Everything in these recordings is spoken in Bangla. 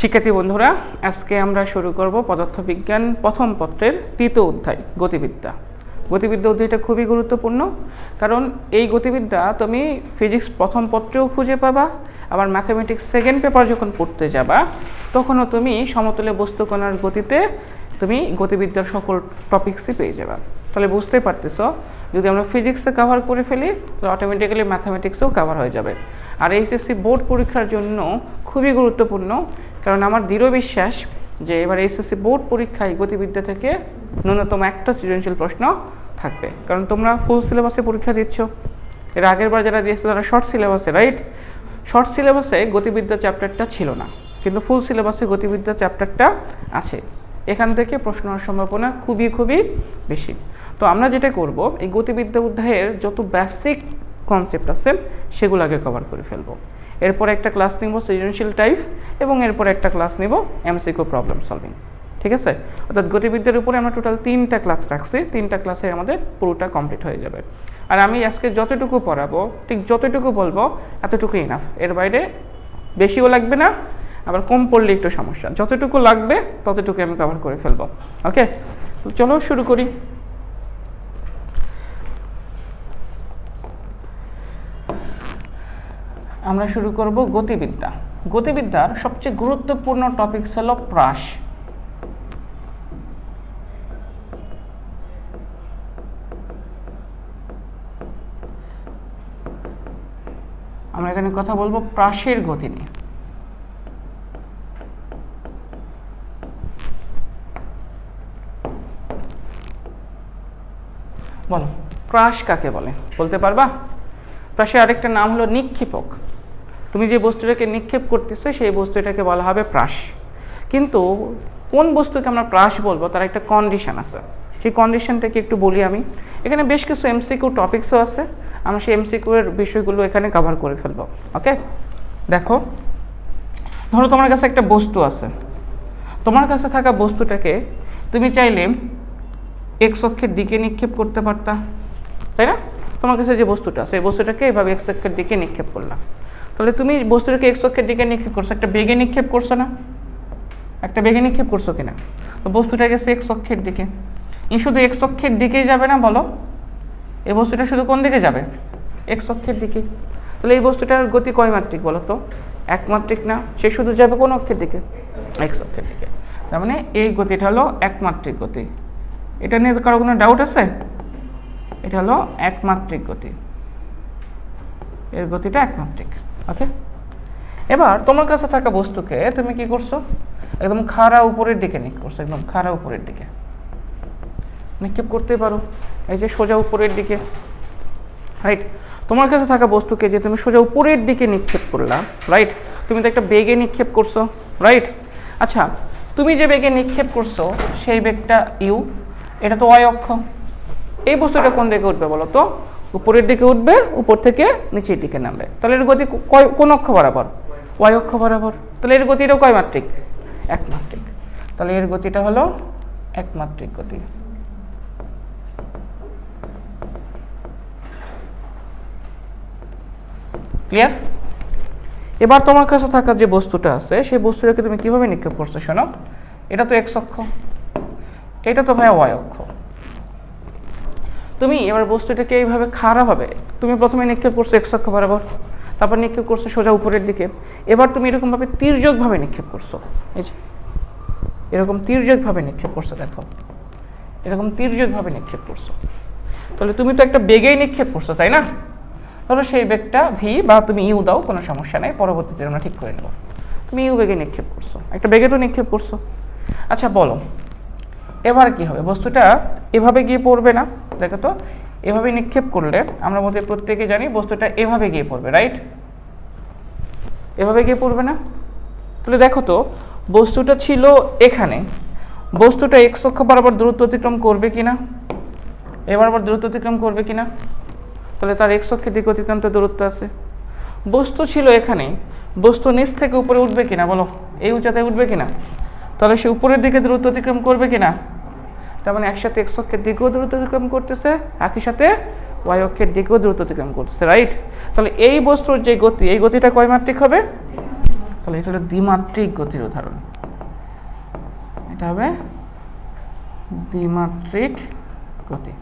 শিক্ষার্থী বন্ধুরা, আজকে আমরা শুরু করব পদার্থবিজ্ঞান প্রথম পত্রের তৃতীয় অধ্যায় গতিবিদ্যা। গতিবিদ্যা অধ্যায়টা খুবই গুরুত্বপূর্ণ, কারণ এই গতিবিদ্যা তুমি ফিজিক্স প্রথম পত্রেও খুঁজে পাবা, আবার ম্যাথামেটিক্স সেকেন্ড পেপার যখন পড়তে যাবা তখনও তুমি সমতলে বস্তুকণার গতিতে তুমি গতিবিদ্যার সকল টপিক্সই পেয়ে যাবা। তাহলে বুঝতেই পারতেছো, যদি আমরা ফিজিক্সে কভার করে ফেলি তাহলে অটোমেটিক্যালি ম্যাথামেটিক্সেও কভার হয়ে যাবে। আর এইচএসসি বোর্ড পরীক্ষার জন্য খুবই গুরুত্বপূর্ণ, কারণ আমার দৃঢ় বিশ্বাস যে এবার এইচএসসি বোর্ড পরীক্ষায় গতিবিদ্যা থেকে ন্যূনতম একটা সৃজনশীল প্রশ্ন থাকবে, কারণ তোমরা ফুল সিলেবাসে পরীক্ষা দিচ্ছ। এর আগের বার যারা দিয়েছে তারা শর্ট সিলেবাসে, রাইট? শর্ট সিলেবাসে গতিবিদ্যা চ্যাপ্টারটা ছিল না, কিন্তু ফুল সিলেবাসে গতিবিদ্যা চ্যাপ্টারটা আছে। এখান থেকে প্রশ্ন হওয়ার সম্ভাবনা খুবই বেশি। তো আমরা যেটা করব, এই গতিবিদ্যা অধ্যায়ের যত বেসিক কনসেপ্ট আছে সেগুলো আগে কভার করে ফেলবো। এরপর একটা ক্লাস নিব সৃজনশীল টাইপ, এবং এরপর একটা ক্লাস নিব এমসিকিউ প্রবলেম সলভিং। ঠিক আছে? অর্থাৎ গতিবিদ্যার উপরে আমরা টোটাল 3টা ক্লাস রাখছি, 3টা ক্লাসে আমাদের পুরোটা কমপ্লিট হয়ে যাবে। আর আমি আজকে যতটুকু পড়াবো, ঠিক যতটুকু বলবো এতটুকু ইনাফ, এর বাইরে বেশিও লাগবে না, আবার কম পড়লে একটু সমস্যা। যতটুকু লাগবে ততটুকু আমি কভার করে ফেলবো। ওকে, চলো শুরু করি। আমরা শুরু করব গতিবিদ্যা। গতিবিদ্যার সবচেয়ে গুরুত্বপূর্ণ টপিকস হলো প্রাস। আমরা এখানে কথা বলবো প্রাসের গতি নিয়ে। বলো, প্রাস কাকে বলে বলতে পারবা? প্রাসের আরেকটা নাম হলো নিক্ষেপক। তুমি যে বস্তুটাকে নিক্ষেপ করতেছো সেই বস্তুটাকে বলা হবে প্রাস। কিন্তু কোন বস্তুকে আমরা প্রাস বলবো তার একটা কন্ডিশন আছে, সেই কন্ডিশনটাকে একটু বলি আমি। এখানে বেশ কিছু এমসিকিউ টপিকসও আছে, আমরা সেই এমসিকিউ এর বিষয়গুলো এখানে কভার করে ফেলবো। ওকে, দেখো, ধরো তোমার কাছে একটা বস্তু আছে। তোমার কাছে থাকা বস্তুটাকে তুমি চাইলে এক্স অক্ষের দিকে নিক্ষেপ করতে পারতা, তাই না? তোমার কাছে যে বস্তুটা আছে, সেই বস্তুটাকে এভাবে এক্স অক্ষের দিকে নিক্ষেপ করলাম। তাহলে তুমি বস্তুটাকে এক্স অক্ষের দিকে নিক্ষেপ করছো, একটা বেগে নিক্ষেপ করছো না? একটা বেগে নিক্ষেপ করছো কিনা? তো বস্তুটা গেছে এক্স অক্ষের দিকে। এই শুধু এক্স অক্ষের দিকেই যাবে না, বলো? এই বস্তুটা শুধু কোন দিকে যাবে? এক্স অক্ষের দিকে। তাহলে এই বস্তুটার গতি কয় মাত্রিক বলো তো? একমাত্রিক না? সে শুধু যাবে কোন অক্ষের দিকে? এক্স অক্ষের দিকে। তার মানে এই গতিটা হলো একমাত্রিক গতি। এটা নিয়ে কারো কোনো ডাউট আছে? এটা হলো একমাত্রিক গতি, এর গতিটা একমাত্রিক। ওকে, এবার তোমার কাছে থাকা বস্তুকে তুমি কি করছো? একদম খাড়া উপরের দিকে নিক্ষেপ করছো, একদম খাড়া উপরের দিকে নিক্ষেপ করতে পারো, এই যে সোজা উপরের দিকে, রাইট? তোমার কাছে থাকা বস্তুকে যে তুমি সোজা উপরের দিকে নিক্ষেপ করলা, রাইট? তুমি তো একটা বেগে নিক্ষেপ করছো, রাইট? আচ্ছা, তুমি যে বেগে নিক্ষেপ করছো সেই বেগটা ইউ, এটা তো ওয়াই অক্ষ। এই বস্তুটা কোন দিকে উঠবে বলো তো? উপরের দিকে উঠবে, উপর থেকে নিচের দিকে নামবে। তাহলে এর গতি কোন অক্ষ বরাবর? ওয়াই অক্ষ বরাবর। তাহলে এর গতিটা কয় মাত্রিক? একমাত্রিক। তাহলে এর গতিটা হলো একমাত্রিক গতি। ক্লিয়ার? এবার তোমার কাছে থাকা যে বস্তুটা আছে সেই বস্তুটাকে তুমি কিভাবে নিক্ষেপ করছো? শোনো, এটা তো এক্স অক্ষ, এটা তো ভাই ওয়াই অক্ষ। তুমি এবার বস্তুটাকে এইভাবে খাড়াভাবে তুমি প্রথমে নিক্ষেপ করছো এক্স অক্ষ বরাবর, তারপর নিক্ষেপ করছো সোজা উপরের দিকে। এবার তুমি এরকমভাবে তির্যকভাবে নিক্ষেপ করছো, এই যে এরকম তির্যকভাবে নিক্ষেপ করছো, দেখো এরকম তির্যকভাবে নিক্ষেপ করছো। তাহলে তুমি তো একটা বেগেই নিক্ষেপ করছো, তাই না? তাহলে সেই বেগটা ভি, বা তুমি ইউ দাও, কোনো সমস্যা নেই, পরবর্তীতে আমরা ঠিক করে নেব। তুমি ইউ বেগে নিক্ষেপ করছো, একটা বেগে তো নিক্ষেপ করছো। আচ্ছা বলো, এবার কি হবে? বস্তুটা এভাবে গিয়ে পড়বে না, দেখো তো, এভাবে নিক্ষেপ করলে আমরা মধ্যে প্রত্যেকে জানি বস্তুটা এভাবে গিয়ে পড়বে, রাইট? এভাবে গিয়ে পড়বে না? তাহলে দেখো তো, বস্তুটা ছিল এখানে, বস্তুটা এক্স অক্ষ বরাবর দূরত্ব অতিক্রম করবে কিনা? এবার আবার দূরত্ব অতিক্রম করবে কিনা? তাহলে তার এক্স অক্ষের দিকে অতিক্রান্ত দূরত্ব আছে। বস্তু ছিল এখানে, বস্তু নিচ থেকে উপরে উঠবে কিনা বলো? এই উচ্চতায় উঠবে কিনা? তাহলে সে উপরের দিকে দূরত্ব অতিক্রম করবে কিনা? তার মানে একসাথে এক্স অক্ষের দিকেও দূরত্ব অতিক্রম করতেছে, একই সাথে ওয়াই অক্ষের দিকেও দূরত্ব অতিক্রম করতেছে, রাইট? তাহলে এই বস্তুর যে গতি, এই গতিটা কয় মাত্রিক হবে? তাহলে এটা হলো দ্বিমাত্রিক গতির উদাহরণ। এটা হবে দ্বিমাত্রিক গতি,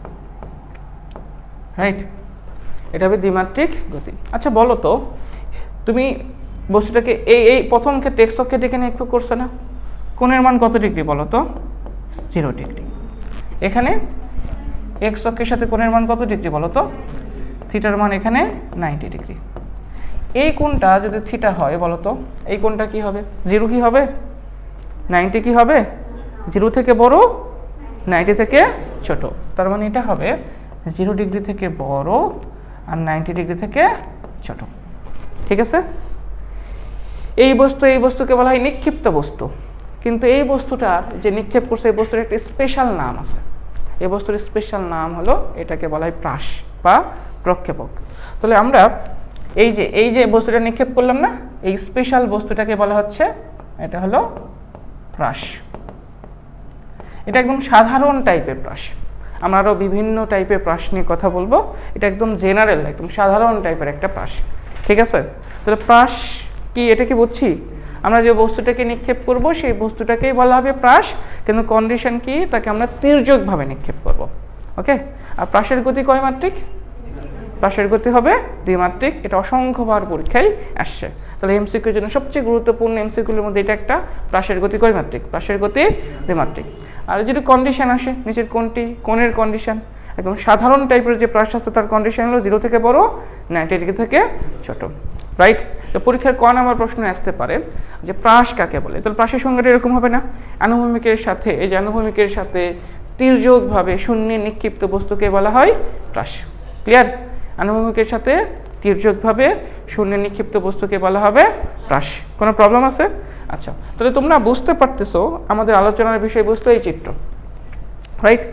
রাইট? এটা হবে দ্বিমাত্রিক গতি। আচ্ছা বলো তো, তুমি বস্তুটাকে এই প্রথম ক্ষেত্রে এক্স অক্ষের দিকে নিক্ষেপ করছে না? কোণের মান কত ডিগ্রি বলো তো? 0 ডিগ্রি। এখানে এক্স অক্ষের সাথে কোণের মান কত ডিগ্রি বলো তো? থিটার মান এখানে 90 ডিগ্রি। এই কোণটা যদি থিটা হয় বলো তো, এই কোণটা কি হবে? 0 কি হবে? 90 কি হবে? 0 থেকে বড়, 90 থেকে ছোট। তার মানে এটা হবে 0 ডিগ্রি থেকে বড় আর 90 ডিগ্রি থেকে ছোট। ঠিক আছে? এই বস্তুকে বলা হয় নিক্ষিপ্ত বস্তু। কিন্তু এই বস্তুটার যে নিক্ষেপ করছে এই বস্তুর একটা স্পেশাল নাম আছে। এই বস্তুর স্পেশাল নাম হলো, এটাকে বলা হয় প্রাস বা প্রক্ষেপক। তাহলে আমরা এই যে বস্তুটা নিক্ষেপ করলাম না, এই স্পেশাল বস্তুটাকে বলা হচ্ছে, এটা হলো প্রাস। এটা একদম সাধারণ টাইপের প্রাস। আমরা আরও বিভিন্ন টাইপের প্রাস নিয়ে কথা বলবো। এটা একদম জেনারেল, একদম সাধারণ টাইপের একটা প্রাস। ঠিক আছে? তাহলে প্রাস কি, এটা কি বুঝছি? আমরা যে বস্তুটাকে নিক্ষেপ করব সেই বস্তুটাকেই বলা হবে প্রাস, কিন্তু কন্ডিশন কি, তাকে আমরা তির্যকভাবে নিক্ষেপ করব। ওকে? আর প্রাসের গতি কয় মাত্রিক? প্রাসের গতি হবে দ্বিমাত্রিক। এটা অসংখ্যবার পরীক্ষায় আসছে। তাহলে এমসিকিউর জন্য সবচেয়ে গুরুত্বপূর্ণ এমসিকিউর মধ্যে এটা একটা, প্রাসের গতি কয় মাত্রিক? প্রাসের গতি দ্বিমাত্রিক। আর যদি কন্ডিশন আসে, নিচের কোনটি কোণের কন্ডিশন, একদম সাধারণ টাইপের যে প্রাস আছে তার কন্ডিশন হলো 0 থেকে বড়, 90 ডিগ্রি থেকে ছোট, রাইট? তো পরীক্ষার ক নাম্বার প্রশ্ন আসতে পারে যে প্রাস কাকে বলে। তাহলে প্রাসের সংজ্ঞাটা এরকম হবে না? আনুভূমিকের সাথে, এই যে আনুভূমিকের সাথে তির্যকভাবে শূন্যে নিক্ষিপ্ত বস্তুকে বলা হয় প্রাস। ক্লিয়ার? আনুভূমিকের সাথে তির্যকভাবে শূন্যে নিক্ষিপ্ত বস্তুকে বলা হবে প্রাস। কোনো প্রবলেম আছে? আচ্ছা, তাহলে তোমরা বুঝতে পারতেছো আমাদের আলোচনার বিষয়বস্তু এই চিত্র, রাইট?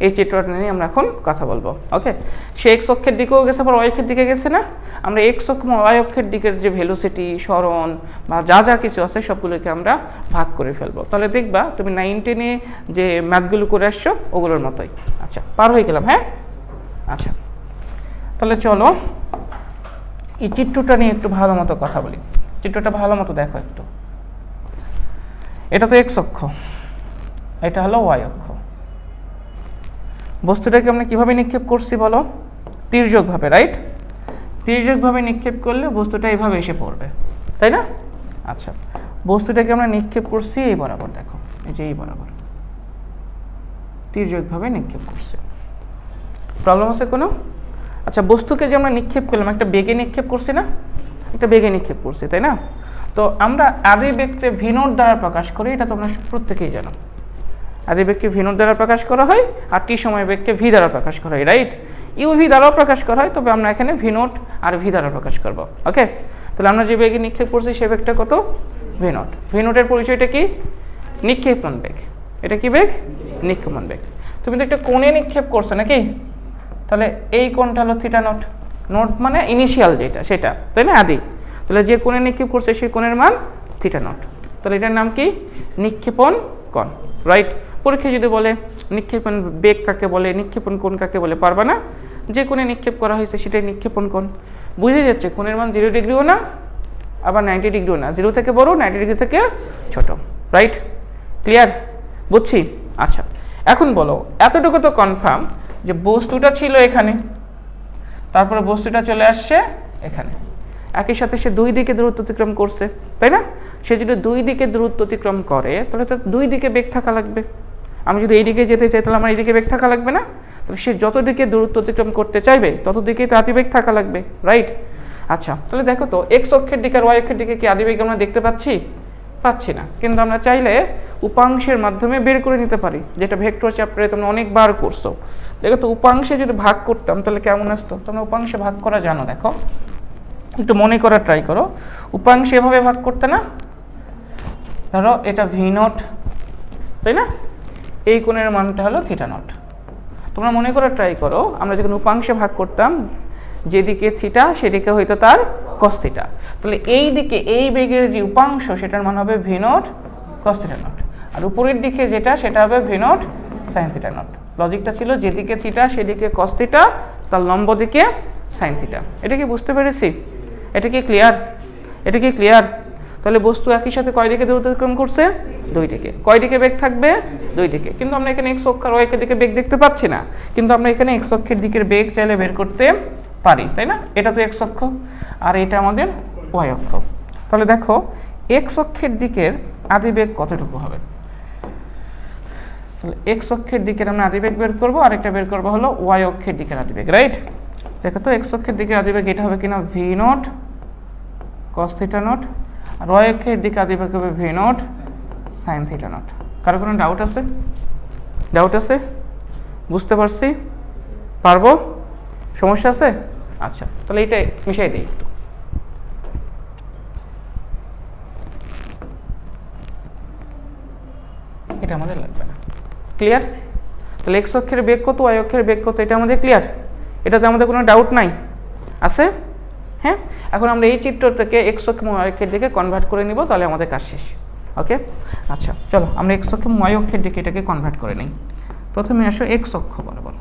এই চিত্রটা নিয়ে আমরা এখন কথা বলবো। ওকে? সে এক্স অক্ষের দিকেও গেছে, আবার ওয়াই অক্ষের দিকে গেছে না? আমরা এক্স অক্ষ ওয়াই অক্ষের দিকের যে ভেলোসিটি, সরণ বা যা কিছু আছে সবগুলোকে আমরা ভাগ করে ফেলবো। তাহলে দেখবা তুমি 9, 10-এ যে ম্যাথগুলো করে আসছো ওগুলোর মতোই। আচ্ছা, পার হয়ে গেলাম? হ্যাঁ, আচ্ছা, তাহলে চলো এই চিত্রটা নিয়ে একটু ভালো মতো কথা বলি। চিত্রটা ভালো মতো দেখো একটু। এটা তো এক্স অক্ষ, এটা হলো ওয়াই অক্ষ। বস্তুটাকে আমরা কিভাবে নিক্ষেপ করছি বলো? তির্যকভাবে, রাইট? তির্যকভাবে নিক্ষেপ করলে বস্তুটা এইভাবে এসে পড়বে, তাই না? আচ্ছা, বস্তুটাকে আমরা নিক্ষেপ করছি এই বরাবর, দেখো এই যে এই বরাবর তির্যকভাবে নিক্ষেপ করছি। প্রবলেম আছে কোনো? আচ্ছা, বস্তুকে যে আমরা নিক্ষেপ করলাম, একটা বেগে নিক্ষেপ করছি না? একটা বেগে নিক্ষেপ করছি, তাই না? তো আমরা আদি বেগকে ভি নট দ্বারা প্রকাশ করি, এটা তোমরা প্রত্যেকেই জানো। আদি বেগকে ভি নট দ্বারা প্রকাশ করা হয়, আর টি সময় বেগকে ভি দ্বারা প্রকাশ করা হয়, রাইট? ইউভি দ্বারাও প্রকাশ করা হয়, তবে আমরা এখানে ভি নট আর ভি দ্বারা প্রকাশ করব। ওকে? তাহলে আমরা যে বেগে নিক্ষেপ করছি সে বেগটা কত? V not. ভি নটের পরিচয়টা কি? নিক্ষেপণ বেগ। এটা কি বেগ? নিক্ষেপণ বেগ। তুমি তো একটা কোণে নিক্ষেপ করছো নাকি? তাহলে এই কোণটা হলো থিটা নট। নট মানে ইনিশিয়াল যেটা, সেটা, তাই না? আদি। তাহলে যে কোণে নিক্ষেপ করছে সেই কোণের মান থিটা নট। তাহলে এটার নাম কি? নিক্ষেপণ কোণ, রাইট? পরীক্ষায় যদি বলে নিক্ষেপণ বেগ কাকে বলে, নিক্ষেপণ কোণ কাকে বলে, পারবা না? যে কোণে নিক্ষেপ করা হয়েছে সেটাই নিক্ষেপণ কোণ। বুঝে যাচ্ছে কোণের মান 0 ডিগ্রিও না, আবার 90 ডিগ্রিও না। 0 থেকে বড়, 90 ডিগ্রি থেকে ছোট, রাইট? ক্লিয়ার? বুঝছি? আচ্ছা, এখন বলো, এতটুকু তো কনফার্ম যে বস্তুটা ছিল এখানে, তারপরে বস্তুটা চলে আসছে এখানে, একই সাথে সে দুই দিকে দূরত্ব অতিক্রম করছে, তাই না? সে যদি দুই দিকে দূরত্ব অতিক্রম করে তাহলে তো দুই দিকে বেগ থাকা লাগবে। আমি যদি এই দিকে যেতে চাই তাহলে আমার এইদিকে বেগ থাকা লাগবে না? তাহলে সে যত দিকে দূরত্ব অতিক্রম করতে চাইবে তত দিকেই তো আদিবেগ থাকা লাগবে, রাইট? আচ্ছা, তাহলে দেখো তো এক্স অক্ষের দিকে আর ওয়াই অক্ষের দিকে কি আদিবেগ আমরা দেখতে পাচ্ছি? পাচ্ছি না, কিন্তু আমরা চাইলে উপাংশের মাধ্যমে বের করে নিতে পারি, যেটা ভেক্টর চ্যাপ্টারে তোমরা অনেকবার করছো। দেখো তো উপাংশে যদি ভাগ করতাম তাহলে কেমন আসতো? তোমরা উপাংশে ভাগ করা জানো, দেখো একটু মনে করার ট্রাই করো। উপাংশে এভাবে ভাগ করতে না, ধরো এটা ভি নট, তাই না? এই কোণের মানটা হলো থিটা নট। তোমরা মনে করার ট্রাই করো, আমরা যখন উপাংশে ভাগ করতাম যেদিকে থিটা সেদিকে হয়তো তার কস থিটা। তাহলে এই দিকে এই বেগের যে উপাংশ সেটার মান হবে v not cos theta not, আর উপরের দিকে যেটা সেটা হবে v not sine theta naught. লজিকটা ছিল যেদিকে থিটা সেদিকে কস থিটা, তার লম্ব দিকে সাইন থিটা। এটা কি বুঝতে পেরেছি? এটা কি ক্লিয়ার? এটা কি ক্লিয়ার? তাহলে বস্তু একই সাথে কয় দিকে দ্রুত অতিক্রম করছে? 2 দিকে। কয় দিকে বেগ থাকবে? 2 দিকে। কিন্তু আমরা এখানে x অক্ষ আর y অক্ষের দিকে বেগ দেখতে পাচ্ছি না, কিন্তু আমরা এখানে x অক্ষের দিকের বেগ চাইলে বের করতে পারি, তাই না? এটা তো x অক্ষ আর এটা আমাদের y অক্ষ। তাহলে দেখো x অক্ষের দিকের আদিবেগ কতটুকু হবে? তাহলে x অক্ষের দিকের আমরা আদিবেগ বের করব, আর একটা বের করব হলো y অক্ষের দিকের আদিবেগ, রাইট? দেখো তো x অক্ষের দিকের আদিবেগ এটা হবে কিনা v not cos theta not, আর y অক্ষের দিকে আদিবেগ হবে v not sin theta nought. কারো কোনো ডাউট আছে? ডাউট আছে? বুঝতে পারছি? পারবো? সমস্যা আছে? আচ্ছা, তাহলে এইটা মিশাই দিই একটু। এটা আমাদের লাগবে না। ক্লিয়ার? তাহলে x অক্ষের বেগ কত, y অক্ষের বেগ কত, এটা আমাদের ক্লিয়ার? এটাতে আমাদের কোনো ডাউট নাই? আছে? হ্যাঁ, এখন আমরা এই চিত্রটাকে x অক্ষ এবং y অক্ষের দিকে কনভার্ট করে নিব, তাহলে আমাদের কাজ শেষ। ওকে, আচ্ছা চলো আমরা x অক্ষ এবং y অক্ষের দিকে এটাকে কনভার্ট করে নিই। প্রথমে আসো x অক্ষ বরাবর।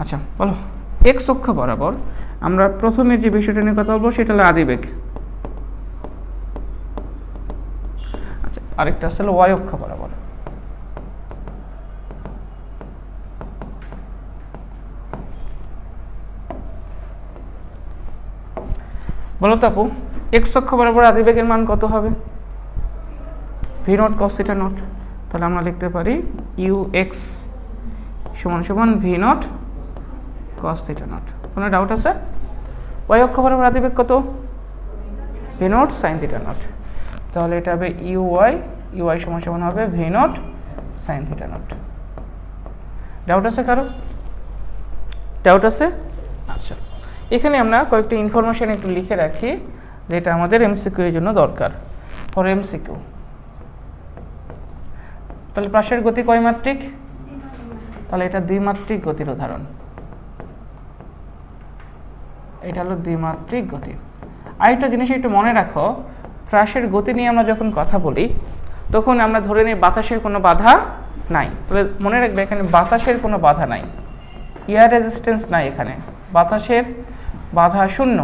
আচ্ছা বলো, x অক্ষ বরাবর আমরা প্রথমে যে বিষয়টা নিয়ে কথা বলবো সেটা হলো আদিবেগ। আচ্ছা, আরেকটা আসলে y অক্ষ বরাবর। বলো তো আপু, x অক্ষ বরাবর আদিবেগের মান কত হবে? v not cos theta not. তাহলে আমরা লিখতে পারি ux সমান সমান v not cos theta not. কোনো ডাউট আছে? y অক্ষ বরাবর আদিবেগ কত? v not sin theta not. তাহলে এটা হবে uy সমান সমান হবে v not sin theta nought. Doubt আছে কারো? ডাউট আছে? আচ্ছা, এখানে আমরা কয়েকটি ইনফরমেশন একটু লিখে রাখি যেটা আমাদের এমসিকিউ এর জন্য দরকার। ফর এমসিকিউ, তাহলে প্রাসের গতি কয় মাত্রিক? তাহলে এটা দ্বিমাত্রিক গতির উদাহরণ। এটা হলো দ্বিমাত্রিক গতি। আরেকটা জিনিস একটু মনে রাখো, প্রাসের গতি নিয়ে আমরা যখন কথা বলি তখন আমরা ধরে নিই বাতাসের কোনো বাধা নাই। তাহলে মনে রাখবে এখানে বাতাসের কোনো বাধা নাই, এয়ার রেজিস্ট্যান্স নাই, এখানে বাতাসের বাধা শূন্য,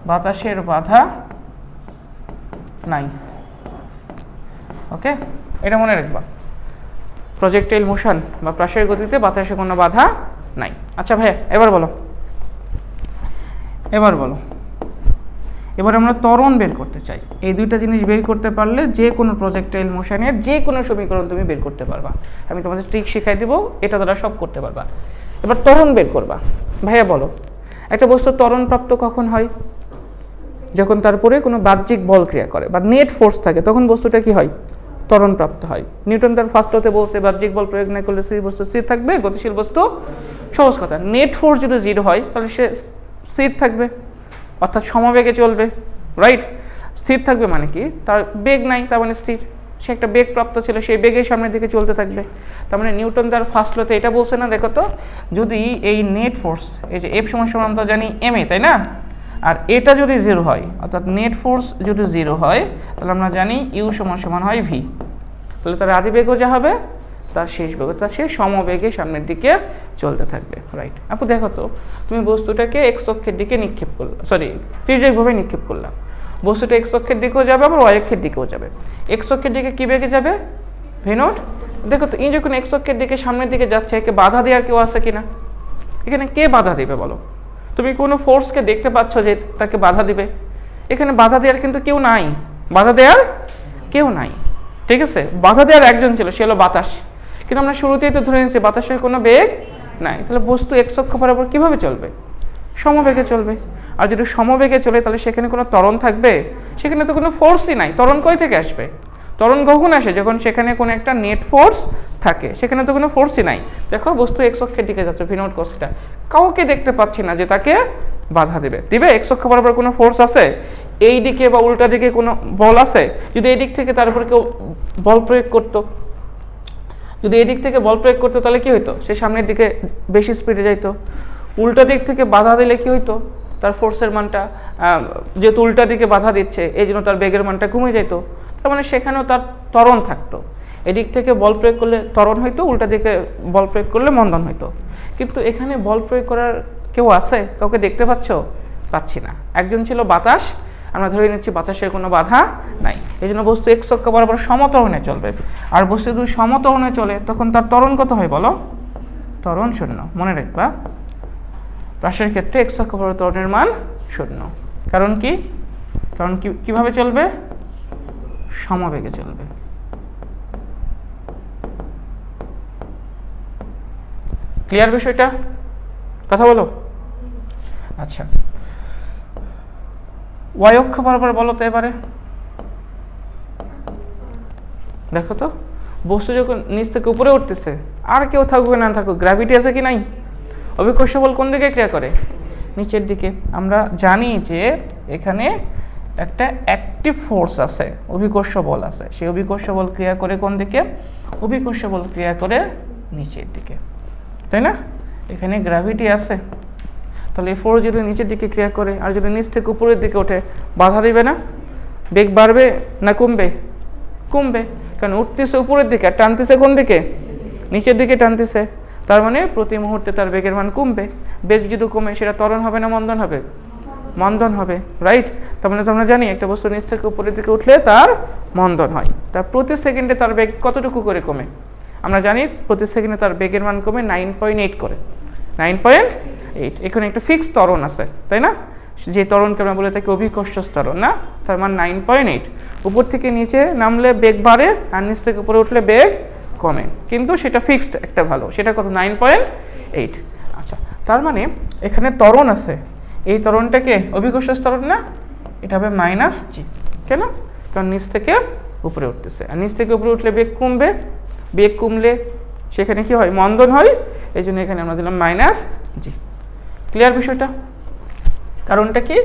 বাতাসের বাধা নাই। ওকে, এটা মনে রাখবা, প্রজেক্টাইল মোশন বা প্রাসের গতিতে বাতাসে কোনো বাধা নাই। আচ্ছা ভাইয়া এবার বলো, এবার আমরা ত্বরণ বের করতে চাই। এই দুইটা জিনিস বের করতে পারলে যে কোনো প্রজেক্টাইল মোশনের যে কোনো সমীকরণ তুমি বের করতে পারবা। আমি তোমাদের ট্রিক শিখাই দিব, এটা দ্বারা সব করতে পারবা। এবার ত্বরণ বের করবা। ভাইয়া বলো, একটা বস্তু ত্বরণপ্রাপ্ত কখন হয়? যখন তারপরে কোনো বাহ্যিক বল ক্রিয়া করে বা নেট ফোর্স থাকে, তখন বস্তুটা কি হয়? ত্বরণপ্রাপ্ত হয়। নিউটন তার ফার্স্ট লতে বলছে বাহ্যিক বল প্রয়োগ না করলে সেই বস্তু স্থির থাকবে, গতিশীল বস্তু। সহজ কথা, নেট ফোর্স যদি 0 হয় তাহলে সে স্থির থাকবে, অর্থাৎ সমবেগে চলবে, রাইট? স্থির থাকবে মানে কি? তার বেগ নাই, তার মানে স্থির। সে একটা বেগ প্রাপ্ত ছিল, সেই বেগের সামনের দিকে চলতে থাকবে। তার মানে নিউটন তার ফার্স্ট লতে এটা বলছে না, দেখো তো, যদি এই নেট ফোর্স, এই যে এফ সমান সমান আমরা জানি এমএ, তাই না? আর এটা যদি 0 হয়, অর্থাৎ নেট ফোর্স যদি 0 হয়, তাহলে আমরা জানি ইউ সমান সমান হয় ভি। তাহলে তার আদিবেগও যা হবে তার শেষ বেগ, তার সে সমবেগে সামনের দিকে চলতে থাকবে, রাইট? আপু দেখো তো, তুমি বস্তুটাকে এক্স অক্ষের দিকে নিক্ষেপ করলা, সরি তির্যকভাবে নিক্ষেপ করলাম, বস্তুটা এক্স অক্ষের দিকেও যাবে আবার ওয়াই অক্ষের দিকেও যাবে। এক্স অক্ষের দিকে কি বেগে যাবে? V naught. দেখো তো, এই যখন এক্স অক্ষের দিকে সামনের দিকে যাচ্ছে, একে বাধা দেওয়ার কেউ আছে কিনা? এখানে কে বাধা দেবে বলো? তুমি কোনো ফোর্সকে দেখতে পাচ্ছ যে তাকে বাধা দিবে? এখানে বাধা দেওয়ার কিন্তু কেউ নাই, বাধা দেওয়ার কেউ নাই, ঠিক আছে? বাধা দেওয়ার একজন ছিল, সে হলো বাতাস। কিন্তু আমরা শুরুতেই তো ধরে নিচ্ছি বাতাসের কোনো বেগ নাই, তাহলে বস্তু এক্স অক্ষ বরাবর কিভাবে চলবে? সমবেগে চলবে। আর যদি সমবেগে চলে তাহলে সেখানে কোনো ত্বরণ থাকবে? সেখানে তো কোনো ফোর্সই নাই, ত্বরণ কই থেকে আসবে? ত্বরণ কখন আসে? যখন সেখানে কোনো একটা নেট ফোর্স থাকে, সেখানে তো কোনো ফোর্সই নাই। দেখো বস্তু এক্স অক্ষের দিকে যাচ্ছে, ভি নট কস থিটা, কাউকে দেখতে পাচ্ছি না যে তাকে বাধা দেবে। দিবে? এক্স অক্ষ বরাবর কোনো ফোর্স আছে? এই দিকে বা উল্টা দিকে কোনো বল আছে? যদি এই দিক থেকে তার উপর কেউ বল প্রয়োগ করতো, যদি এই দিক থেকে বল প্রয়োগ করতো তাহলে কি হইতো? সে সামনের দিকে বেশি স্পিডে যাইতো। উল্টা দিক থেকে বাধা দিলে কি হইতো? তার ফোর্সের মানটা, যেহেতু উল্টা দিকে বাধা দিচ্ছে এই জন্য তার বেগের মানটা কমে যেত। তার মানে সেখানেও তার ত্বরণ থাকতো, এদিক থেকে বল প্রয়োগ করলে ত্বরণ হইতো, উল্টা দিকে বল প্রয়োগ করলে মন্দন হইতো। কিন্তু এখানে বল প্রয়োগ করার কেউ আছে? কাউকে দেখতে পাচ্ছ? পাচ্ছি না। একজন ছিল বাতাস, আমরা ধরে নিচ্ছি বাতাসের কোনো বাধা নাই, এই জন্য বস্তু এক্স অক্ষ বরাবর সমত্বরণে চলবে। আর বস্তু যদি সমত্বরণে চলে তখন তার ত্বরণ কত হয় বলো? ত্বরণ শূন্য। মনে রাখবা প্রাসের ক্ষেত্রে এক্স অক্ষ বরাবর ত্বরণের মান শূন্য। কারণ কি? কারণ কিভাবে চলবে? সমবেগে চলবে। ক্লিয়ার বিষয়টা? কথা বলো। আচ্ছা, ওয়াই অক্ষ বরাবর বলো তো এবারে। দেখো তো বস্তু যখন নিচ থেকে উপরে উঠতেছে, আর কেউ থাকুক না থাকুক, গ্র্যাভিটি আছে কি নাই? অভিকর্ষ বল কোন দিকে ক্রিয়া করে? নিচের দিকে। আমরা জানি যে এখানে একটা অ্যাক্টিভ ফোর্স আছে, অভিকর্ষ বল আছে। সেই অভিকর্ষ বল ক্রিয়া করে কোন দিকে? অভিকর্ষ বল ক্রিয়া করে নিচের দিকে, তাই না? এখানে গ্র্যাভিটি আছে, তাহলে এই ফোর্স যদি নিচের দিকে ক্রিয়া করে আর যদি নিচ থেকে উপরের দিকে ওঠে, বাধা দিবে না? বেগ বাড়বে না কমবে? কমবে, কারণ উঠতেছে উপরের দিকে আর টানতেছে কোন দিকে? নিচের দিকে টানতেছে। তার মানে প্রতি মুহূর্তে তার বেগের মান কমবে। বেগ যদি কমে সেটা ত্বরণ হবে না মন্দন হবে? মন্দন হবে, রাইট? তার মানে তো আমরা জানি একটা বস্তু নিচ থেকে উপরের দিকে উঠলে তার মন্দন হয়। তার প্রতি সেকেন্ডে তার বেগ কতটুকু করে কমে? আমরা জানি প্রতি সেকেন্ডে তার বেগের মান কমে 9.8 করে। 9.8। এখানে একটা ফিক্সড ত্বরণ আছে, তাই না? যে ত্বরণকে আমরা বলে থাকি অভিকর্ষ ত্বরণ, না? তার মান 9.8। উপর থেকে নিচে নামলে বেগ বাড়ে আর নিচ থেকে উপরে উঠলে বেগ কমে, কিন্তু সেটা ফিক্সড একটা ভালো। সেটা কত? 9.8। আচ্ছা, তার মানে এখানে ত্বরণ আছে, এই ত্বরণটাকে অভিকর্ষ ত্বরণ না? এটা হবে -g। কেন? কারণ নিচ থেকে উপরে উঠতেছে, আর নিচ থেকে উপরে উঠলে বেগ কমবে। বেগ কমলে সেখানে কি হয়? মন্দন হয়। এই জন্য এখানে আমরা দিলাম -g। ক্লিয়ার বিষয়টা? কারণটা কি?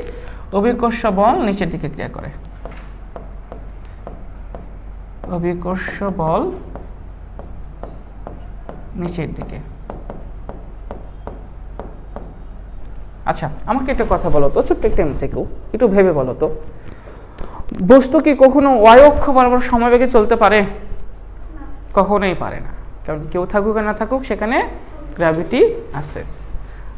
অভিকর্ষ বল নিচের দিকে ক্রিয়া করে। অভিকর্ষ বল নিচের দিকে। আচ্ছা, আমাকে একটা কথা বলো তো, ছোট্ট একটা এমসিকিউ, একটু ভেবে বলো তো, বস্তু কি কখনো ওয়াই অক্ষ বরাবর সমবেগে চলতে পারে? কখনোই পারে না, কারণ কেউ থাকুক আর না থাকুক সেখানে গ্র্যাভিটি আছে।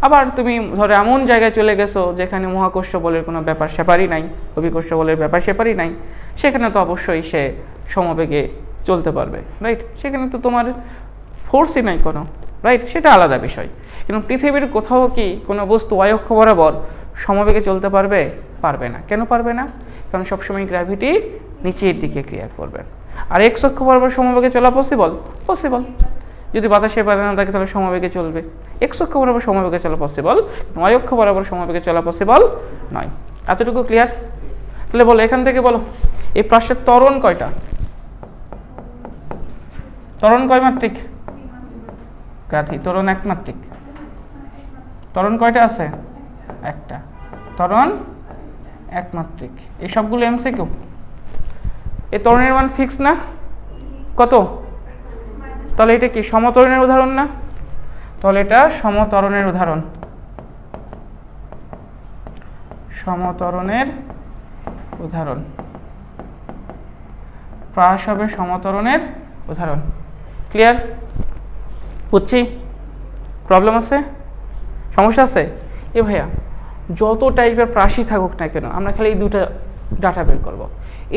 আবার তুমি ধরো এমন জায়গায় চলে গেছো যেখানে মহাকর্ষ বলের কোনো ব্যাপার স্যাপারই নাই, অভিকর্ষ বলের ব্যাপার স্যাপারই নাই, সেখানে তো অবশ্যই সে সমবেগে চলতে পারবে, রাইট? সেখানে তো তোমার ফোর্সই নাই কোনো, রাইট? সেটা আলাদা বিষয়। কিন্তু পৃথিবীর কোথাও কি কোনো বস্তু ওয়াই অক্ষ বরাবর সমবেগে চলতে পারবে? পারবে না। কেন পারবে না? কারণ সবসময় গ্র্যাভিটি নিচের দিকে ক্রিয়া করবে। আর এক্স অক্ষ বরাবর সমবেগে চলা পসিবল? পসিবল। যদি বাতাসের বাধা না থাকে তাহলে সমবেগে চলবে। এক্স অক্ষ বরাবর সমবেগে চলা পসিবল, ওয়াই অক্ষ বরাবর সমবেগে চলা পসিবল নয়। এতটুকু ক্লিয়ার? তাহলে বলো, এখান থেকে বলো, এই প্রাসের ত্বরণ কয়টা? ত্বরণ কয় মাত্রিক? কাঠি ত্বরণ একমাত্রিক। ত্বরণ কয়টা আছে? একটা। ত্বরণ একমাত্রিক। এই সবগুলো এমসিকিউ। এই ত্বরণের মান ফিক্স না? কত? তাহলে এটা কি সমত্বরণের উদাহরণ না? তাহলে এটা সমত্বরণের উদাহরণ। সমত্বরণের উদাহরণ। প্রাস হবে সমত্বরণের উদাহরণ। ক্লিয়ার? বুঝছি? প্রবলেম আছে? সমস্যা আছে? এ ভাইয়া, যত টাইপের প্রাসই থাকুক না কেন, আমরা খালি এই দুটা ডাটা বের করব।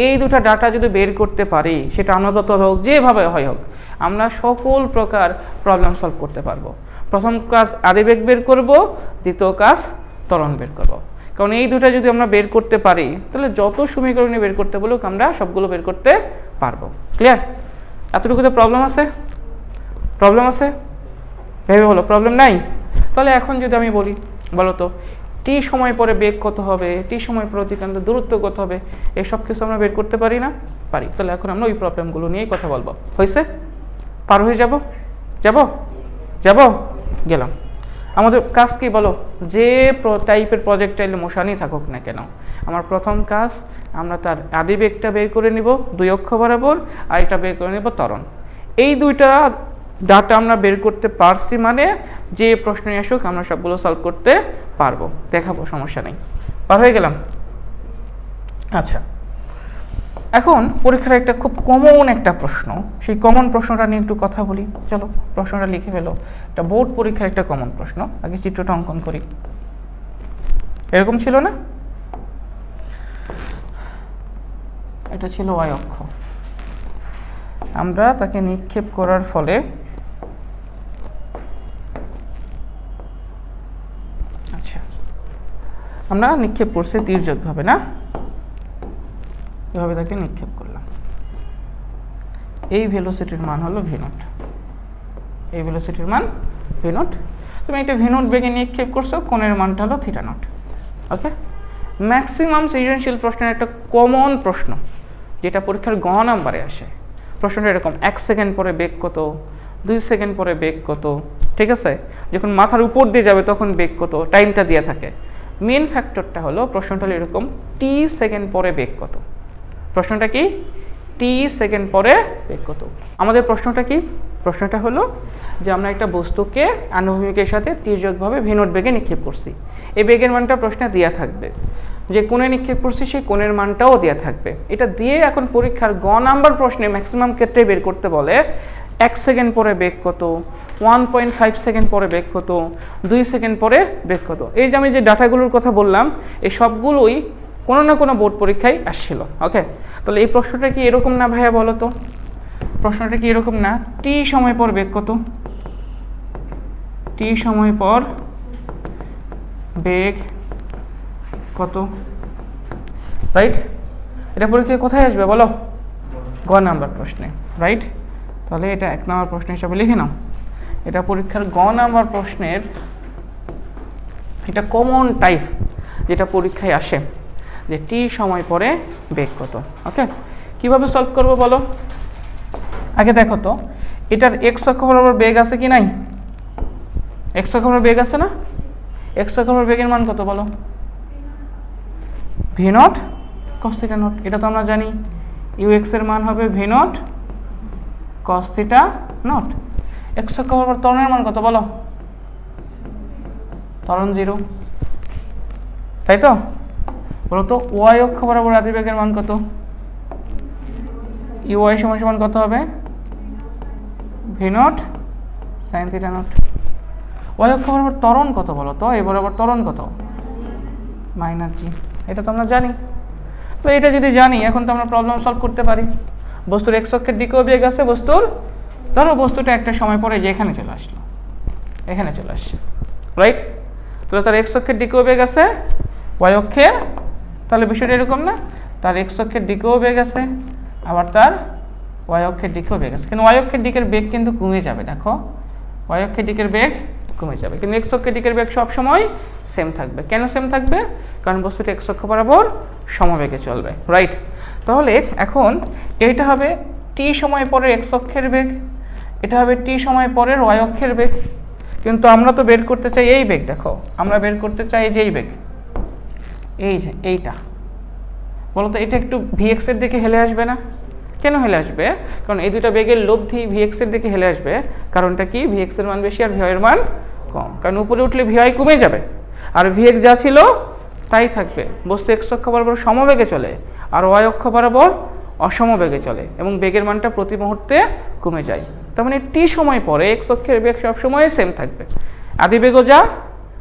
এই দুটা ডাটা যদি বের করতে পারি, সেটা আনন্দত হোক, যেভাবে হয় হোক, আমরা সকল প্রকার প্রবলেম সলভ করতে পারবো। প্রথম কাজ আদিবেগ বের করব, দ্বিতীয় কাজ ত্বরণ বের করব। কারণ এই দুটা যদি আমরা বের করতে পারি, তাহলে যত সমীকরণই বের করতে বলুক আমরা সবগুলো বের করতে পারবো। ক্লিয়ার? এতটুকুতে প্রবলেম আছে? প্রবলেম আছে? ভেবে বলো, প্রবলেম নাই? তাহলে এখন যদি আমি বলি, বলো তো টি সময় পরে বেগ কত হবে, টি সময় পরে অতিক্রান্ত দূরত্ব কত হবে, এই সব কিছু আমরা বের করতে পারি না? পারি। তাহলে এখন আমরা ওই প্রবলেমগুলো নিয়েই কথা বলবো। হয়েছে? পার হয়ে যাব? যাব? যাব? গেলাম। আমাদের কাজ কি বলো? যে টাইপের প্রজেক্টাইল মোশনই থাকুক না কেন, আমার প্রথম কাজ আমরা তার আদিবেগটা বের করে নিব 2 অক্ষ বরাবর, আর এটা বের করে নিব ত্বরণ। এই দুইটা ডাটা আমরা বের করতে পারছি মানে যে প্রশ্নই আসুক আমরা সবগুলো সলভ করতে পারবো, দেখাবো, সমস্যা নেই। পার হয়ে গেলাম? আচ্ছা, এখন পরীক্ষার একটা খুব কমন একটা প্রশ্ন, সেই কমন প্রশ্নটা নিয়ে একটু কথা বলি। চলো প্রশ্নটা লিখে ফেলো। এটা বোর্ড পরীক্ষার একটা কমন প্রশ্ন। আগে চিত্রটা অঙ্কন করি। এরকম ছিল না? এটা ছিল y অক্ষ। আমরা তাকে নিক্ষেপ করার ফলে আচ্ছা আমরা নিক্ষেপ করছি তির্যকভাবে, না? এভাবে তাকে নিক্ষেপ করলাম। এই ভেলোসিটির মান হলো v নট। এই ভেলোসিটির মান v নট। তুমি একটা v নট বেগে নিক্ষেপ করছো, কোণের মানটা হলো থিটা নট। ওকে, ম্যাক্সিমাম সৃজনশীল প্রশ্নের একটা কমন প্রশ্ন, যেটা পরীক্ষার গ নাম্বারে আসে। প্রশ্নটা এরকম, 1 সেকেন্ড পরে বেগ কত, 2 সেকেন্ড পরে বেগ কত, ঠিক আছে? যখন মাথার উপর দিয়ে যাবে তখন বেগ কত, টাইমটা দেওয়া থাকে। মেন ফ্যাক্টরটা হলো, প্রশ্নটা হলো এরকম, টি সেকেন্ড পরে বেগ কত। প্রশ্নটা কি? টি সেকেন্ড পরে বেগ কত। আমাদের প্রশ্নটা কি? প্রশ্নটা হলো যে আমরা একটা বস্তুকে আনুভূমিকের সাথে তির্যকভাবে v নট বেগে নিক্ষেপ করছি। এই বেগের মানটা প্রশ্নে দেওয়া থাকবে। যে কোণে নিক্ষেপ করছি সেই কোণের মানটাও দেওয়া থাকবে। এটা দিয়ে এখন পরীক্ষার গ নাম্বার প্রশ্নে ম্যাক্সিমাম ক্ষেত্রে বের করতে বলে 1 সেকেন্ড পরে বেগ কত, 1.5 সেকেন্ড পরে বেগ কত, 2 সেকেন্ড পরে বেগ কত। এই যে আমি যে ডাটাগুলোর কথা বললাম, এই সবগুলোই কোনো না কোনো বোর্ড পরীক্ষায় আসছিল। ওকে, তাহলে এই প্রশ্নটা কি এরকম না ভাইয়া, বলো তো? প্রশ্নটা কি এরকম না? টি সময় পর বেগ কত, টি সময় পর বেগ কত, রাইট? এটা পরীক্ষায় কোথায় আসবে বলো? গ নাম্বার প্রশ্নে, রাইট? তাহলে এটা 1 নাম্বার প্রশ্ন হিসাবে লিখে নাও। এটা পরীক্ষার গ নাম্বার প্রশ্নের এটা কমন টাইপ, যেটা পরীক্ষায় আসে, যে টি সময় পরে বেগ কত। ওকে, কিভাবে সলভ করবো বলো? আগে দেখো তো, এটার এক্স অক্ষ বরাবর বেগ আছে কি নাই? এক্স অক্ষ বরাবর বেগ আছে না? এক্স অক্ষ বরাবর বেগের মান কত বলো? V not cos theta nought. এটা তো আমরা জানি, ইউ এক্স এর মান হবে v not cos theta naught. X অক্ষ বরাবর ত্বরণের মান কত বলো? ত্বরণ 0, তাই তো? বলো তো ওয়াই অক্ষ বরাবর আদিবেগের মান কত? ইউআই সমান সমান কত হবে? V not sine theta not. Y অক্ষ বরাবর ত্বরণ কত বলো তো? এই বরাবর ত্বরণ কত? মাইনাস জি। এটা তো আমরা জানি। তো এটা যদি জানি, এখন তো আমরা প্রবলেম সলভ করতে পারি। বস্তুর এক্স অক্ষের দিকেও বেগ আছে, বস্তুর, ধরো বস্তুটা একটা সময় পরে যে এখানে চলে আসলো, এখানে চলে আসছে, রাইট? তাহলে তার এক্স অক্ষের দিকেও বেগ আছে, ওয়াই অক্ষের, তাহলে বিষয়টা এরকম না? তার এক্স অক্ষের দিকেও বেগ আছে, আবার তার ওয়াই অক্ষের দিকেও বেগ আছে। কিন্তু ওয়াই অক্ষের দিকের বেগ কিন্তু কমে যাবে। দেখো, ওয়াই অক্ষের দিকের বেগ কমে যাবে, কিন্তু এক্স অক্ষের দিকের বেগ সবসময় সেম থাকবে। কেন সেম থাকবে? কারণ বস্তুটি এক্স অক্ষ বরাবর সমবেগে চলবে, রাইট? তাহলে এখন এইটা হবে টি সময় পরের এক্স অক্ষের বেগ, এটা হবে টি সময় পরের ওয়াই অক্ষের বেগ। কিন্তু আমরা তো বের করতে চাই এই বেগ। দেখো, আমরা বের করতে চাই যে এই বেগ, এই যে এইটা। বলতো এটা একটু ভিএক্স এর দিকে হেলে আসবে না? কেন হেলে আসবে? কারণ এই দুটা বেগের লব্ধি ভিএক্স এর দিকে হেলে আসবে। কারণটা কি? ভিএক্স এর মান বেশি আর ভিআই এর মান কম। কারণ উপরে উঠলে ভিআই কমে যাবে আর ভিএক্স যা ছিল তাই থাকবে। বস্তু এক্স অক্ষ বরাবর সমবেগে চলে আর ওয়াই অক্ষ বরাবর অসমবেগে চলে, এবং বেগের মানটা প্রতি মুহূর্তে কমে যায়। তার মানে টি সময় পরে এক্স অক্ষের বেগ সবসময় সেম থাকবে। আদি বেগও যা,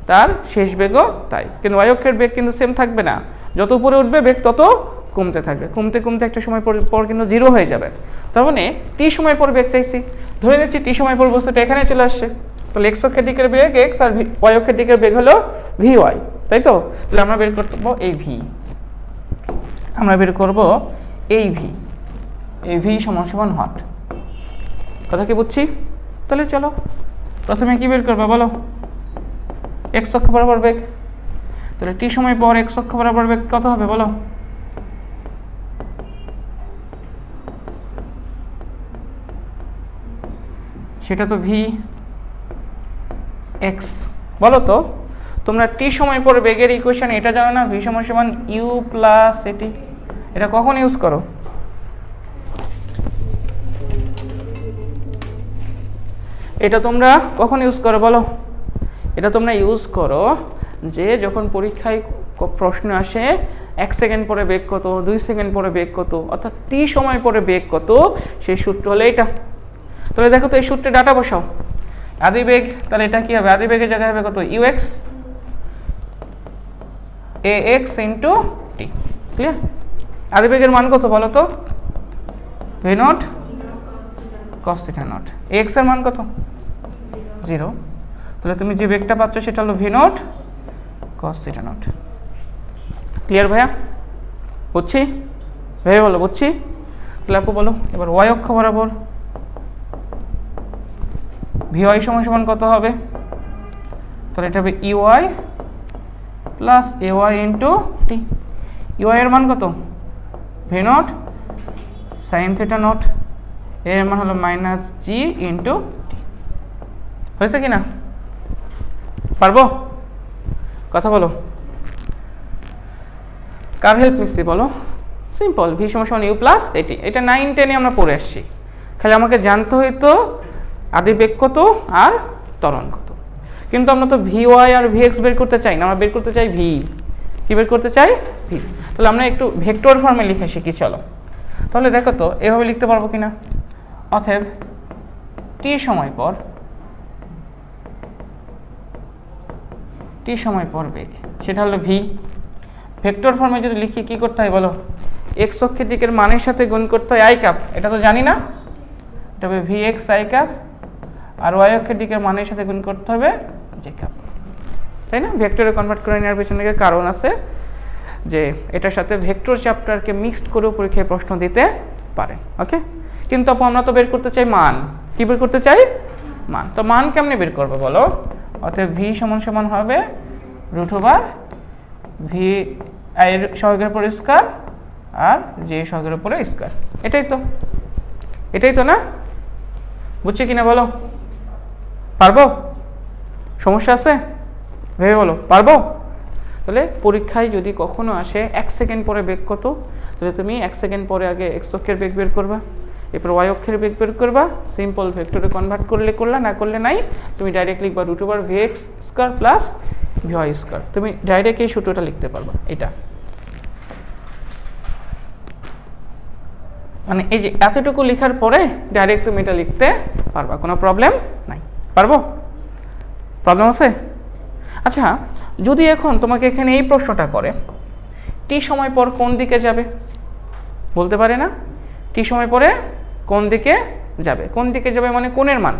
তার শেষ বেগও তাই। কিন্তু ওয়াই অক্ষের বেগ কিন্তু সেম থাকবে না। যত উপরে উঠবে বেগ তত কমতে থাকবে, কমতে কমতে একটা সময় পর কিন্তু 0 হয়ে যাবে। তার মানে টি সময় পর বেগ চাইছি, ধরে নিচ্ছি টি সময় পর বস্তুটা এখানে চলে আসছে। তাহলে এক্স অক্ষের দিকের বেগ এক্স আর ওয়াই অক্ষের দিকের বেগ হলো ভি ওয়াই, তাই তো? তাহলে আমরা বের করবো এই ভি, আমরা বের করব এই ভি। এই ভি সমান সমান হট। কথা কি বুঝছি? তাহলে চলো প্রথমে কি বের করবো বলো? এক্স অক্ষ বরাবর বেগ। তাহলে টি সময় পর এক্স অক্ষ বরাবর বেগ কত হবে বলো? সেটা তো ভি এক্স। বলো তো তোমরা টি সময় পর বেগের ইকুয়েশন এটা জানো না? ভি সমান সমান ইউ প্লাস এটি। এটা কখন ইউজ করো? এটা তোমরা কখন ইউজ করো বলো? এটা তোমরা ইউজ করো যে যখন পরীক্ষায় প্রশ্ন আসে 1 সেকেন্ড পরে বেগ কত, 2 সেকেন্ড পরে বেগ কত, অর্থাৎ টি সময় পরে বেগ কত, সেই সূত্র হলো এটা। তাহলে দেখো তো এই সূত্রে ডাটা বসাও, আদি বেগ, তাহলে এটা কি হবে, আদি বেগের জায়গায় হবে কত, UX ax into T. Clear? আদি বেগের মান কত বলো তো, v not cos theta naught. X এর মান কত, 0। তাহলে তুমি যে বেগটা পাচ্ছ সেটা হলো V naught cos theta not. Clear ভাইয়া? বুঝছি ভাইয়া? বলো বুঝছি। তাহলে আপু বলো এবার ওয়াই অক্ষ বরাবর ভি ওয়াই সমান সমান কত হবে, তাহলে এটা হবে UI plus a y into T. UI এর মান কত, v not sine theta not, এর মান হলো মাইনাস জি ইন্টু টি। হয়েছে কি না? পারবো? কথা বলো। কার হেল্প নিচ্ছি বলো? সিম্পল, ভি সমান সমান ইউ প্লাস এটি। এটা 9, 10-এ আমরা পড়ে আসছি। খালি আমাকে জানতে হইতো আদি বেগ কত আর ত্বরণ কত। কিন্তু আমরা তো ভি ওয়াই আর ভি এক্স বের করতে চাই না, আমরা বের করতে চাই ভি। কি বের করতে চাই? ভি। তাহলে আমরা একটু ভেক্টর ফর্মে লিখে শিখি, চলো। তাহলে দেখো তো এভাবে লিখতে পারবো কিনা। অতএব টি সময় পর বেগ, সেটা হলো ভি। ভেক্টর ফর্মে যদি লিখি কি করতে হয় বলো, এক্স অক্ষের দিকের মানের সাথে গুণ করতে হয় আই ক্যাপ, এটা তো জানি না, এটা হবে ভি এক্স আই ক্যাপ, আর ওয়াই অক্ষের দিকের মানের সাথে গুণ করতে হবে জে ক্যাপ, তাই না? ভেক্টরে কনভার্ট করে নেওয়ার পেছনে কারণ আছে, যে এটার সাথে ভেক্টর চ্যাপ্টারকে মিক্সড করেও পরীক্ষায় প্রশ্ন দিতে পারে। ওকে, কিন্তু আপু আমরা তো বের করতে চাই মান। কি বের করতে চাই? মান। তো মান কেমনে বের করবে বলো? অতএব ভি সমান সমান হবে রুট ওভার ভি আই এর সহগের উপর স্কয়ার আর জে সহগের উপরে স্কয়ার। এটাই তো না? বুঝছি কিনা বলো? পারবো? সমস্যা আছে? ভেবে বলো, পারবো? তাহলে পরীক্ষায় যদি কখনো আসে 1 সেকেন্ড পরে বেগ কত, তাহলে তুমি 1 সেকেন্ড পরে আগে এক্স অক্ষের বেগ বের করবা, এরপর ওয়াই অক্ষের বেগ বের করবা, সিম্পল ভেক্টরে কনভার্ট করলে করলা, না করলে নাই। তুমি ডাইরেক্ট লিখবা root over v x square plus v y square. তুমি ডাইরেক্ট এই সূত্রটা লিখতে পারবা। এটা মানে এই যে এতটুকু লেখার পরে ডাইরেক্ট তুমি এটা লিখতে পারবা, কোনো প্রবলেম নাই। পারবো? প্রবলেম আছে? আচ্ছা, যদি এখন তোমাকে এখানে এই প্রশ্নটা করে, টি সময় পর কোন দিকে যাবে, বলতে পারে না? টি সময় পরে কোন দিকে যাবে? কোন দিকে যাবে মানে কোণের মান।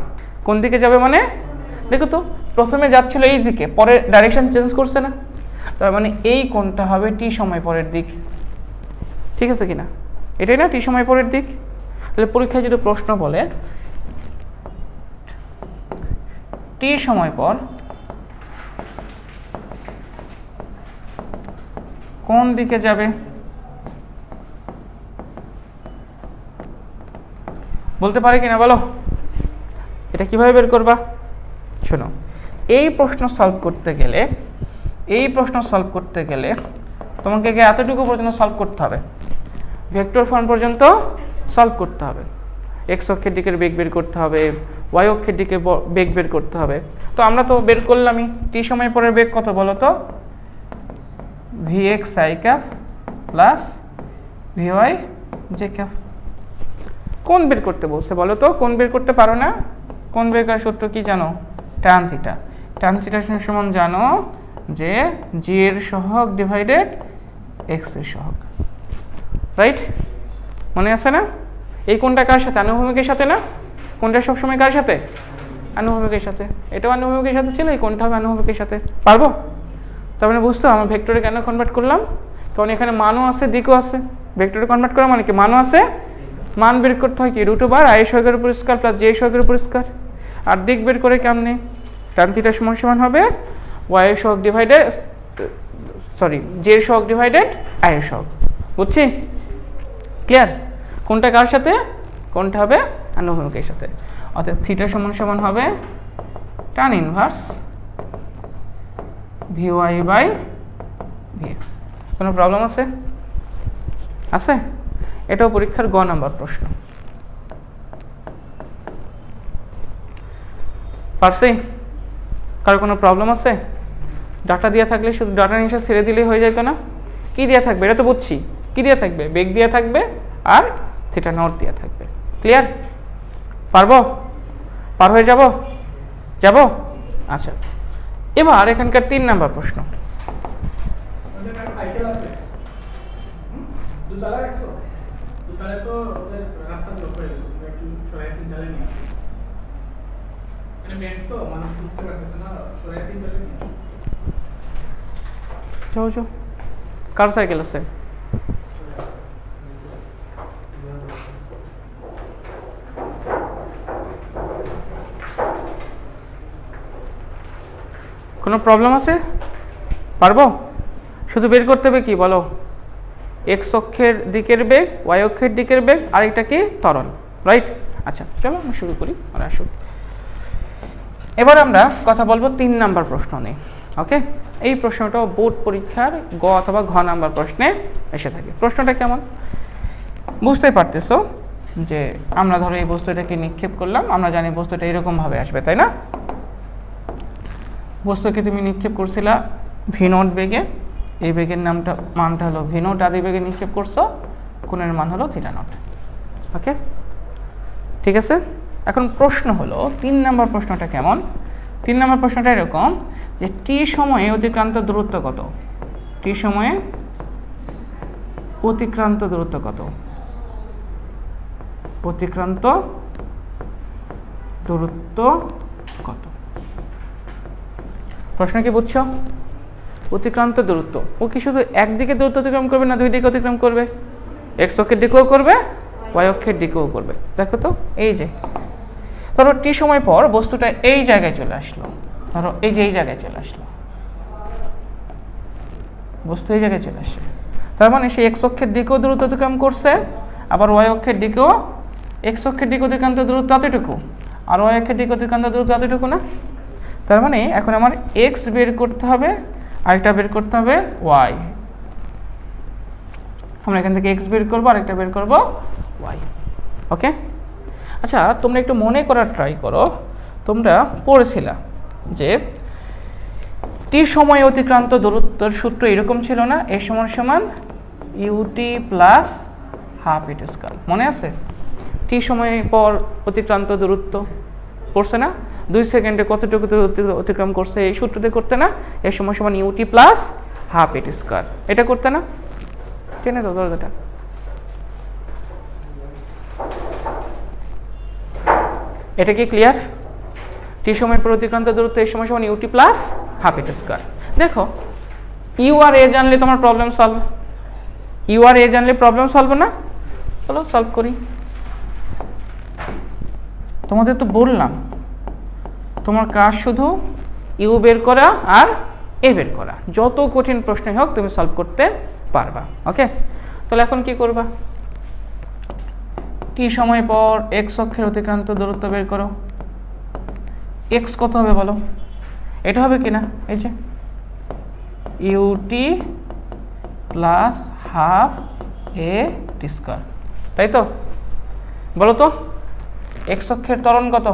কোন দিকে যাবে মানে দেখো তো, প্রথমে যাচ্ছিল এই দিকে, পরে ডাইরেকশন চেঞ্জ করছে না, তার মানে এই কোণটা হবে টি সময় পরের দিক। ঠিক আছে কিনা? এটাই না টি সময় পরের দিক? তাহলে পরীক্ষায় যদি প্রশ্ন বলে টি সময় পর কোন দিকে যাবে, বলতে পারে কিনা বলো? এটা কিভাবে বের করবা? শোনো, এই প্রশ্ন সলভ করতে গেলে তোমাকে এতটুকু পর্যন্ত সলভ করতে হবে, ভেক্টর ফর্ম পর্যন্ত সলভ করতে হবে। এক্স অক্ষের দিকের বেগ বের করতে হবে, ওয়াই অক্ষের দিকে বেগ বের করতে হবে। তো আমরা তো বের করলামই। টি সময় পরের বেগ কত বলো তো? V x i cap plus v y j cap. কোন বের করতে বলছে বলো তো? কোন বের করতে পারো না? কোন বের করার সূত্র কি জানো? Tan theta. ট্যান থিটা সমান জানো যে জি এর সহগ ডিভাইডেড এক্স এর সহগ, রাইট? মনে আছে না? এই কোনটা কার সাথে? আনুভূমিকের সাথে না? কোনটা সবসময় কার সাথে? আনুভূমিকের সাথে। এটাও আনুভূমিকের সাথে ছিল, এই কোনটা হবে আনুভূমিকের সাথে। পারবো? তার মানে বুঝতো আমরা ভেক্টরে কেন কনভার্ট করলাম? কারণ এখানে মানও আছে, দিকও আছে। ভেক্টরে কনভার্ট করা মানে কি? মানও আছে, মান বের করতে হয় কি? রুট ওভার আই সহগের উপর স্কয়ার প্লাস জে সহগের উপর স্কয়ার। আর দিক বের করে কেমনে? ট্যান থিটা সমান সমান হবে ওয়াই এর সহগ ডিভাইডেড জে এর সহগ ডিভাইডেড আই এর সহগ। বুঝছি? ক্লিয়ার? কোনটা কার সাথে? কোনটা হবে আনুভূমিকের সাথে। অর্থাৎ থিটা সমান সমান হবে tan inverse v y by v x. কোনো প্রবলেম আছে? আছে? এটাও পরীক্ষার গ নাম্বার প্রশ্ন। পারছি? কারো কোনো প্রবলেম আছে? ডাটা দেওয়া থাকলে শুধু ডাটা নিয়ে ছেড়ে দিলেই হয়ে যেত না? কি দেওয়া থাকবে? এটা তো বুঝছি। কি দেওয়া থাকবে? বেগ দেওয়া থাকবে আর থিটা নট দেওয়া থাকবে। ক্লিয়ার? পারবো? পার হয়ে যাব? যাব? আচ্ছা, এবার এখানকার 3 নাম্বার প্রশ্ন। সাইকেল আছে দুতলা রাখছো, দুতলায় তো ওদের রাস্তা ব্লক হয়ে গেছে, তুমি একটু সরাই 3 তলায় নিয়ে আসো। মানে ব্যাংক তো মানুষ উঠতে পারতেছে না, সরাই 3 তলায় নিয়ে আসো। যাও যাও। কার সাইকেল আছে? কোনো প্রবলেম আছে? পারবো? শুধু বের করতে হবে কি বলো? এক্স অক্ষের দিকের বেগ, ওয়াই অক্ষের দিকের বেগ, আরেকটা কি? ত্বরণ, রাইট? আচ্ছা, চলো আমরা শুরু করি। আর আসো, এবার আমরা কথা বলবো 3 নাম্বার প্রশ্ন নিয়ে। ওকে, এই প্রশ্নটা বোর্ড পরীক্ষার গ অথবা ঘ নাম্বার প্রশ্নে এসে থাকে। প্রশ্নটা কেমন বুঝতেই পারতেছো যে আমরা ধরো এই বস্তুটাকে নিক্ষেপ করলাম, আমরা জানি বস্তুটা এরকমভাবে আসবে, তাই না? বস্তুকে তুমি নিক্ষেপ করছিলা ভি নট বেগে, এই বেগের মানটা হলো ভি নট, আদি বেগে নিক্ষেপ করছো, কোণের মান হলো থিটা নট। ওকে, ঠিক আছে। এখন প্রশ্ন হলো 3 নাম্বার প্রশ্নটা কেমন? 3 নাম্বার প্রশ্নটা এরকম যে টি সময়ে অতিক্রান্ত দূরত্ব কত? টি সময়ে অতিক্রান্ত দূরত্ব কত? অতিক্রান্ত দূরত্ব কত? প্রশ্ন কি বুঝছো? অতিক্রান্ত দূরত্ব, ও কি শুধু একদিকে দূরত্ব অতিক্রম করবে না 2 দিকে অতিক্রম করবে? এক্স অক্ষের দিকেও করবে, ওয়াই অক্ষের দিকেও করবে। দেখো তো, এই যে ধরো টি সময় পর বস্তুটা এই জায়গায় চলে আসলো, ধরো এই যে এই জায়গায় চলে আসলো, বস্তু এই জায়গায় চলে আসছে, তার মানে সে এক্স অক্ষের দিকেও দূরত্ব অতিক্রম করছে, আবার ওয়াই অক্ষের দিকেও, এক্স অক্ষের দিকে অতিক্রান্ত দূরত্ব এতটুকু, আর ওয়াই অক্ষের দিকে অতিক্রান্ত দূরত্ব এতটুকু না? তার মানে এখন আমার এক্স বের করতে হবে, আরেকটা বের করতে হবে ওয়াই। আমরা এখান থেকে এক্স বের করবো, আরেকটা বের করবো ওয়াই। ওকে, আচ্ছা তোমরা একটু মনে করার ট্রাই করো, তোমরা পড়েছিলা যে টি সময় অতিক্রান্ত দূরত্বের সূত্র এরকম ছিল না? এ সমান সমান ইউটি প্লাস হাফ ইটি স্কয়ার, মনে আছে? টি সময় পর অতিক্রান্ত দূরত্ব পড়ছে না? 2 সেকেন্ডে কতটুকু অতিক্রম করছে এই সূত্রতে করতে না? এ সমান সমান ইউটি প্লাস হাফ ইটি স্কয়ার, এটা করতে না? টেনে দাও দরজাটা। এটা কি ক্লিয়ার? টি সময় পর অতিক্রান্ত দূরত্ব এই সময় সমান ইউটি প্লাস হাফ ইটি স্কয়ার। দেখো, ইউ আর এ জানলে তোমার প্রবলেম সলভ, ইউ আর এ জানলে প্রবলেম সলভ না? চলো সলভ করি। তোমাদের তো বললাম তোমার কাজ শুধু ইউ বের করা আর এ বের করা, যত কঠিন প্রশ্নই হোক তুমি সলভ করতে পারবা। ওকে, তাহলে এখন কি করবা? টি সময় পর এক্স অক্ষের অতিক্রান্ত দূরত্ব বের করো। এক্স কত হবে বলো? এটা হবে কিনা? এই যে UT plus half a T square, তাই তো? বলো তো এক্স অক্ষের ত্বরণ কত?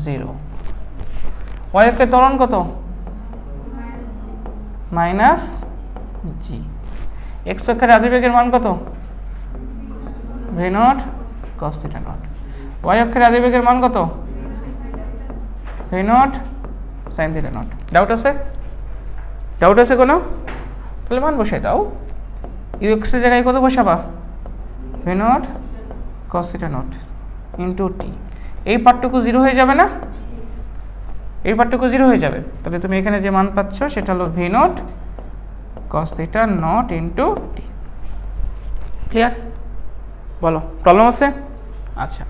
0। ওয়াই অক্ষের ত্বরণ কত? Minus g. এক্স অক্ষের আদিবেগের মান কত? V not cos theta not. Y অক্ষের আদিবেগের মান কত? V not sine theta nought. Doubt আছে? ডাউট আছে কোনো? তাহলে মান বসাই দাও। ইউ এক্স এর জায়গায় কত বসাবা? V not cos theta naught into t. এই পার্টটুকু 0 হয়ে যাবে না? এই পার্টটুকু 0 হয়ে যাবে, তাহলে তুমি এখানে যে মান পাচ্ছ সেটা হলো V naught cos theta naught into টি। ক্লিয়ার? বলো, প্রবলেম আছে? আচ্ছা,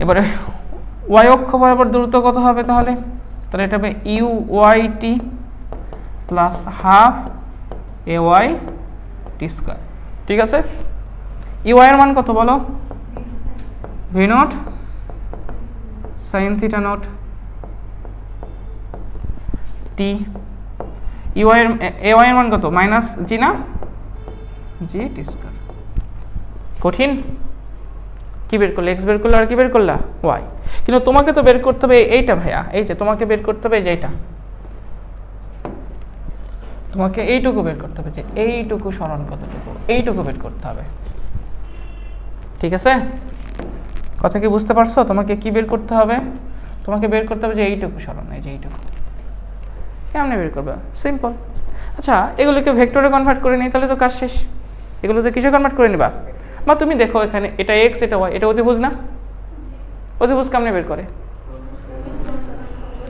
এবারে ওয়াই অক্ষ বরাবর দূরত্ব কত হবে তাহলে? তাহলে এটা হবে u y t plus half a y t square. ঠিক আছে, ইউ ওয়াই এর মান কত বলো? V not sine theta not t. U y এর এ ওয়াই এর মান কত? মাইনাস জি না? G t square. কঠিন? কি বের করলে? এক্স বের করলে আর কি বের করলা? ওয়াই। কিন্তু তোমাকে তো বের করতে হবে এইটা ভাইয়া, এই যে তোমাকে বের করতে হবে এই যে এটা। তোমাকে এইটুকু বের করতে হবে যে এইটুকু সরণ কতটুকু, এইটুকু বের করতে হবে। ঠিক আছে, কথা কি বুঝতে পারছো? তোমাকে কি বের করতে হবে? তোমাকে বের করতে হবে যে এইটুকু সরণ, এই যে এইটুকু। কেমনে বের করবে? সিম্পল। আচ্ছা, এগুলোকে ভেক্টরে কনভার্ট করে নিই, তাহলে তো কাজ শেষ। এগুলোতে কিসে কনভার্ট করে নিবা? বা তুমি দেখো এখানে এটা এক্স, এটা ওয়াই, এটা অতিভুজ না? অতিভুজ কেমনে বের করে?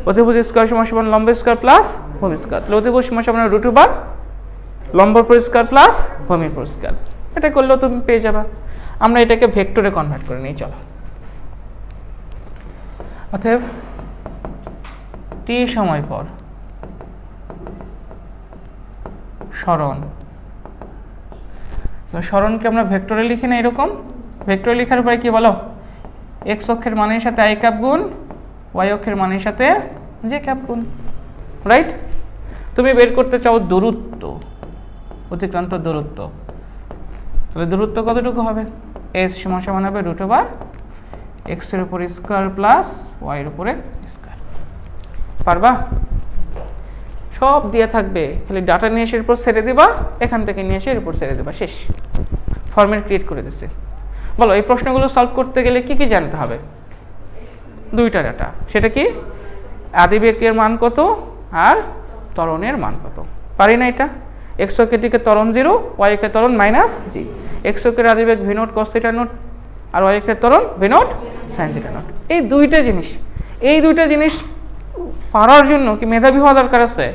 অতিভুজ স্কয়ার সমান সমান লম্ব স্কয়ার প্লাস ভূমি স্কয়ার। তাহলে অতিভুজ সমান সমান √2 লম্ব উপর স্কয়ার প্লাস ভূমির উপর স্কয়ার। এটা করলেও তুমি পেয়ে যাবা। আমরা এটাকে ভেক্টরে কনভার্ট করে নিই, চলো। অতএব টি সময় পর সরণ, সরণকে আমরা ভেক্টরে লিখি না এরকম? ভেক্টরে লেখার উপায় কি বলো? এক্স অক্ষের মানের সাথে আই ক্যাপ গুণ, ওয়াই অক্ষের মানের সাথে জে ক্যাপ গুণ, রাইট? তুমি বের করতে চাও দূরত্ব, অতিক্রান্ত দূরত্ব, তাহলে দূরত্ব কতটুকু হবে? এস সমান সমান হবে √2 এক্স এর উপর স্কয়ার প্লাস ওয়াই এর উপরে স্কয়ার। পারবা? সব দিয়ে থাকবে, খালি ডাটা নিয়ে এসে এরপর ছেড়ে দিবা, এখান থেকে নিয়ে এসে এরপর ছেড়ে দিবা, শেষ। ফরম্যাট ক্রিয়েট করে দিচ্ছে। বলো, এই প্রশ্নগুলো সলভ করতে গেলে কি কি জানতে হবে? দুইটা ডাটা, সেটা কি? আদিবেগের মান কত আর ত্বরণের মান কত। পারি না এটা? এক্স অক্ষের দিকে ত্বরণ 0, ওয়াই অক্ষের ত্বরণ -g। এক্স অক্ষের আদিবেগ v নট cos θ নট আর ওয়াই অক্ষের ত্বরণ v নট sin θ নট। এই দুইটা জিনিস পারার জন্য কি মেধাবী হওয়া দরকার আছে?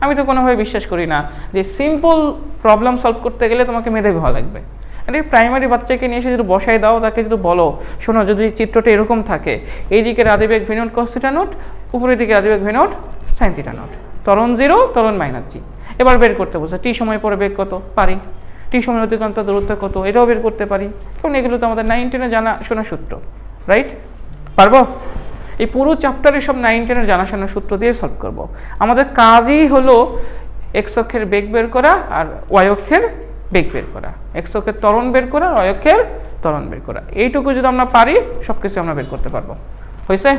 আমি তো কোনোভাবে বিশ্বাস করি না যে সিম্পল প্রবলেম সলভ করতে গেলে তোমাকে মেধাবী হওয়া লাগবে। আর এই প্রাইমারি বাচ্চাকে নিয়ে এসে যদি বসাই দাও, তাকে যদি বলো শোনো যদি চিত্রটা এরকম থাকে, এই দিকের আদিবেগ v নট cos θ নট, উপরের দিকে আদিবেগ v নট sin θ নট, ত্বরণ 0, ত্বরণ -g। এবার বের করতে বলছে টি সময় পরে বেগ কত, পারি। টি সময় অতিক্রান্ত দূরত্ব কত, এটাও বের করতে পারি, কারণ এগুলো তো আমাদের 9, 10-এ জানাশোনা সূত্র, রাইট? পারবো? এই পুরো চ্যাপ্টারে সব 9, 10-এর জানাশোনা সূত্র দিয়ে সলভ করব। আমাদের কাজই হলো এক্স অক্ষের বেগ বের করা আর ওয়াই অক্ষের বেগ বের করা, এক্স অক্ষের ত্বরণ বের করা, ওয়াই অক্ষের ত্বরণ বের করা। এইটুকু যদি আমরা পারি, সব কিছু আমরা বের করতে পারবো। হয়েছে?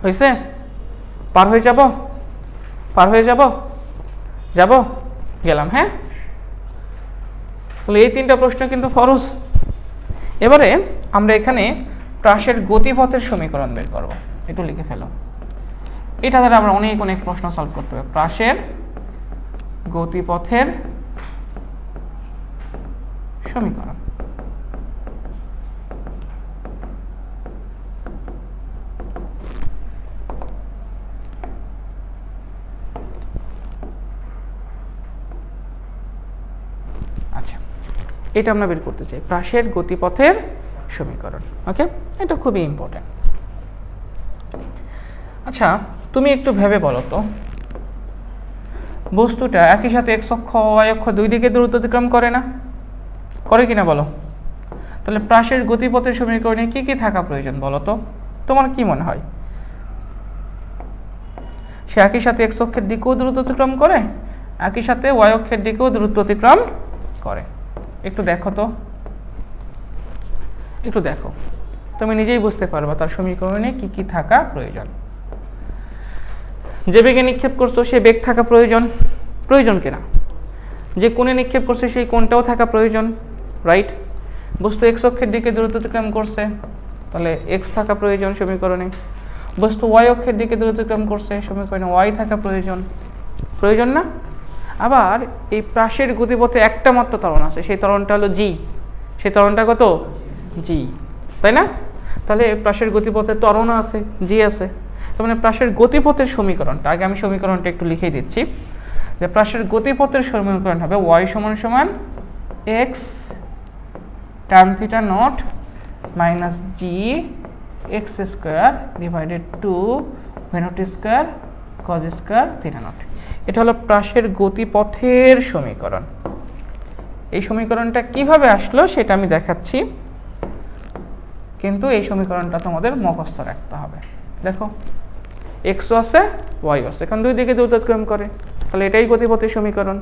হয়েছে? পার হয়ে যাব? পার হয়ে যাব? যাব? গেলাম, হ্যাঁ? তাহলে এই 3টা প্রশ্ন কিন্তু ফরজ। এবারে আমরা এখানে প্রাসের গতিপথের সমীকরণ বের করব। একটু লিখে ফেলো। এটা দ্বারা আমরা অনেক প্রশ্ন সলভ করতে হবে। প্রাসের গতিপথের সমীকরণ। আচ্ছা, এটা আমরা বের করতে চাই, প্রাসের গতিপথের সমীকরণ। ওকে, এটা খুবই ইম্পর্টেন্ট। আচ্ছা, তুমি একটু ভেবে বলো তো, বস্তুটা একই সাথে এক্স অক্ষ ওয়াই অক্ষ দুই দিকে দূরত্ব অতিক্রম করে না? করে কিনা বলো? তাহলে প্রাসের গতিপথের সমীকরণে কি কি থাকা প্রয়োজন বলো তো? তোমার কি মনে হয়? সে একই সাথে এক্স অক্ষের দিকেও দূরত্ব অতিক্রম করে, একই সাথে ওয়াই অক্ষের দিকেও দূরত্ব অতিক্রম করে। একটু দেখো তো, একটু দেখো, তুমি নিজেই বুঝতে পারবা তার সমীকরণে কি কি থাকা প্রয়োজন। যে বেগে নিক্ষেপ করছো সে বেগ থাকা প্রয়োজন কিনা? যে কোণে নিক্ষেপ করছে সেই কোণটাও থাকা প্রয়োজন, রাইট? বস্তু এক্স অক্ষের দিকে দূরত্ব অতিক্রম করছে, তাহলে এক্স থাকা প্রয়োজন সমীকরণে। বস্তু ওয়াই অক্ষের দিকে দূরত্ব অতিক্রম করছে, সমীকরণে ওয়াই থাকা প্রয়োজন না? আবার এই প্রাসের গতিপথে একটা মাত্র ত্বরণ আছে, সেই ত্বরণটা হলো জি। সেই ত্বরণটা কত? জি, তাই না? তাহলে প্রাসের গতিপথে ত্বরণও আছে, জি আছে। তার মানে প্রাসের গতিপথের সমীকরণটা, আগে আমি সমীকরণটা একটু লিখে দিচ্ছি, যে প্রাসের গতিপথের সমীকরণ হবে ওয়াই সমান সমান x tan θ naught minus g x square divided 2 v not square cos square θ naught. এটা হলো প্রাসের গতিপথের সমীকরণ। এই সমীকরণটা কিভাবে আসলো সেটা আমি দেখাচ্ছি, কিন্তু এই সমীকরণটা তোমাদের মুখস্থ রাখতে হবে। দেখো, এক্সও আছে ওয়াইও আছে, এখন দুই দিকে দূরত্ব অতিক্রম করে, তাহলে এটাই গতিপথের সমীকরণ।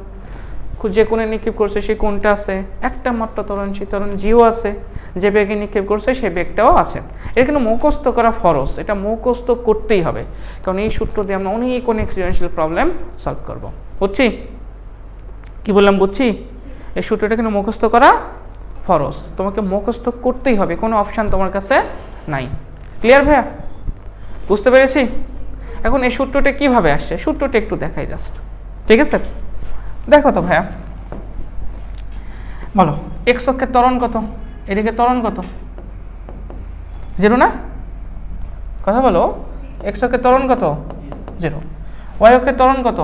যে কোণে নিক্ষেপ করছে সেই কোণটা আছে, একটা মাত্র ত্বরণ, সেই ত্বরণ জিও আছে, যে বেগে নিক্ষেপ করছে সেই বেগটাও আছে। এটা কিন্তু মুখস্থ করা ফরজ, এটা মুখস্থ করতেই হবে, কারণ এই সূত্র দিয়ে আমরা অনেক এক্সিস্টেন্সিয়াল প্রবলেম সলভ করব। বুঝছি কি বললাম? বুঝছি? এই সূত্রটা কিন্তু মুখস্থ করা ফরজ, তোমাকে মুখস্থ করতেই হবে, কোনো অপশান তোমার কাছে নাই। ক্লিয়ার ভাইয়া? বুঝতে পেরেছি? এখন এই সূত্রটা কিভাবে আসছে সূত্রটা একটু দেখাই জাস্ট, ঠিক আছে? দেখো তো ভাইয়া, বলো এক্স অক্ষের ত্বরণ কত, এদিকে ত্বরণ কত? 0 না? কথা বলো, এক্স অক্ষের ত্বরণ কত? 0। ওয়াই অক্ষের ত্বরণ কত?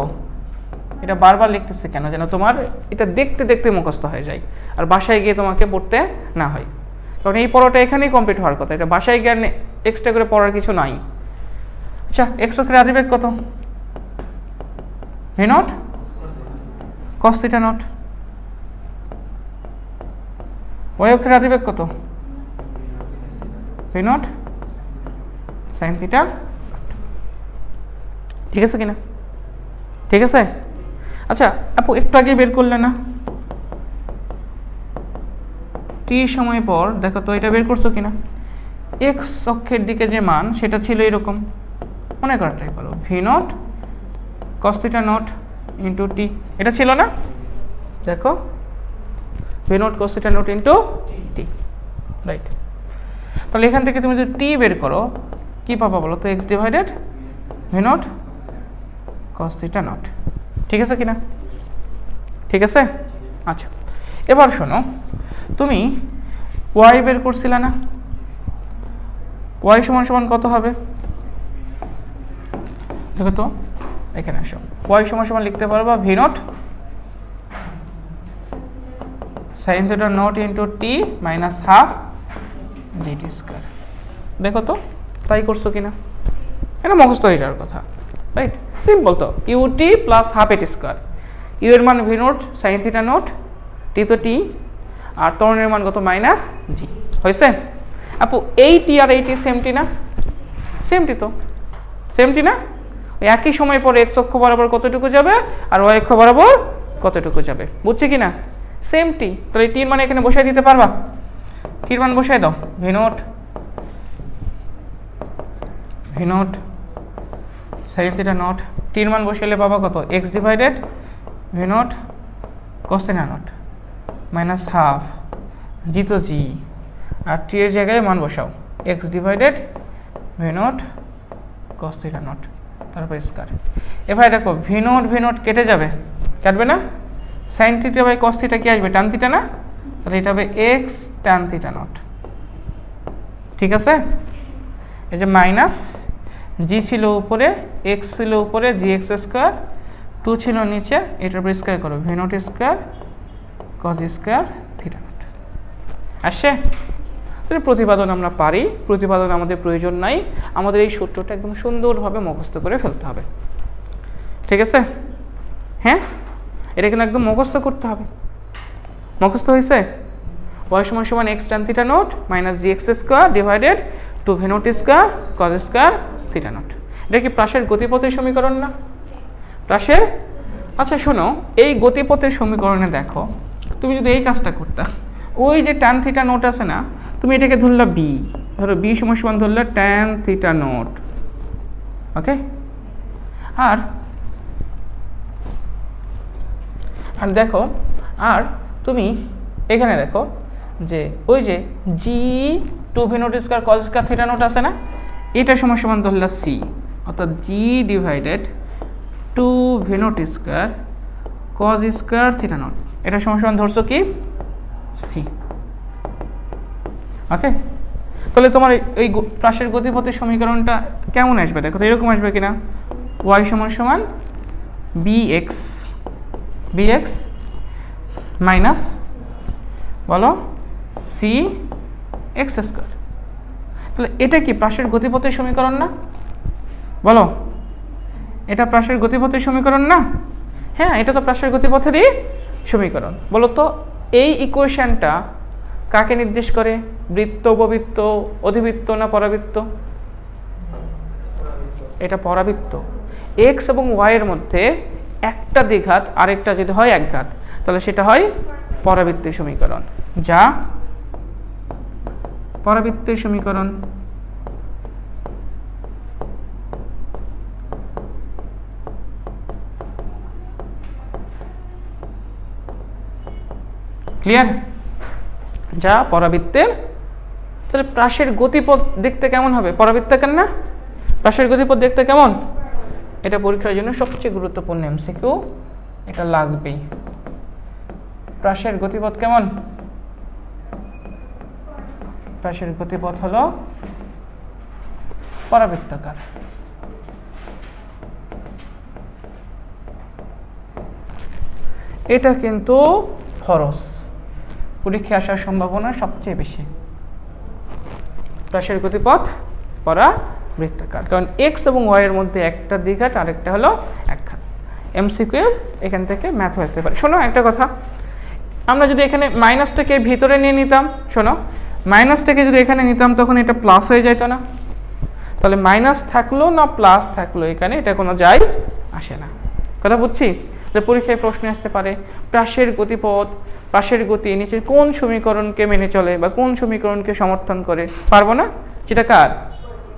এটা বারবার লিখতেছে কেন যেন তোমার এটা দেখতে দেখতে মুখস্থ হয়ে যায়, আর বাসায় গিয়ে তোমাকে পড়তে না হয়, কারণ এই পড়াটা এখানেই কমপ্লিট হওয়ার কথা, এটা বাসায় গিয়ে এক্সট্রা করে পড়ার কিছু নাই। আচ্ছা, এক্স অক্ষের আদিবেগ কত? V not cos theta not. Y অক্ষের আদিবেগ কত? V not sine theta. ঠিক আছে কিনা? ঠিক আছে। আচ্ছা আপু একটু আগে বের করলে না, টি সময় পর দেখো তো এটা বের করছো কিনা? এক্স অক্ষের দিকে যে মান সেটা ছিল এরকম, মনে করার ট্রাই করো, v not cos theta naught into t, এটা ছিল না? দেখো v not cos theta naught into t, right. তাহলে এখান থেকে তুমি যদি টি বের করো কি পাবা বলো তো? X divided v not cos theta naught. ঠিক আছে কিনা? ঠিক আছে। আচ্ছা এবার শোনো, তুমি ওয়াই বের করছিলে না, ওয়াই সমান সমান কত হবে? দেখো তো এখানে আসো, ওয়াই সমান সমান লিখতে পারবা V naught sine theta naught into টি মাইনাস হাফ জিটি স্কোয়ার। দেখো তো তাই করছো কিনা? এটা মুখস্থ হয়ে যাওয়ার কথা, রাইট? সিম্পল তো, u t plus half a t square. U এর মান v naught sine theta naught, t তো টি, আর ত্বরণের মান কত? Minus g. হয়েছে আপু? এই টি আর এই টি সেম টি না? সেম টি তো, সেম টি না? ওই একই সময় পরে এক্স অক্ষ বরাবর কতটুকু যাবে আর ওয়াই অক্ষ বরাবর কতটুকু যাবে, বুঝছি কিনা? সেম টি। তাহলে টির মান এখানে বসাই দিতে পারবা? টির মান বসাই দাও, v naught sine theta naught, টির মান বসাইলে পাবা কত? X divided v not cos theta not minus half g তো জি, আর টি এর জায়গায় মান বসাও x divided v not cos theta naught, তারপর স্কয়ার। এবার দেখো ভি নট কেটে যাবে, কাটবে না? Sine theta by cos theta কি আসবে? ট্যান থিটা না? তাহলে এটা হবে এক্স ট্যান থিটা নট। ঠিক আছে। এই যে মাইনাস জি ছিল উপরে, এক্স ছিল উপরে, জি এক্স স্কোয়ার, 2 ছিল নিচে, এটার উপর স্কোয়ার করো, v not square cos square theta not. আসছে? প্রতিপাদন আমরা পারি, প্রতিপাদন আমাদের প্রয়োজন নাই, আমাদের এই সূত্রটা একদম সুন্দরভাবে মুখস্থ করে ফেলতে হবে। ঠিক আছে? হ্যাঁ, এটা কিন্তু একদম মুখস্থ করতে হবে। মুখস্থ হয়েছে? ওয়াই সমান সমান x tan theta not minus g x square divided 2 v not square cos square theta nought. এটা কি প্রাসের গতিপথের সমীকরণ না? প্রাসের। আচ্ছা শোনো, এই গতিপথের সমীকরণে দেখো, তুমি যদি এই কাজটা করতে, ওই যে ট্যান থিটা নোট আছে না, তুমি এটাকে ধরলা বি, ধরো বি সমান সমান ধরলে ট্যান থিটা নোট, ওকে? আর দেখো, আর তুমি এখানে দেখো যে ওই যে জি 2 v not square cos square theta note আছে না, এটা সমান সমান ধরলা সি, অর্থাৎ জি divided 2 v not square cos square theta nought, এটা সমান সমান ধরছো কি? সি। ওকে, তাহলে তোমার এই প্রাসের গতিপথের সমীকরণটা কেমন আসবে দেখো তো, এরকম আসবে কিনা? ওয়াই সমান সমান বিএক্স মাইনাস বলো সি এক্স স্কোয়ার। তাহলে এটা কি প্রাসের গতিপথের সমীকরণ না? বলো, এটা প্রাসের গতিপথের সমীকরণ না? হ্যাঁ, এটা তো প্রাসের গতিপথেরই সমীকরণ। বলো তো এই ইকুয়েশনটা কাকে নির্দেশ করে? বৃত্ত, উপবৃত্ত, অধিবৃত্ত না পরাবৃত্ত? এটা পরাবৃত্ত। এক্স এবং ওয়াই এর মধ্যে একটা দ্বিঘাত আরেকটা যদি হয় একঘাত, তাহলে সেটা হয় পরাবৃত্তের সমীকরণ, যা পরাবৃত্তের সমীকরণ। ক্লিয়ার? যা পরাবৃত্তের, তাহলে প্রাসের গতিপথ দেখতে কেমন হবে? পরাবৃত্তাকার না? প্রাসের গতিপথ দেখতে কেমন? এটা পরীক্ষার জন্য সবচেয়ে গুরুত্বপূর্ণ এমসিকিউ, এটা লাগবেই। প্রাসের গতিপথ কেমন? প্রাসের গতিপথ হলো পরাবৃত্তাকার। এটা কিন্তু ফরজ, পরীক্ষায় আসার সম্ভাবনা সবচেয়ে বেশি। প্রাসের গতিপথ পরাবৃত্তাকার, কারণ এক্স এবং ওয়াই এর মধ্যে একটা দ্বিঘাত আরেকটা হলো একঘাত। এমসিকিউ এখান থেকে ম্যাথ হতে পারে। শোনো একটা কথা, আমরা যদি এখানে মাইনাসটাকে ভিতরে নিয়ে নিতাম, শোনো মাইনাসটাকে যদি এখানে নিতাম তখন এটা প্লাস হয়ে যেত না? তাহলে মাইনাস থাকলো না প্লাস থাকলো এখানে এটা কোনো যায় আসে না। কথা বুঝছি? পরীক্ষায় প্রশ্ন আসতে পারে প্রাসের গতিপথ, প্রাসের গতি নিচের কোন সমীকরণকে মেনে চলে বা কোন সমীকরণকে সমর্থন করে? পারবো না? যেটা কার?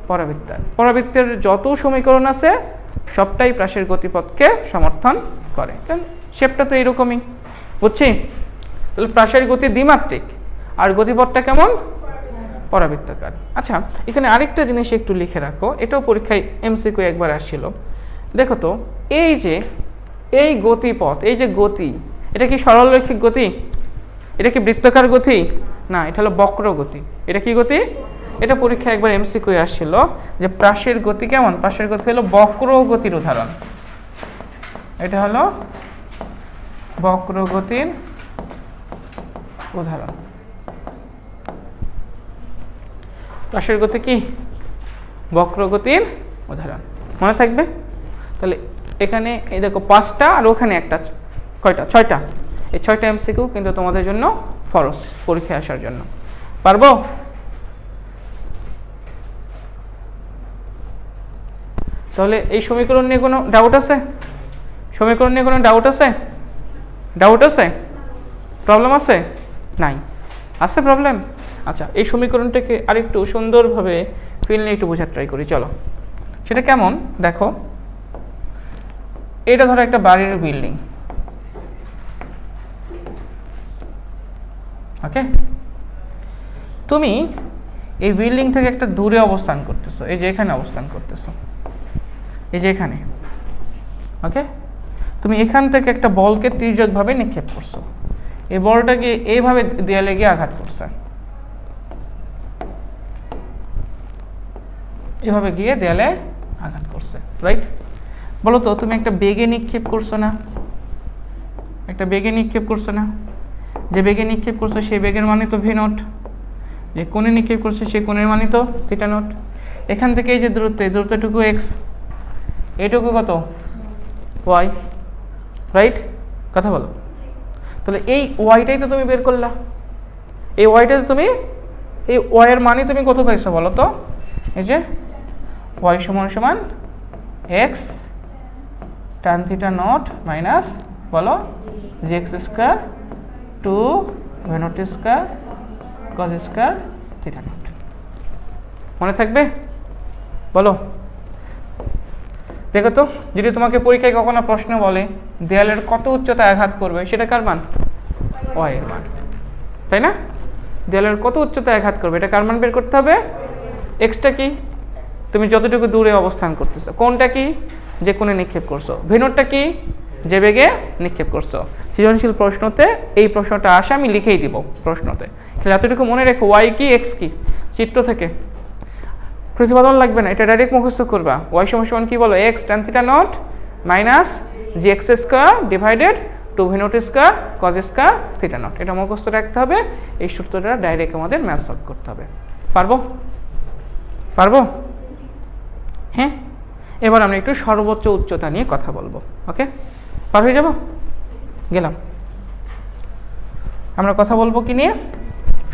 পরাবৃত্তার। পরাবৃত্তের যত সমীকরণ আছে সবটাই প্রাসের গতিপথকে সমর্থন করে, কারণ শেপটা তো এরকমই। বুঝছি? তাহলে প্রাসের গতি দ্বিমাত্রিক আর গতিপথটা কেমন? পরাবৃত্তাকার। আচ্ছা, এখানে আরেকটা জিনিস একটু লিখে রাখো, এটাও পরীক্ষায় এমসিকিউ একবার আসছিল। দেখো তো, এই যে এই গতিপথ, এই যে গতি, এটা কি সরলরৈখিক গতি? এটা কি বৃত্তাকার গতি? না, এটা হলো বক্র গতি। এটা কি গতি? এটা পরীক্ষায় একবার এমসিকিউ আসছিল যে প্রাসের গতি কেমন? প্রাসের গতি হলো বক্র গতির উদাহরণ। এটা হলো বক্র গতির উদাহরণ। প্রাসের গতি কি? বক্র গতির উদাহরণ। মনে থাকবে? তাহলে এখানে এই দেখো 5টা আর ওখানে একটা, কয়টা? 6টা। এই 6টা এমসিকিউ কিন্তু তোমাদের জন্য ফরজ পরীক্ষায় আসার জন্য। পারবো? তাহলে এই সমীকরণ নিয়ে কোনো ডাউট আছে? সমীকরণ নিয়ে কোনো ডাউট আছে? ডাউট আছে? প্রবলেম আছে? নাই? আছে প্রবলেম? আচ্ছা, এই সমীকরণটাকে আরেকটু সুন্দরভাবে ফিল নিয়ে একটু বোঝার ট্রাই করি। চলো, সেটা কেমন দেখো। এটা ধরো একটা বাড়ির বিল্ডিং, ওকে? তুমি এই বিল্ডিং থেকে একটা দূরে অবস্থান করতেছো, এই যে এখানে অবস্থান করতেছো, এই যে এখানে, ওকে? তুমি এখান থেকে একটা বলকে তির্যকভাবে নিক্ষেপ করছো, এই বলটাকে এইভাবে দেয়ালে গিয়ে আঘাত করছে, এভাবে গিয়ে দেয়ালে আঘাত করছে, রাইট? বলো তো, তুমি একটা বেগে নিক্ষেপ করছো না? একটা বেগে নিক্ষেপ করছো না? যে বেগে নিক্ষেপ করছো সেই বেগের মানে তো ভি নট, যে কোণে নিক্ষেপ করছো সেই কোণের মানে তো থিটা নট। এখান থেকে এই যে দূরত্ব, এই দূরত্বটুকু এক্স, এইটুকু কত? Y, right? কথা বলো। তাহলে এই ওয়াইটাই তো তুমি বের করলা, এই ওয়াইটা তুমি, এই ওয়াইয়ের মানে তুমি কত পাইছো বলো তো? এই যে ওয়াই সমান সমান x tan theta not minus বলো g x square two v not square cos square theta naught. মনে থাকবে? বলো। দেখো তো, যদি তোমাকে পরীক্ষায় কখনো প্রশ্ন বলে দেয়ালের কত উচ্চতায় আঘাত করবে, সেটা কার মান? ওয়াই এর মান, তাই না? দেয়ালের কত উচ্চতায় আঘাত করবে এটা কার মান বের করতে হবে? এক্সটা কি? তুমি যতটুকু দূরে অবস্থান করতেছো। কোনটা কি? যে কোণে নিক্ষেপ করছো। ভেনরটা কি? যে বেগে নিক্ষেপ করছো। সৃজনশীল প্রশ্নতে এই প্রশ্নটা আসে, আমি লিখেই দিব প্রশ্নতে। তাহলে এতটুকু মনে রেখো, ওয়াই কি এক্স কি, চিত্র থেকে প্রতিপাদন লাগবে না, এটা ডাইরেক্ট মুখস্থ করবা। ওয়াই সমান কি বলো? X tan theta not minus g x square divided two v not square cos square theta nought. এটা মুখস্থ রাখতে হবে। এই সূত্রটা ডাইরেক্ট আমাদের ম্যাথ সলভ করতে হবে। পারবো? পারবো? হ্যাঁ। এবার আমরা একটু সর্বোচ্চ উচ্চতা নিয়ে কথা বলবো। ওকে, পার হয়ে যাব? গেলাম। আমরা কথা বলবো কি নিয়ে?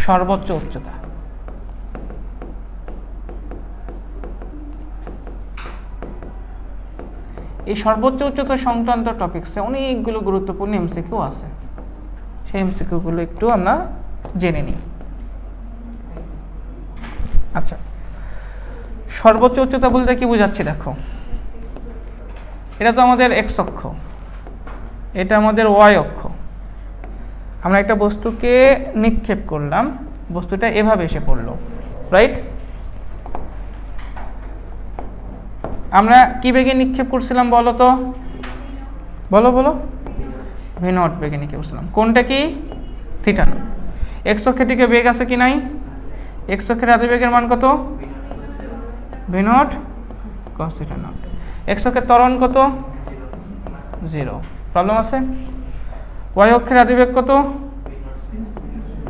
সর্বোচ্চ উচ্চতা। এই সর্বোচ্চ উচ্চতা সংক্রান্ত টপিকসে অনেকগুলো গুরুত্বপূর্ণ এমসিকিউ আছে, সেই এমসিকিউগুলো একটু আমরা জেনে নিই। আচ্ছা, সর্বোচ্চ উচ্চতা বলতে কি বোঝাচ্ছি দেখো, এটা তো আমাদের এক্স অক্ষ, এটা আমাদের ওয়াই অক্ষ। আমরা একটা বস্তুকে নিক্ষেপ করলাম, বস্তুটা এভাবে এসে পড়লো, রাইট? আমরা কি বেগে নিক্ষেপ করছিলাম বলো তো, বলো বলো, ভি নট বেগে নিক্ষেপ করছিলাম। কোনটা কি? Theta naught. এক্স অক্ষের দিকে বেগ আছে কি নাই? এক্স অক্ষের আদিবেগের মান কত? V not cos theta naught. X অক্ষের ত্বরণ কত? 0। প্রবলেম আছে? ওয়াই অক্ষের আদিবেগ কত?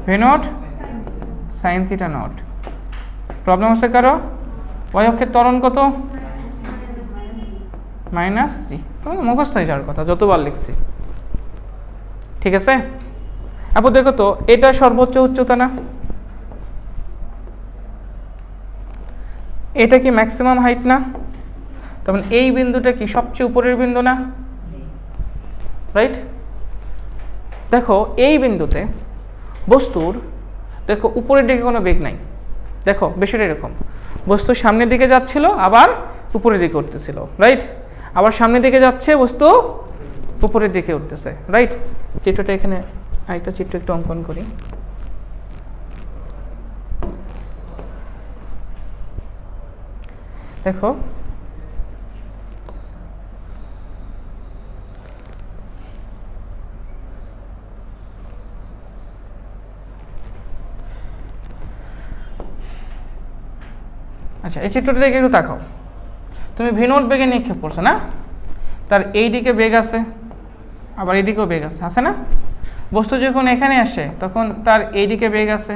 V not sine theta not. Problem আছে কারো? ওয়াই অক্ষের ত্বরণ কত? মাইনাস জি। মুখস্থ হয়ে যাওয়ার কথা, যতবার লিখছি। ঠিক আছে? আপু দেখো তো, এটা সর্বোচ্চ উচ্চতা না? এটা কি ম্যাক্সিমাম হাইট না? তখন এই বিন্দুটা কি সবচেয়ে উপরের বিন্দু না? রাইট? দেখো এই বিন্দুতে বস্তুর, দেখো উপরের দিকে কোনো বেগ নাই। দেখো বিষয়টা এরকম, বস্তু সামনের দিকে যাচ্ছিল, আবার উপরের দিকে উঠতেছিল, রাইট? আবার সামনের দিকে যাচ্ছে, বস্তু উপরের দিকে উঠতেছে, রাইট? চিত্রটা এখানে আরেকটা চিত্র একটু অঙ্কন করি। দেখো আচ্ছা, এই চিত্রটা দেখে একটু তাকাও। তুমি ভি নট বেগে নিক্ষেপ করছো না? তার এই দিকে বেগ আছে, আবার এইদিকেও বেগ আছে, আছে না? বস্তু যখন এখানে আসে তখন তার এই দিকে বেগ আছে,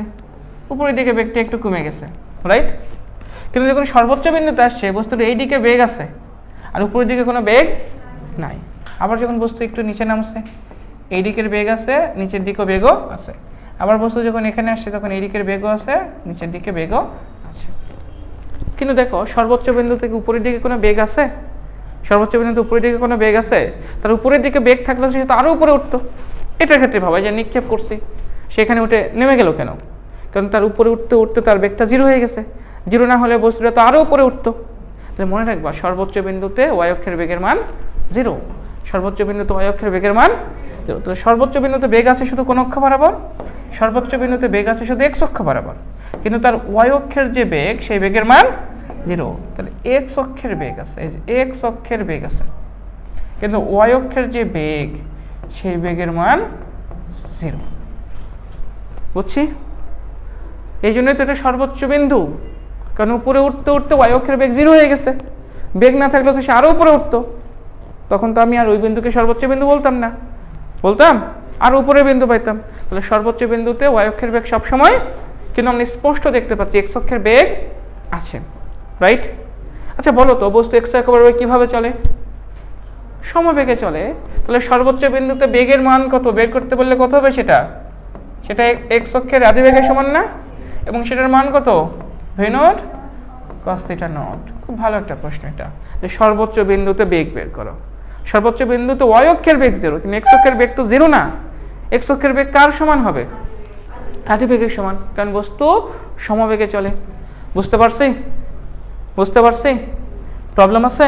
উপরের দিকে বেগটা একটু কমে গেছে, রাইট? কিন্তু যখন সর্বোচ্চ বিন্দুতে আসছে, বস্তুর এই দিকে বেগ আছে আর উপরের দিকে কোনো বেগ নাই। আবার যখন বস্তু একটু নিচে নামছে, এই দিকের বেগ আছে, নিচের দিকেও বেগও আছে। আবার বস্তু যখন এখানে আসছে তখন এই দিকের বেগও আছে, নিচের দিকে বেগও আছে। কিন্তু দেখো সর্বোচ্চ বিন্দু থেকে উপরের দিকে কোনো বেগ আছে? সর্বোচ্চ বিন্দু উপরের দিকে কোনো বেগ আছে? তার উপরের দিকে বেগ থাকলে সে তো আরও উপরে উঠতো। এটার ক্ষেত্রে ভাবা যে নিক্ষেপ করছি, সেখানে উঠে নেমে গেল কেন? কারণ তার উপরে উঠতে উঠতে তার বেগটা 0 হয়ে গেছে। 0 না হলে বস্তুটা তো আরও উপরে উঠতো। তাহলে মনে রাখবা, সর্বোচ্চ বিন্দুতে ওয়াই অক্ষের বেগের মান 0। সর্বোচ্চ বিন্দুতে ওয়াই অক্ষের বেগের মান 0। তাহলে সর্বোচ্চ বিন্দুতে বেগ আছে শুধু কোন অক্ষ বরাবর? সর্বোচ্চ বিন্দুতে বেগ আছে শুধু এক্স অক্ষ বরাবর। কিন্তু তার ওয়াই অক্ষের যে বেগ, সেই বেগের মান 0। তাহলে এক্স অক্ষের বেগ আছে, এই যে এক্স অক্ষের বেগ আছে, কিন্তু ওয়াই অক্ষের যে বেগ, সেই বেগের মান 0। বুঝছি? এই জন্যই তো এটা সর্বোচ্চ বিন্দু, কারণ উপরে উঠতে উঠতে ওয়াই অক্ষের বেগ 0 হয়ে গেছে। বেগ না থাকলে তো সে আরও উপরে উঠতো, তখন তো আমি আর ওই বিন্দুকে সর্বোচ্চ বিন্দু বলতাম না, বলতাম আর উপরে বিন্দু পাইতাম। তাহলে সর্বোচ্চ বিন্দুতে ওয়াই অক্ষের বেগ সবসময়, কিন্তু আমরা স্পষ্ট দেখতে পাচ্ছি এক্স অক্ষের বেগ আছে, রাইট? আচ্ছা বলো তো, বস্তু এক্স অক্ষের কিভাবে চলে? সমবেগে চলে। তাহলে সর্বোচ্চ বিন্দুতে বেগের মান কত বের করতে বললে কত হবে? সেটা এক্স অক্ষের আদিবেগের সমান না? এবং সেটার মান কত? V not cos theta not. খুব ভালো একটা প্রশ্ন এটা, যে সর্বোচ্চ বিন্দুতে বেগ বের করো। সর্বোচ্চ বিন্দুতে ওয়াই অক্ষের বেগ 0, কিন্তু এক্স অক্ষের বেগ তো 0 না। এক্স অক্ষের বেগ কার সমান হবে? আদিবেগের সমান, কারণ বস্তু সমবেগে চলে। বুঝতে পারছি? বুঝতে পারছি? প্রবলেম আছে?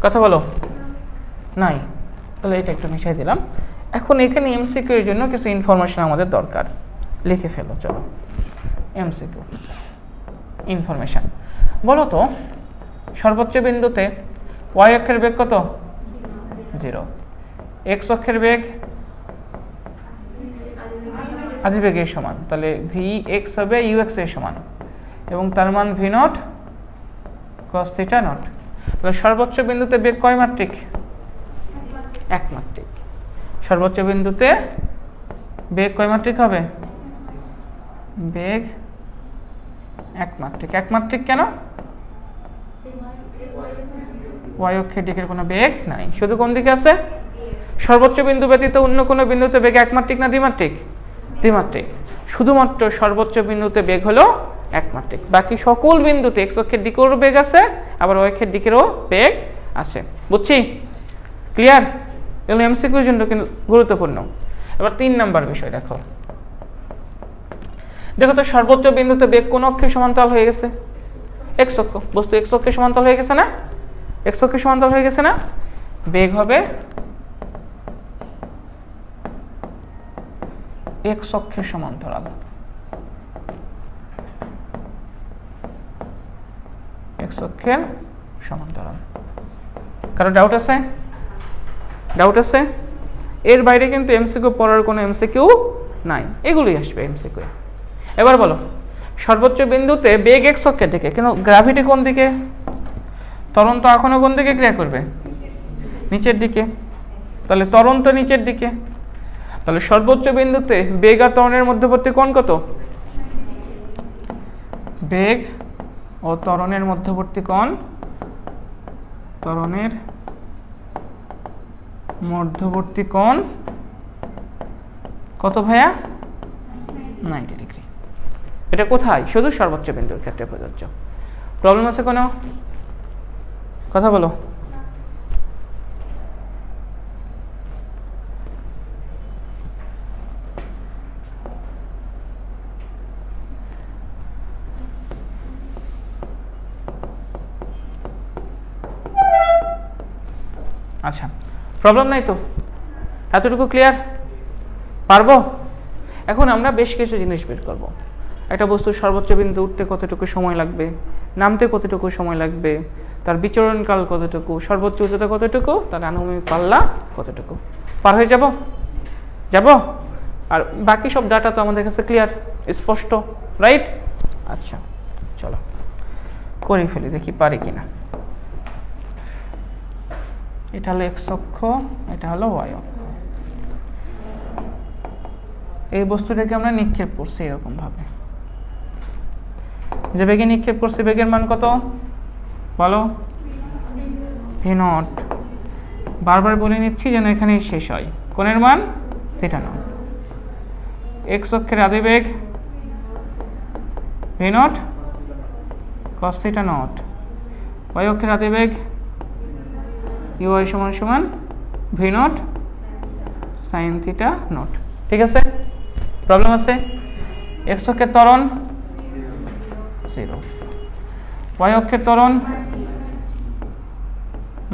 কথা বলো। নাই? তাহলে এটা একটু মিশাই দিলাম। এখন এখানে এমসিকিউ এর জন্য কিছু ইনফরমেশন আমাদের দরকার, লিখে ফেলো। চলো, এমসিকিউ ইনফরমেশন। বলো তো, সর্বোচ্চ বিন্দুতে ওয়াই অক্ষের বেগ কত? 0। এক্স অক্ষের বেগ আদিবেগের সমান, তাহলে ভি এক্স হবে ইউ এক্স এর সমান, এবং তার মান v not cos theta not. তাহলে সর্বোচ্চ বিন্দুতে বেগ কয় মাত্রিক? এক মাত্রিক। সর্বোচ্চ বিন্দুতে বেগ কয় মাত্রিক হবে? বেগ এক মাত্রিক। এক মাত্রিক কেন? ওয়াই অক্ষের দিকের কোনো বেগ নাই, শুধু কোন দিকে আছে? সর্বোচ্চ বিন্দু ব্যতীত অন্য কোনো বিন্দুতে বেগ একমাত্রিক না দ্বিমাত্রিক? দ্বিমাত্রিক। শুধুমাত্র সর্বোচ্চ বিন্দুতে বেগ হলো একমাত্রিক। বাকি সকল বিন্দুতে এক্স অক্ষের দিকেরও বেগ আছে, আবার ওয়াই অক্ষের দিকেরও বেগ আছে। বুঝছি? ক্লিয়ার? এগুলো এমসিকিউর জন্য কিন্তু গুরুত্বপূর্ণ। এবার 3 নাম্বার বিষয় দেখো। দেখো তো সর্বোচ্চ বিন্দুতে বেগ কোন অক্ষে সমান্তরাল হয়ে গেছে? এক্স অক্ষ। বস্তু এক্স অক্ষে সমান্তরাল হয়ে গেছে না? এক্স অক্ষে সমান্তরাল হয়ে গেছে না? বেগ হবে এক্স অক্ষের সমান্তরাল। এক্স অক্ষের সমান্তরাল। কারো ডাউট আছে? ডাউট আছে? এর বাইরে কিন্তু এমসিকিউ পড়ার কোনো এমসিকিউ নাই, এগুলোই আসবে এমসিকিউ। এবার বলো, সর্বোচ্চ বিন্দুতে বেগ এক্স অক্ষের দিকে, কিন্তু গ্র্যাভিটি কোন দিকে? ত্বরণ তো এখনো কোন দিকে ক্রিয়া করবে? নিচের দিকে। তাহলে ত্বরণ তো নিচের দিকে, তাহলে সর্বোচ্চ বিন্দুতে বেগ আর ত্বরণের মধ্যবর্তী কোণ কত? বেগ ও ত্বরণের মধ্যবর্তী কোণ, ত্বরণের মধ্যবর্তী কোণ কত ভাইয়া? 90 ডিগ্রি। এটা কোথায়? শুধু সর্বোচ্চ বিন্দুর ক্ষেত্রে প্রযোজ্য। প্রবলেম আছে কোনো? কথা বলো। আচ্ছা, প্রবলেম নাই তো? এতটুকু ক্লিয়ার? পারবো? এখন আমরা বেশ কিছু জিনিস বের করব। একটা বস্তুর সর্বোচ্চ বিন্দু উঠতে কতটুকু সময় লাগবে, নামতে কতটুকু সময় লাগবে, তার বিচরণকাল কতটুকু, সর্বোচ্চ উচ্চতা কতটুকু, তার আনুভূমিক পাল্লা কতটুকু। পার হয়ে যাব? যাব? আর বাকি সব ডাটা তো আমাদের কাছে ক্লিয়ার, স্পষ্ট, রাইট? আচ্ছা চলো করে ফেলি, দেখি পারি কিনা। এটা হলো এক্স অক্ষ, এটা হলো ওয়াই অক্ষ। এই বস্তুটাকে আমরা নিক্ষেপ করছি এরকম ভাবে, যে বেগে নিক্ষেপ করছি বেগের মান কত বলো? V not. বারবার বলে নিচ্ছি যেন এখানেই শেষ হয়। কোণের মান থিটা নট। এক্স অক্ষের আদিবেগ v not cos theta not. Y অক্ষের আদিবেগ ইউআই সমান সমান v not sine theta naught. ঠিক আছে? প্রবলেম আছে? এক্স অক্ষের ত্বরণ 0, ওয়াই অক্ষের ত্বরণ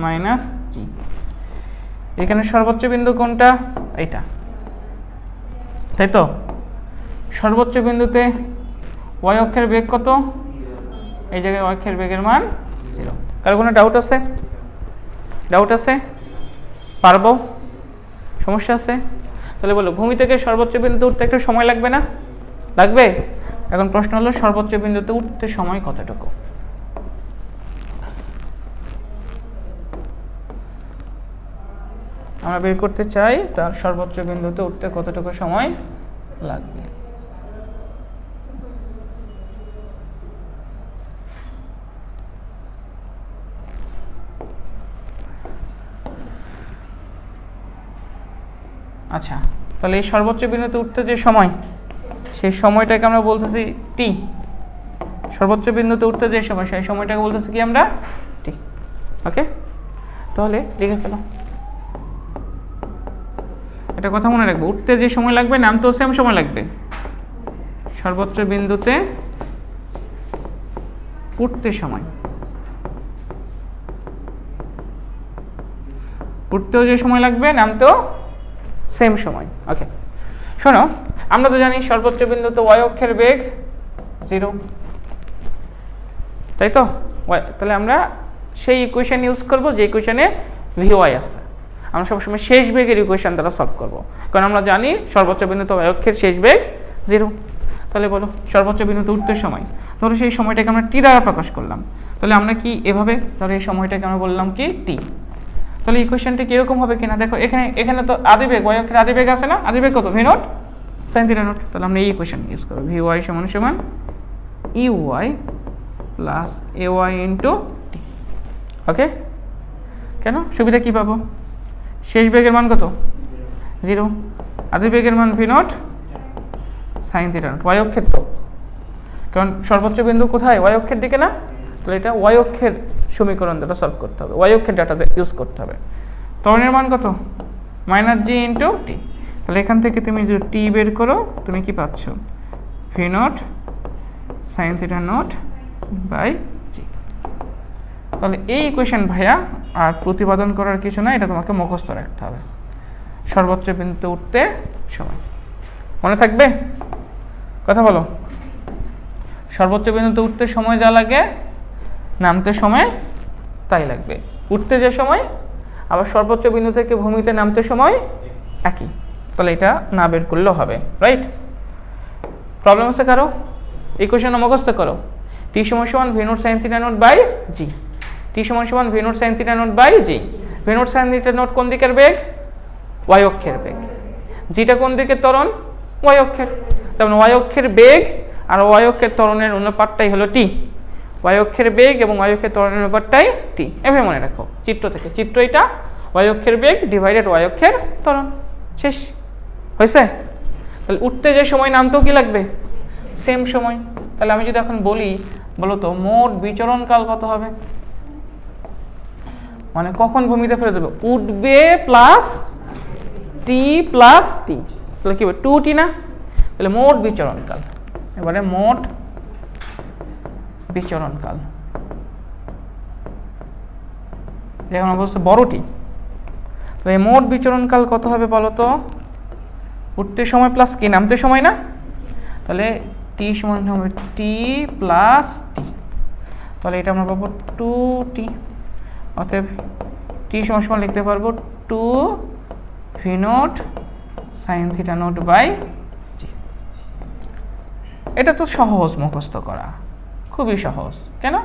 মাইনাস জি। এখানে সর্বোচ্চ বিন্দু কোনটা? এইটা, তাই তো? সর্বোচ্চ বিন্দুতে ওয়াই অক্ষের বেগ কত? এই জায়গায় ওয়াই অক্ষের বেগের মান 0। কারো কোনো ডাউট আছে? ডাউট আছে? পারবো? সমস্যা আছে? তাহলে বলো, ভূমি থেকে সর্বোচ্চ বিন্দুতে উঠতে একটু সময় লাগবে না? লাগবে। এখন প্রশ্ন হলো সর্বোচ্চ বিন্দুতে উঠতে সময় কতটুকু? আমরা বের করতে চাই তার সর্বোচ্চ বিন্দুতে উঠতে কতটুকু সময় লাগবে। আচ্ছা, তাহলে এই সর্বোচ্চ বিন্দুতে উঠতে যে সময়, সেই সময়টাকে আমরা বলতেছি টি। সর্বোচ্চ বিন্দুতে উঠতে যে সময়, সেই সময়টাকে বলতেছি কি আমরা? টি। ওকে, তাহলে লিখে ফেলো। এটা কথা মনে রাখবো, উঠতে যে সময় লাগবে নামতেও সেম সময় লাগবে। সর্বোচ্চ বিন্দুতে উঠতে সময়, উঠতেও যে সময় লাগবে নামতেও সেম সময়। ওকে, শোনো, আমরা তো জানি সর্বোচ্চ বিন্দুতে ওয়াই অক্ষের বেগ 0, তাই তো? তাহলে আমরা সেই ইকুয়েশন ইউজ করব যে ইকুয়েশনে ভি ওয়াই আছে। আমরা সবসময় শেষ বেগের ইকুয়েশন দ্বারা সলভ করব, কারণ আমরা জানি সর্বোচ্চ বিন্দুতে ওয়াই অক্ষের শেষ বেগ 0। তাহলে বলো, সর্বোচ্চ বিন্দুতে উঠতে সময়, ধরো সেই সময়টাকে আমরা টি দ্বারা প্রকাশ করলাম। তাহলে আমরা কি এভাবে, ধরো এই সময়টাকে আমরা বললাম কি টি। তাহলে ইকুয়েশনটি কিরকম হবে কিনা দেখো, এখানে তো আদিবেগ, ওয়াই অক্ষের আদিবেগ আছে না? আদিবেগ কত? V not sine theta not. তাহলে আমরা এই ইকুয়েশন ইউজ করব, ভি ওয়াই সমান সমান E Y plus a y into টি। ওকে, কেন? সুবিধা কি পাবো? শেষ বেগের মান কত? 0, আদিবেগের মান v not sine theta not. Y অক্ষের তো, কারণ সর্বোচ্চ বিন্দু কোথায়? ওয়াই অক্ষের দিকে না? তাহলে এটা ওয়াই অক্ষের সমীকরণ দ্বারা সলভ করতে হবে, ওয়াই অক্ষের ডাটা ইউজ করতে হবে। ত্বরণের মান কত? মাইনাস জি ইন্টু টি। তাহলে এখান থেকে তুমি যদি টি বের করো, তুমি কি পাচ্ছ? V not sine theta naught by g. তাহলে এই ইকুয়েশন ভাইয়া আর প্রতিপাদন করার কিছু না, এটা তোমাকে মুখস্থ রাখতে হবে। সর্বোচ্চ বিন্দুতে উঠতে সময় মনে থাকবে, কথা বলো। সর্বোচ্চ বিন্দুতে উঠতে সময় যা লাগে নামতে সময় তাই লাগবে। উঠতে যে সময় আবার সর্বোচ্চ বিন্দু থেকে ভূমিতে নামতে সময় একই, তাহলে এটা না বের করলেও হবে, রাইট? প্রবলেম আছে কারো? ইকুয়েশন মুখস্থ করো। টি সমান সমান v not sine theta naught by g. T সমান সমান v not sine theta naught by g. V not sine theta naught কোন দিকের বেগ? ওয়াই অক্ষের বেগ। জিটা কোন দিকের ত্বরণ? ওয়াই অক্ষের। তার মানে ওয়াই অক্ষের বেগ আর ওয়াই অক্ষের ত্বরণের অনুপাতটাই হলো টি। ওয়াই অক্ষের বেগ এবং ওয়াই অক্ষের ত্বরণের অনুপাতটাই টি, এভাবে মনে রাখো চিত্র থেকে। চিত্র এটা ওয়াই অক্ষের বেগ ডিভাইডেড ওয়াই অক্ষের ত্বরণ, শেষ হয়েছে। তাহলে উঠতে যে সময় নামতেও কি লাগবে? সেম সময়। তাহলে আমি যদি এখন বলি, বলো তো মোট বিচরণকাল কত হবে? মানে কখন ভূমিতে ফেরত দেবে? উঠবে প্লাস টি প্লাস টি, তাহলে কি হবে? 2t না? তাহলে মোট বিচরণকাল, এবারে মোট বিচরণকাল যেমন অবস্থা বড়টি, তাহলে মোট বিচরণকাল কত হবে বলো তো? উঠতে সময় প্লাস কি নামতে সময় না? তাহলে টি সমান হবে টি প্লাস টি, তাহলে এটা আমরা পাবো 2t। অতএব টি সমান সমান লিখতে পারবো 2 v not sine theta naught by g. এটা তো সহজ মুখস্থ করা, খুবই সহজ। কেন?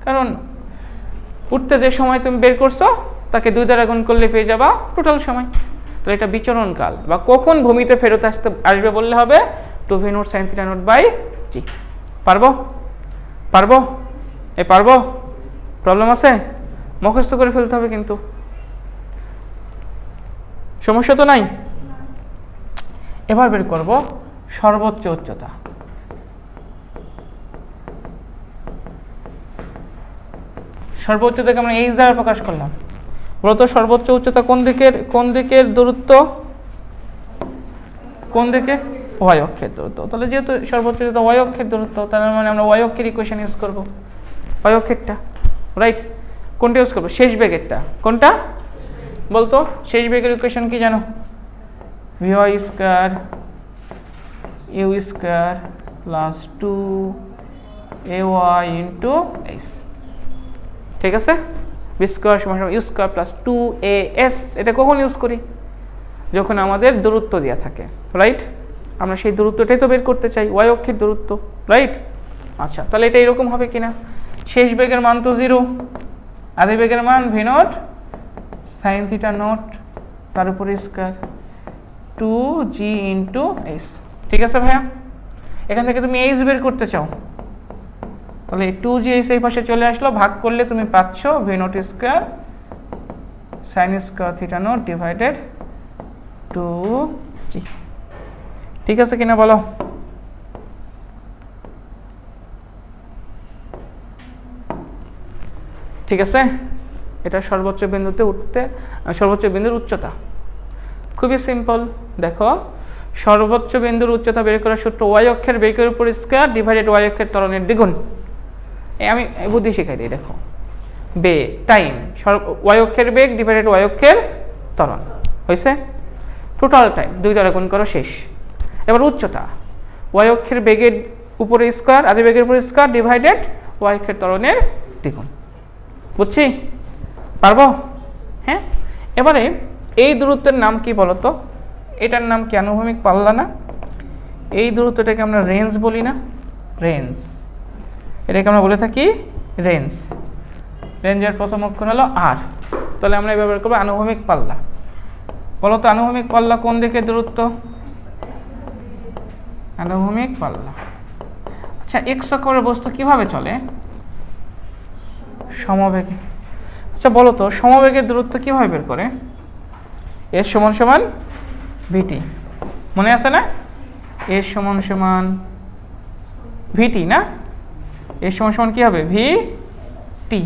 কারণ উঠতে যে সময় তুমি বের করছো তাকে 2 দ্বারা গুণ করলে পেয়ে যাবা টোটাল সময়। তাহলে এটা বিচরণকাল বা কখন ভূমিতে ফেরত আসবে বললে হবে 2 v not sine theta naught by g. পারবো? পারবো? পারবো? প্রবলেম আছে? মুখস্থ করে ফেলতে হবে কিন্তু, সমস্যা তো নাই। এবার বের করব সর্বোচ্চ উচ্চতা। সর্বোচ্চ থেকে আমরা এইচ দ্বারা প্রকাশ করলাম। বলতো সর্বোচ্চ উচ্চতা কোন দিকের দূরত্ব? কোন দিকে? ওয়াই অক্ষের দূরত্ব। তাহলে যেহেতু সর্বোচ্চ উচ্চতা ওয়াই অক্ষের দূরত্ব, তার মানে আমরা ওয়াই অক্ষের ইকুয়েশন ইউজ করব। ওয়াই অক্ষেরটা, রাইট? কোনটা ইউজ করবো? শেষ বেগেরটা। কোনটা বলতো? শেষ বেগের ইকুয়েশন কি জানো? V y square u square plus 2 a y into h, ঠিক আছে? বি স্কয়ার সমান ইউ স্কয়ার প্লাস 2as। এটা কখন ইউজ করি? যখন আমাদের দূরত্ব দেওয়া থাকে, রাইট? আমরা সেই দূরত্বটাই তো বের করতে চাই, ওয়াই অক্ষের দূরত্ব, রাইট? আচ্ছা, তাহলে এটা এরকম হবে কিনা? শেষ বেগের মান তো 0, আদি বেগের মান v not sine theta not তার উপরে স্কয়ার 2g ইন্টু এইচ, ঠিক আছে ভাইয়া? এখান থেকে তুমি এইচ বের করতে চাও, তাহলে 2g এইচ এই পাশে চলে আসলো, ভাগ করলে তুমি পাচ্ছ v not square sine square theta naught divided 2g, ঠিক আছে কিনা বলো? ঠিক আছে? এটা সর্বোচ্চ বিন্দুতে উঠতে, সর্বোচ্চ বিন্দুর উচ্চতা। খুবই সিম্পল। দেখো, সর্বোচ্চ বিন্দুর উচ্চতা বের করার সূত্র ওয়াই অক্ষের বেগের উপর স্কয়ার ডিভাইডেড ওয়াই অক্ষের ত্বরণের দ্বিগুণ। আমি বুদ্ধি শিখাই দিই। দেখো, টাইম ওয়াই অক্ষের বেগ ডিভাইডেড ওয়াই অক্ষের ত্বরণ হয়েছে, টোটাল টাইম 2 দ্বারা গুণ করো, শেষ। এবার উচ্চতা ওয়াই অক্ষের বেগের উপরে স্কয়ার আদি বেগের উপর স্কয়ার ডিভাইডেড ওয়াই অক্ষের ত্বরণের দ্বিগুণ। বুঝছি? পারবো? হ্যাঁ। এবারে এই দূরত্বের নাম কি বলতো? এটার নাম কি? আনুভূমিক পাল্লা না? এই দূরত্বটাকে আমরা রেঞ্জ বলি না? রেঞ্জ, এটাকে আমরা বলে থাকি রেঞ্জ। রেঞ্জের প্রথম অক্ষর হলো আর, তাহলে আমরা ব্যবহার করবো আনুভূমিক পাল্লা। বলতো আনুভূমিক পাল্লা কোন দিকের দূরত্ব? আনুভূমিক পাল্লা। আচ্ছা, এক্স অক্ষরের বস্তু কিভাবে চলে? সমবেগে। আচ্ছা বলো তো, সমবেগের দূরত্ব কিভাবে বের করে? এস সমান সমান ভিটি, মনে আছে না? এস সমান সমান ভিটি না? এস সমান সমান কি হবে? ভি টি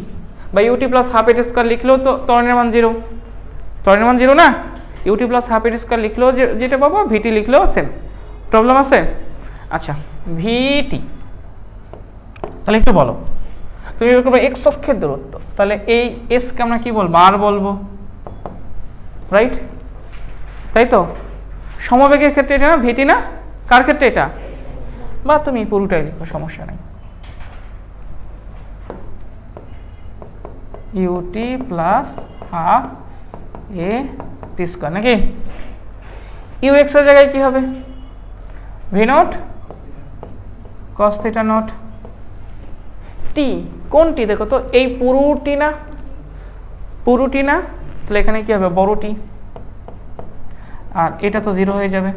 বা ইউটি প্লাস হাফ এট স্কয়ার লিখলেও তো ত্বরণের মান 0, ত্বরণের মান 0 না? ইউটি প্লাস হাফ এট স্কয়ার লিখলেও যেটা পাবো, ভিটি লিখলেও সেম। প্রবলেম আছে? আচ্ছা ভিটি, তাহলে একটু বলো, তুমি বের করবে এক্স অক্ষের দূরত্ব, তাহলে এই এসকে আমরা কি বলবো, আর বলবো, রাইট? তাই তো, সমবেগের ক্ষেত্রে এটা না, ভিটি না, কার ক্ষেত্রে এটা, বা তুমি পুরোটাই লিখো, সমস্যা নাই। U t plus half a t square, নাকি? ইউ এক্স এর জায়গায় কি হবে, v not cos theta not. T কোনটি দেখো তো, এই পুরোটি না, পুরোটি না, তাহলে এখানে কি হবে, বড় টি, আর এটা তো 0 হয়ে যাবে,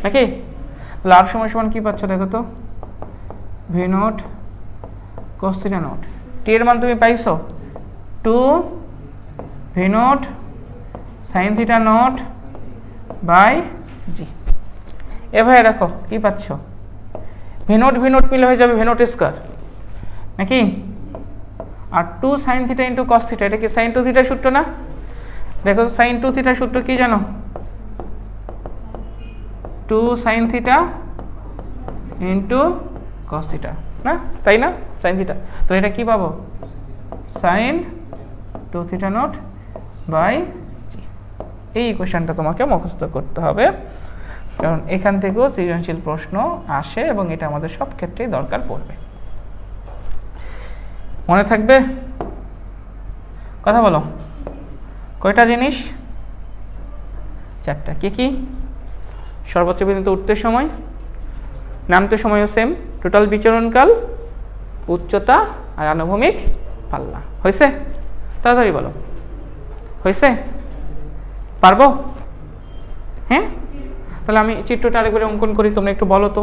নাকি? তাহলে আর সমান সমান কি পাচ্ছ দেখো তো, v not cos theta not. T এর মান তুমি পাইছো 2 v not sine theta naught by g. এভাবে দেখো কি পাচ্ছ, ভি নট মিলে হয়ে যাবে ভি নট স্কোয়ার, নাকি? আর 2 sine theta into cos theta, এটা কি সাইন 2 থিটার সূত্র না? দেখো সাইন 2 থিটার সূত্র কি জানো, 2 sine theta into cos theta, না তাই না, সাইন থিটা। তো এটা কি পাবো, সাইন 2 থিটা নট বাই জি। এই ইকুয়েশনটা তোমাকে মুখস্থ করতে হবে, কারণ এখান থেকেও সৃজনশীল প্রশ্ন আসে এবং এটা আমাদের সব ক্ষেত্রেই দরকার পড়বে। মনে থাকবে? কথা বলো, কয়টা জিনিস, 4টা। কি কি? সর্বোচ্চ বিন্দুতে উঠতে সময়, নামতে সময়ও সেম, টোটাল বিচরণকাল, উচ্চতা আর আনুভূমিক পাল্লা। হয়েছে? তাড়াতাড়ি বলো, হয়েছে? পারবো? হ্যাঁ, তাহলে আমি চিত্রটা আরেকবার অঙ্কন করি, তোমরা একটু বলো তো,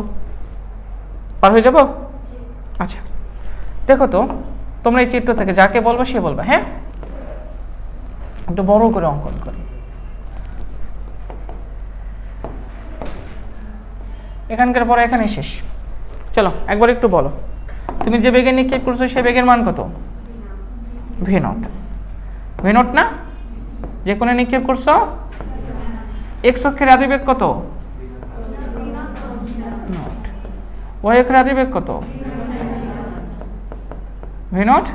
পার হয়ে যাব? আচ্ছা দেখো তো, তোমরা এই চিত্র থেকে যাকে বলবো সে বলবা, হ্যাঁ? একটু বড় করে অঙ্কন করি। এখানকার পরে এখানে শেষ। চলো একবার একটু বলো, তুমি যে বেগে নিক্ষেপ করছো সে বেগের মান কত, ভি নট। ভি নট না, যে কোণে নিক্ষেপ করছো, এক্স অক্ষের আদিবেগ কত, নট। ওয়াই অক্ষের আদিবেগ কত, ভি নট।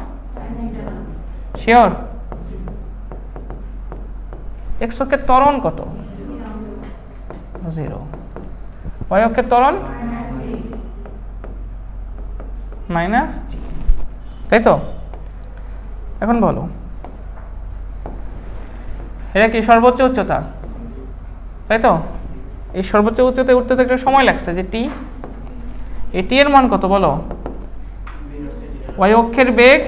শিওর? এক্স অক্ষের ত্বরণ কত, 0। ওয়াই অক্ষের ত্বরণ মাইনাস জি, তাই তো? এখন বলো, এটা কি সর্বোচ্চ উচ্চতা, তাই তো? এই সর্বোচ্চ উচ্চতায় উঠতে তো একটা সময় লাগছে, যে টি, এই টি এর মান কত বলো, ওয়াই অক্ষের বেগ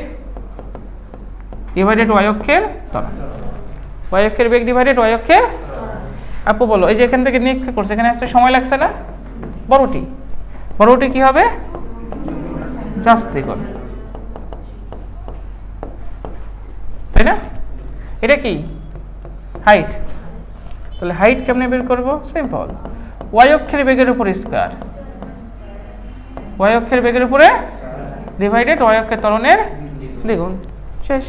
ডিভাইডেড ওয়াই অক্ষের ত্বরণ, ওয়াই অক্ষের বেগ ডিভাইডেড ওয়াই অক্ষের। আপু বলো, এই যে এখান থেকে নিক্ষেপ করছে, এখানে আসতে সময় লাগছে না, বড়টি, বড়টি কি হবে, জাস্ট দ্বিগুণ, তাই না? এটা কি হাইট, তাহলে হাইট কেমনে বের করবো, সিম্পল, ওয়াই অক্ষের বেগের উপর স্কয়ার, ওয়াই অক্ষের বেগের উপরে ডিভাইডেড ওয়াই অক্ষের ত্বরণের দ্বিগুণ, শেষ।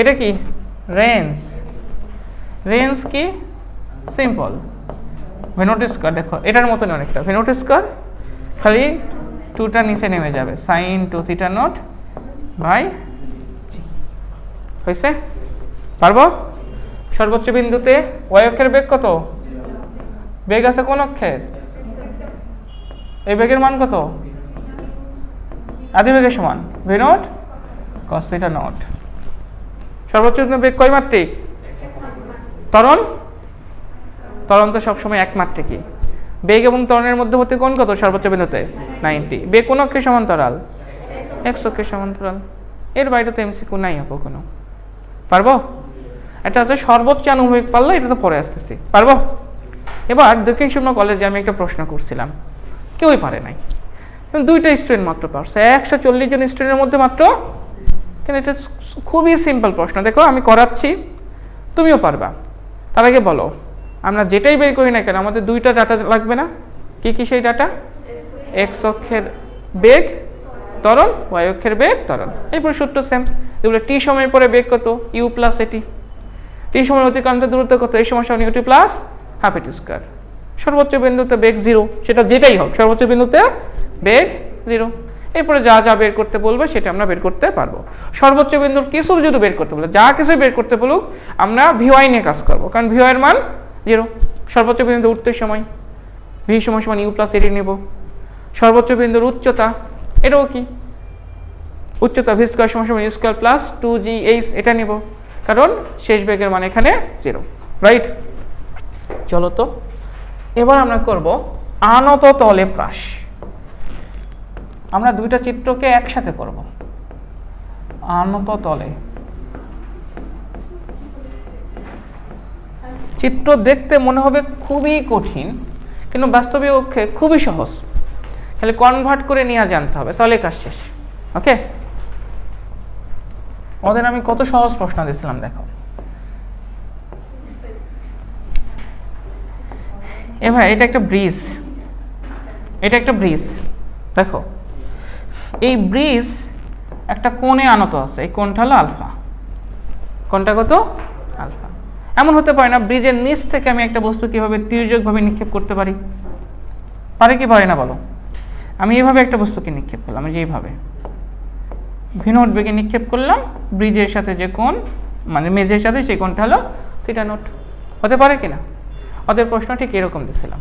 এটা কি রেঞ্জ, রেঞ্জ কি সিম্পল, ভি নট স্কয়ার। দেখো এটার মতনই অনেকটা, ভি নট স্কয়ার, খালি 2টা নিচে নেমে যাবে, সাইন 2 থিটা নট বাই জি। হয়েছে? পারবো? সর্বোচ্চ বিন্দুতে ওয়াই অক্ষের বেগ কত, বেগ আছে কোন অক্ষের, এই বেগের মান কত, আদি বেগের সমান, v not cos theta not. সর্বোচ্চ বেগ কয় মাত্রিক, ত্বরণ, ত্বরণ তো সবসময় একমাত্রিকই। বেগ এবং ত্বরণের মধ্যবর্তী কোণ কত সর্বোচ্চ বিন্দুতে, 90। বেগ কোন অক্ষের সমান্তরাল, এক্স অক্ষের সমান্তরাল। এর বাইরে তো এমসিকিউ নাই আপু কোনো। পারবো? এটা আছে সর্বোচ্চ আনুভূমিক পাল্লা, এটা তো পরে আসতেছি। পারবো? এবার দক্ষিণ সুরমা কলেজে আমি একটা প্রশ্ন করছিলাম, কেউই পারে নাই, 2টা স্টুডেন্ট মাত্র পারছে, 140 জন স্টুডেন্টের মধ্যে মাত্র। কিন্তু এটা খুবই সিম্পল প্রশ্ন, দেখো আমি করাচ্ছি, তুমিও পারবা। তার আগে বলো, আমরা যেটাই বের করি না কেন আমাদের 2টা ডাটা লাগবে না? কি কি সেই ডাটা? এক্স অক্ষের বেগ ত্বরণ, ওয়াই অক্ষের বেগ ত্বরণ। এরপর সূত্র সেম, এগুলো টি সময়ের পরে বেগ কত, ইউ প্লাস এটি, টি সময়ের অতিক্রান্ত দূরত্ব কত, এই সময় সমান UT plus half a t square. সর্বোচ্চ বিন্দুতে বেগ 0, সেটা যেটাই হোক, সর্বোচ্চ বিন্দুতে বেগ 0। এরপরে যা যা বের করতে বলবে সেটা আমরা বের করতে পারবো। সর্বোচ্চ বিন্দুর কিছু যদি বের করতে বলে, যা কিছু বের করতে বলুক, আমরা ভিওয়াই নিয়ে কাজ করবো, কারণ ভিওয়াই এর মান 0। সর্বোচ্চ বিন্দু উঠতে সময় ভি সমান সমান ইউ প্লাস এটি নেব। সর্বোচ্চ বিন্দুর উচ্চতা, এটাও কি উচ্চতা ভি স্কয়ার সমান সমান ইউ স্কয়ার প্লাস 2gh, এটা নেব, কারণ শেষ বেগের মান এখানে 0, রাইট। চলো তো এবার আমরা করব আনত তলে প্রাস। আমরা দুইটা চিত্রকে একসাথে করব। আনত তলে চিত্র দেখতে মনে হবে খুবই কঠিন, কিন্তু বাস্তবিক পক্ষে খুবই সহজ, খালি কনভার্ট করে নিয়ে জানতে হবে, তাহলে কাজ শেষ। ওকে, ওদের আমি কত সহজ প্রশ্ন দিয়েছিলাম দেখো। এবার এটা একটা ব্রিজ, এটা একটা ব্রিজ, দেখো এই ব্রিজ একটা কোণে আনত আছে, এই কোণটা হলো আলফা। কোণটা কত? আলফা। এমন হতে পারে না ব্রিজের নিচ থেকে আমি একটা বস্তু কিভাবে তির্যকভাবে নিক্ষেপ করতে পারি? পারে কি পারে না বলো? আমি এইভাবে একটা বস্তুকে নিক্ষেপ করলাম, আমি যে এইভাবে ভিনোট বেগে নিক্ষেপ করলাম, ব্রিজের সাথে যে কোণ, মানে মেঝের সাথে, সেই কোণটা হলো থিটা নোট। হতে পারে কিনা? ওদের প্রশ্ন ঠিক এরকম দিয়েছিলাম।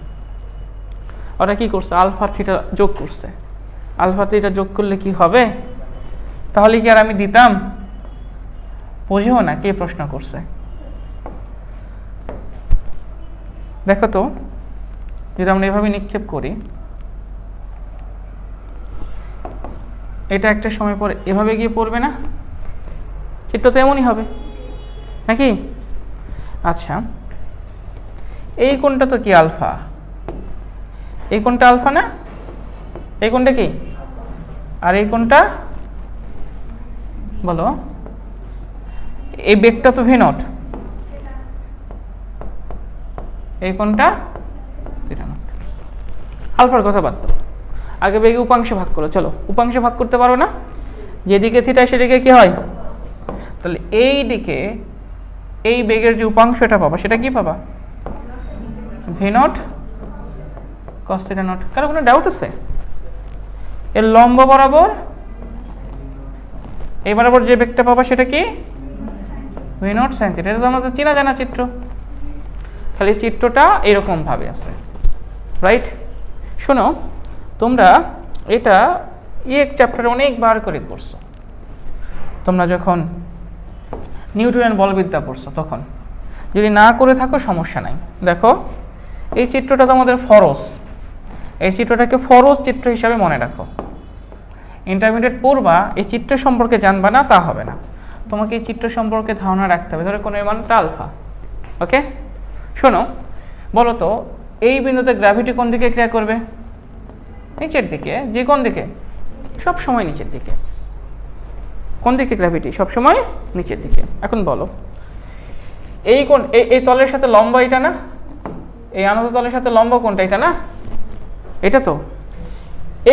ওরা কি করছে? আলফা থিটা যোগ করছে। আলফা থিটা যোগ করলে কি হবে? তাহলে কি আর আমি দিতাম? বুঝেও না কে প্রশ্ন করছে। দেখো তো, যদি আমরা এভাবে নিক্ষেপ করি, এটা একটা সময় পরে এভাবে গিয়ে পড়বে না? চিত্র তো এমনই হবে নাকি? আচ্ছা, এই কোণটা তো কি আলফা, এই কোণটা আলফা না? এই কোণটা কি? আর এই কোণটা বলো, এই বেগটা তো ভি নট, এই কোণটা থিটা নট। আলফার কথা বাদ দাও, আগে বেগে উপাংশে ভাগ করো। চলো, উপাংশে ভাগ করতে পারো না? যেদিকে থিটা সেদিকে কি হয়? তাহলে এই দিকে এই বেগের যে উপাংশটা পাবা সেটা কি পাবা? V naught cos theta nought. কারো কোনো ডাউট আছে? এর লম্ব বরাবর এই বরাবর যে বেগটা পাবা সেটা কি? V naught sine theta. এটা তো আমাদের চেনা জানা চিত্র, খালি চিত্রটা এরকম ভাবে আছে, রাইট? শোনো, তোমরা এটা এক চ্যাপ্টারে অনেকবার করে পড়ছো। তোমরা যখন নিউটনের বলবিদ্যা পড়ছো তখন, যদি না করে থাকো সমস্যা নাই। দেখো, এই চিত্রটা তোমাদের ফরজ, এই চিত্রটাকে ফরজ চিত্র হিসাবে মনে রাখো। ইন্টারমিডিয়েট পড়বা, এই চিত্র সম্পর্কে জানবা না তা হবে না, তোমাকে এই চিত্র সম্পর্কে ধারণা রাখতে হবে। ধরো কোনো মানটা আলফা, ওকে? শোনো, বলো তো এই বিন্দুতে গ্র্যাভিটি কোন দিকে ক্রিয়া করবে? নিচের দিকে। যে কোন দিকে? সব সময় নিচের দিকে। কোন দিকে গ্র্যাভিটি? সব সময় নিচের দিকে। এখন বলো, এই কোন, এই তলের সাথে লম্বা এটা না? এই আনত তলের সাথে লম্বা কোনটা? এটা না? এটা তো।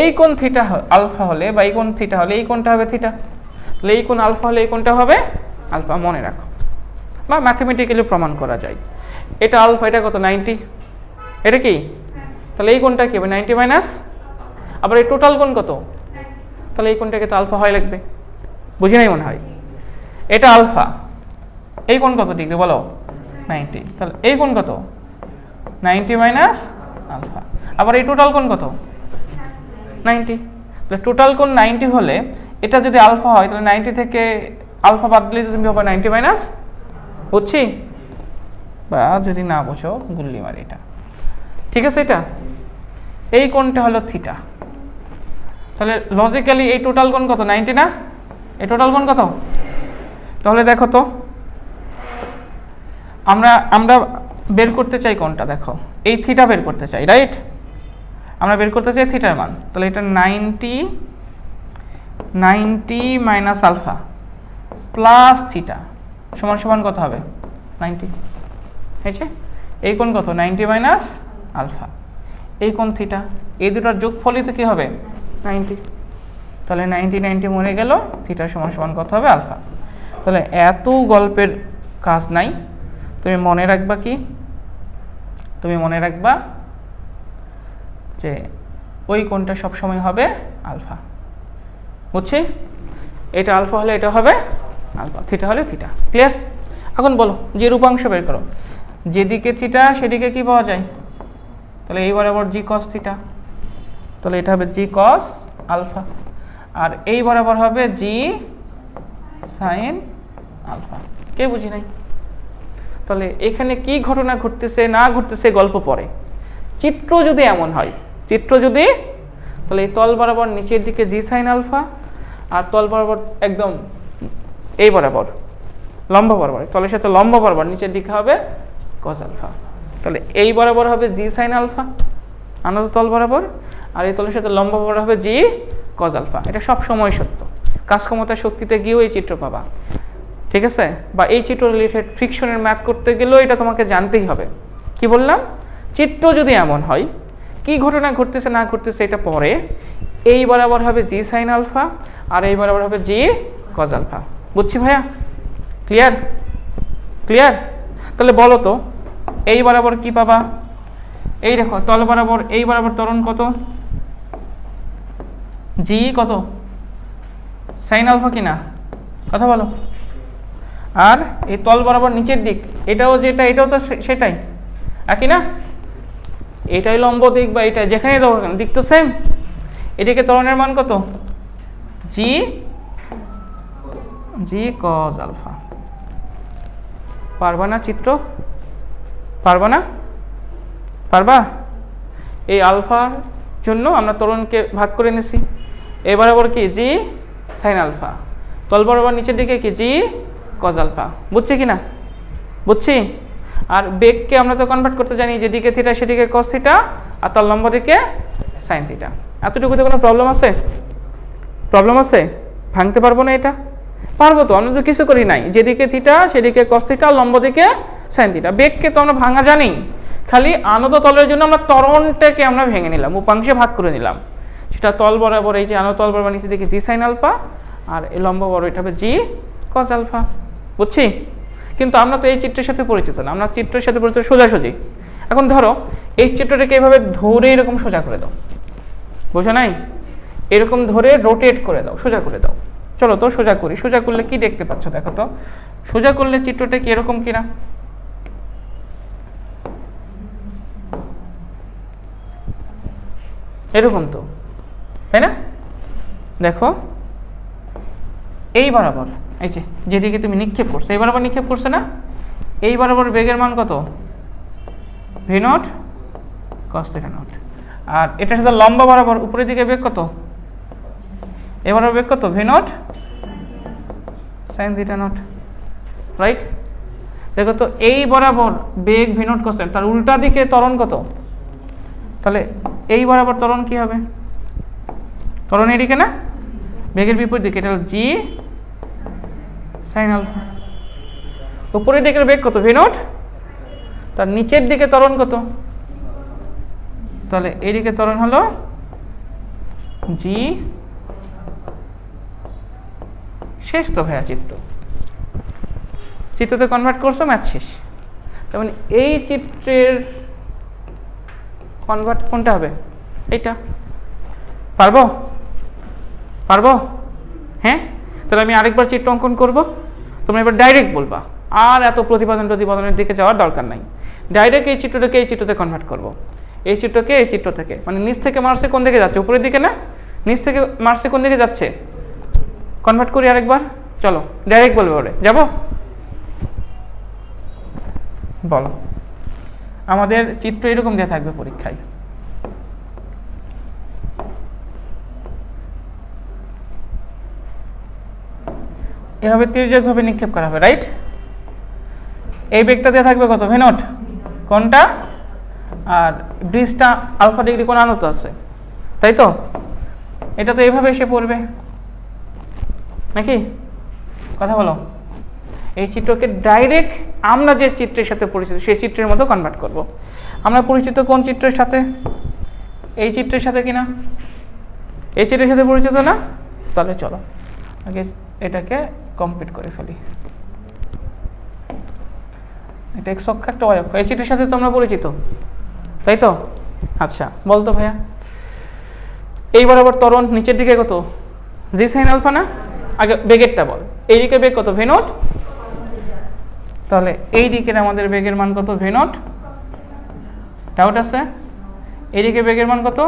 এই কোণ থিটা আলফা হলে, বা এই কোণ থিটা হলে এই কোণটা হবে থিটা। তাহলে এই কোণ আলফা হলে এই কোণটা হবে আলফা, মনে রাখো, বা ম্যাথমেটিক্যালি প্রমাণ করা যায়। এটা আলফা, এটা কত? 90। এটা কি? তাহলে এই কোণটা কি হবে? 90 মাইনাস, আবার এই টোটাল কোণ কত? তাহলে এই কোণটাকে তো আলফা হয় লাগবে। বুঝি নাই মনে হয়? এটা আলফা, এই কোণ কত ডিগ্রি বলো? 90। তাহলে এই কোণ কত? 90 মাইনাস আলফা। আবার এই টোটাল কোণ কত? 90। তাহলে টোটাল কোণ 90 হলে এটা যদি আলফা হয়, তাহলে 90 থেকে আলফা বাদ দিলে তুমি হবে 90 মাইনাস। বুঝছি? বা যদি না বোঝো গুল্লি মারি এটা, ঠিক আছে? এটা এই কোণটা হলো থিটা। তাহলে লজিক্যালি এই টোটাল কোণ কত? 90 না? এই টোটাল কোণ কত? তাহলে দেখো তো, আমরা বের করতে চাই কোনটা? দেখো, এই থিটা বের করতে চাই, রাইট? আমরা বের করতে চাই থিটার মান। তাহলে এটা 90 মাইনাস আলফা প্লাস থিটা সমান সমান কত হবে? 90। হয়েছে? এই কোণ কত? 90 মাইনাস আলফা, এই কোণ থিটা, এই দুটার যোগফলই তো কি হবে? 90। তাহলে 90 মরে গেল, থিটা সমান সমান কত হবে? আলফা। তাহলে এত গল্পের কাজ নাই, তুমি মনে রাখবা কি? তুমি মনে রাখবা যে ওই কোণটা সবসময় হবে আলফা। বুঝছি? এটা আলফা হলে এটা হবে আলফা, থিটা হলে থিটা। ক্লিয়ার? এখন বলো যে রূপাংশ বের করো, যেদিকে থিটা সেদিকে কি পাওয়া যায়? তাহলে এই বরাবর জি কস থিটা, তাহলে এটা হবে জি কস আলফা, আর এই বরাবর হবে জি সাইন আলফা। কে বুঝি নাই? তাহলে এখানে কি ঘটনা ঘটতেছে না ঘটতেছে গল্প পরে, চিত্র যদি এমন হয়, চিত্র যদি, তাহলে এই তল বরাবর নিচের দিকে জি সাইন আলফা, আর তল বরাবর একদম এই বরাবর লম্ব বরাবর, তলের সাথে লম্ব বরাবর নিচের দিকে হবে কস আলফা। তাহলে এই বরাবর হবে জি সাইন আলফা আনত তল বরাবর, আর এই তলের সাথে লম্ব বরাবর হবে জি কস আলফা। এটা সব সময় সত্য, কাজ ক্ষমতা শক্তিতে গিয়েও এই চিত্র পাবা। ঠিক আছে? বা এই চিত্র রিলেটেড ফ্রিকশনের ম্যাথ করতে গেলেও এটা তোমাকে জানতেই হবে। কি বললাম? চিত্র যদি এমন হয়, কি ঘটনা ঘটতেছে না ঘটতেছে এটা পরে, এই বরাবর হবে জি সাইন আলফা, আর এই বরাবর হবে জি কস আলফা। বুঝছি ভাইয়া? ক্লিয়ার? ক্লিয়ার? তাহলে বলো তো এই বরাবর কি পাবা? এই দেখো তল বরাবর এই বরাবর ত্বরণ কত? জি কত? সাইন আলফা কিনা? কথা বলো। আর এই তল বরাবর নিচের দিক এটাও যেটা, এটাও তো সেটাই, একই না? এটাই লম্ব দিক বা এটা যেখানে দিক তো সেম। এদিকে ত্বরণের মান কত? জি জি কস আলফা। পারবা না চিত্র? পারবা না? পারবা? এই আলফার জন্য আমরা ত্বরণকে ভাগ করে নিছি, এ বরাবর কি জি সাইন আলফা, তল বরাবর নিচের দিকে কি জি কস আলফা। বুঝছি কি না? বুঝছি? আর বেগকে আমরা তো কনভার্ট করতে জানি, যেদিকে থিটা সেদিকে কস থিটা, আর তার লম্ব দিকে সাইন থিটা। এতটুকুতে কোনো প্রবলেম আছে? প্রবলেম আছে? ভাঙতে পারবো না এটা? পারবো তো, আমরা তো কিছু করি নাই, যেদিকে থিটা সেদিকে কস থিটা, লম্ব দিকে সাইন থিটা। বেগকে তো আমরা ভাঙা জানি, খালি আনত তলের জন্য আমরা ত্বরণটাকে আমরা ভেঙে নিলাম, উপাংশে ভাগ করে নিলাম। সেটা তল বরাবর এই যে আনত তল বরাবর নিচে দিকে জি সাইন আলফা, আর এই লম্ব বরাবর এটা হবে জি কস আলফা। বুঝছি? কিন্তু আমরা তো এই চিত্রের সাথে পরিচিত না, আমরা চিত্রের সাথে পরিচিত সোজাসুজি। এখন ধরো এই চিত্রটাকে এইভাবে ধরে এরকম সোজা করে দাও, বোঝা নাই? এরকম ধরে রোটেট করে দাও, সোজা করে দাও। চলো তো সোজা করি। সোজা করলে কি দেখতে পাচ্ছ দেখো তো, সোজা করলে চিত্রটা কি এরকম কিনা? এরকম তো, তাই না? দেখো এই বরাবর এই যে যেদিকে তুমি নিক্ষেপ করছো এই বরাবর নিক্ষেপ করছো না, এই বরাবর বেগের মান কত? V not cos theta not. আর এটার সাথে লম্বা বরাবর উপরের দিকে বেগ কত? এবার বেগ কত? V not sine theta not. Right? দেখো তো এই বরাবর বেগ ভি নট কস, তার উল্টা দিকে ত্বরণ কত? তাহলে এই বরাবর ত্বরণ কি হবে? ত্বরণ এদিকে না, বেগের বিপরীত দিকে, এটা হল জি সাইন আলফা। উপরের দিকের বেগ কত? ভি নট, তার নিচের দিকে ত্বরণ কত? তাহলে এইদিকে ত্বরণ হলো জি। শেষ তো ভাইয়া চিত্র, চিত্রতে কনভার্ট করছো, ম্যাথ শেষ। তার মানে এই চিত্রের কনভার্ট কোনটা হবে? এইটা। পারবো? পারবো? হ্যাঁ, তাহলে আমি আরেকবার চিত্র অঙ্কন করব, তোমরা এবার ডাইরেক্ট বলবা, আর এত প্রতিপাদনের দিকে যাওয়ার দরকার নাই। ডাইরেক্ট এই চিত্রটাকে এই চিত্রতে কনভার্ট করব, এই চিত্রকে এই চিত্র থেকে, মানে নিচ থেকে মার্সে কোন দিকে যাচ্ছে? উপরের দিকে না, নিচ থেকে মার্সে কোন দিকে যাচ্ছে? কনভার্ট করি আরেকবার। চলো ডাইরেক্ট বলবে, ওরে যাবো। বলো, আমাদের চিত্র এরকম দিয়ে থাকবে পরীক্ষায়। এভাবে তির্যকভাবে নিক্ষেপ করা হবে, রাইট? এই বেগটা দিয়ে থাকবে কত? ভি নট, কোনটা? আর ব্রিজটা আলফা ডিগ্রি কোন আনত আছে, তাই তো? এটা তো এইভাবে এসে পড়বে নাকি? কথা বলো। এই চিত্রকে ডাইরেক্ট আমরা যে চিত্রের সাথে পরিচিত সেই চিত্রের মতো কনভার্ট করব। আমরা পরিচিত কোন চিত্রের সাথে? এই চিত্রের সাথে কিনা? এই চিত্রের সাথে পরিচিত না? তাহলে চলো আগে এটাকে কমপ্লিট করে ফেলি। এটা এক্স অক্ষ, একটা ওয়াই অক্ষ। এই চিত্রের সাথে তোমরা পরিচিত, তাই তো? আচ্ছা বলতো ভাইয়া, এই বরাবর ত্বরণ নিচের দিকে কত, জি সাইন আলফা না? আগে বেগেরটা বল, এই দিকে বেগ কত, ভি নট। তাহলে এই দিকের আমাদের বেগের মান কত, ভি নট। ডাউট আছে? এইদিকে বেগের মান কত,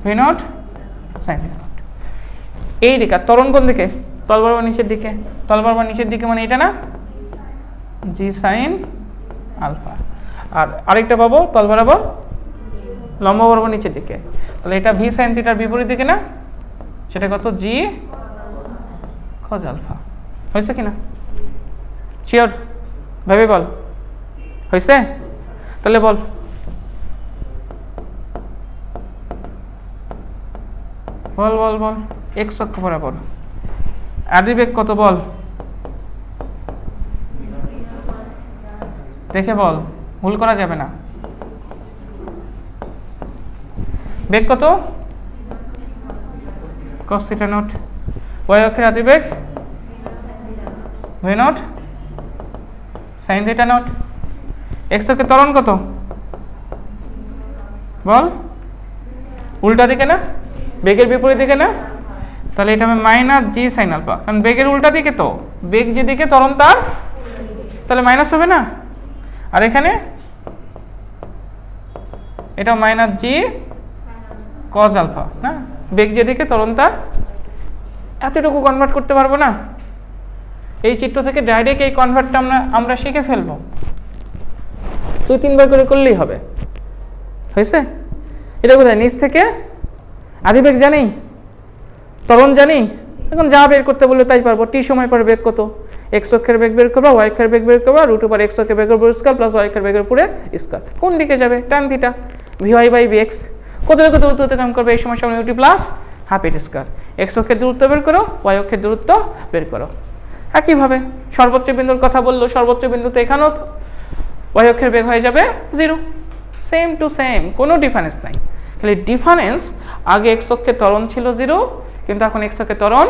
v not sine theta not. এই দিকে ত্বরণ কোন দিকে, তল বরাবর নিচের দিকে, তল বরাবর নিচের দিকে মানে এটা না, জি সাইন আলফা। আর আরেকটা পাবো তল বরাবর লম্ব বরাবর নিচের দিকে, তাহলে এটা ভি সাইন থিটার বিপরীত দিকে না, সেটা কত, জি কজ আলফা। হয়েছে কিনা? শিওর? ভেবে বল, হয়েছে? তাহলে বল, বল বল বল, এক্স অক্ষ বরাবর আদিবেগ কত বল, দেখে বল, ভুল করা যাবে না। বেগ কত, cos থিটা নট। ওয়াই অক্ষের আদিবেগ v not sine theta naught. X অক্ষের ত্বরণ কত বল, উল্টা দিকে না, বেগের বিপরীত দিকে না, তাহলে এটা হবে মাইনাস জি সাইন আলফা, কারণ বেগের উল্টা দিকে তো, বেগ যেদিকে ত্বরণ তার, তাহলে মাইনাস হবে না। আর এখানে এটা মাইনাস জি কজ আলফা না, বেগ যেদিকে ত্বরণ তার। এতটুকু কনভার্ট করতে পারবো না? এই চিত্র থেকে ডাইরেক্ট এই কনভার্টটা আমরা শিখে ফেলবো, 2-3 বার করে করলেই হবে। হয়েছে? এটা কোথায়, নিচ থেকে আদিবেগ জানি, ত্বরণ জানি, এখন যা বের করতে বললে তাই পারবো। টি সময় পরে বেগ কত, এক্স অক্ষের বেগ বের করবা, ওয়াই অক্ষের বেগ বের করবা, রুট ওভার এক্স অক্ষের বেগের উপর স্কয়ার প্লাস ওয়াই অক্ষের বেগের উপরে স্কয়ার। কোন দিকে যাবে, tan theta, v y by v x. কত দূরত্ব অতিক্রম করবে, এই সময় সামনে u t plus half a t square. X অক্ষের দূরত্ব বের করো, ওয়াই অক্ষের দূরত্ব বের করো। একইভাবে সর্বোচ্চ বিন্দুর কথা বললো, সর্বোচ্চ বিন্দুতে এখানেও ওয়াই অক্ষের বেগ হয়ে যাবে 0, সেম টু সেম, কোনো ডিফারেন্স নাই। খালি ডিফারেন্স, আগে এক্স অক্ষের ত্বরণ ছিল 0, কিন্তু এখন এক্স অক্ষের ত্বরণ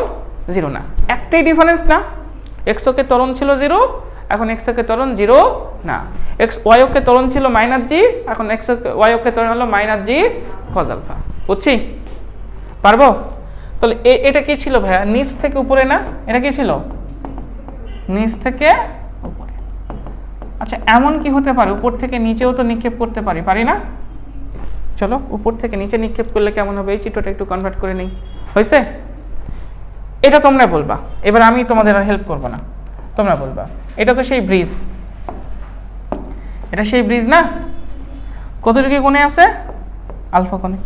0 না। একটাই ডিফারেন্স না, এক্স অক্ষের ত্বরণ ছিল 0, এখন এক্স অক্ষের ত্বরণ 0 না। ওয়াই অক্ষের ত্বরণ ছিল মাইনাস জি, এখন ওয়াই অক্ষের ত্বরণ হলো মাইনাস জি কজ আলফা। বুঝছি? পারবো? তাহলে এটা কি ছিল ভাইয়া, নিচ থেকে উপরে না, এটা কি ছিল, নিচ থেকে উপরে। আচ্ছা, এমন কি হতে পারে, উপর থেকে নিচেও তো নিক্ষেপ করতে পারি, পারি না? চলো উপর থেকে নিচে নিক্ষেপ করলে কেমন হবে, এই চিত্রটা একটু কনভার্ট করে নিই। হয়েছে? এটা তোমরা বলবা, এবার আমি তোমাদের আর হেল্প করবো না, তোমরা বলবা। এটা তো সেই ব্রিজ, এটা সেই ব্রিজ না, কত ডিগ্রি কোণে আছে, আলফা কোণে।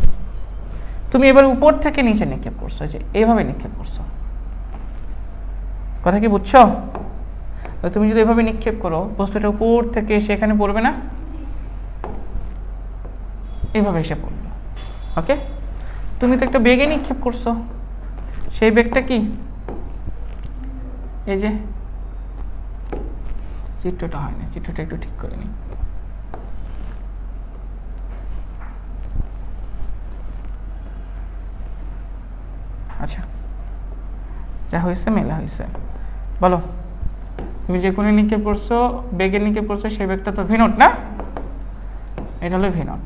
তুমি এবার উপর থেকে নিচে নিক্ষেপ করছো, যে এইভাবে নিক্ষেপ করছো, কথা কি বুঝছো? তুমি যদি এভাবে নিক্ষেপ করো, বস্তুটা উপর থেকে এসে এখানে পড়বে না, এইভাবে এসে পড়বে। ওকে, তুমি তো একটা বেগে নিক্ষেপ করছো, সেই বেগটা কি, এই যে চিত্রটা হয় না, চিত্রটা একটু ঠিক করে নিই। আচ্ছা, যা হয়েছে মেলা হয়েছে। বলো, তুমি যে কোণে নিক্ষেপ করছো, বেগে নিক্ষেপ করছো, সেই বেগটা তো ভি নট না, এটা হলো ভি নট।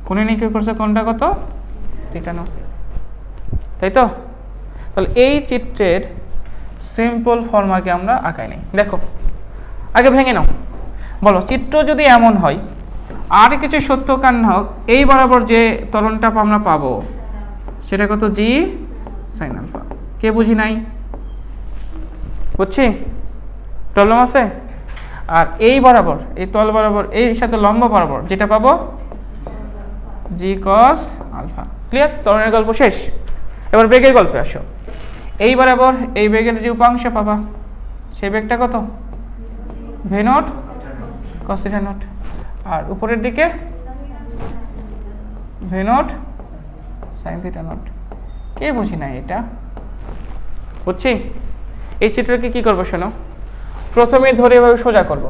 কোণে নিক্ষেপ করছো, কোণটা কত, থিটা নট, তাই তো? তাহলে এই চিত্রের সিম্পল ফর্ম আগে আমরা আঁকাই নেই। দেখো, আগে ভেঙে নাও। বলো, চিত্র যদি এমন হয়, আর কিছু সত্য কান হোক, এই বরাবর যে ত্বরণটা আমরা পাবো সেটা কত, জি সাইন আলফা। কে বুঝি নাই? বুঝছি? প্রবলেম আছে? আর এই বরাবর, এই তল বরাবর, এই সাথে লম্ব বরাবর যেটা পাবো, জি কস আলফা। ক্লিয়ার? ত্বরণের গল্প শেষ। এবার বেগের গল্পে আসো। এই বরাবর এই বেগের যে উপাংশ পাবা, সেই বেগটা কত, v not cos theta not. আর উপরের দিকে v not sine theta naught. কে বুঝি না এটা? বুঝছি? এই চিত্রকে কি করবো শোনো, প্রথমে ধরে এভাবে সোজা করব,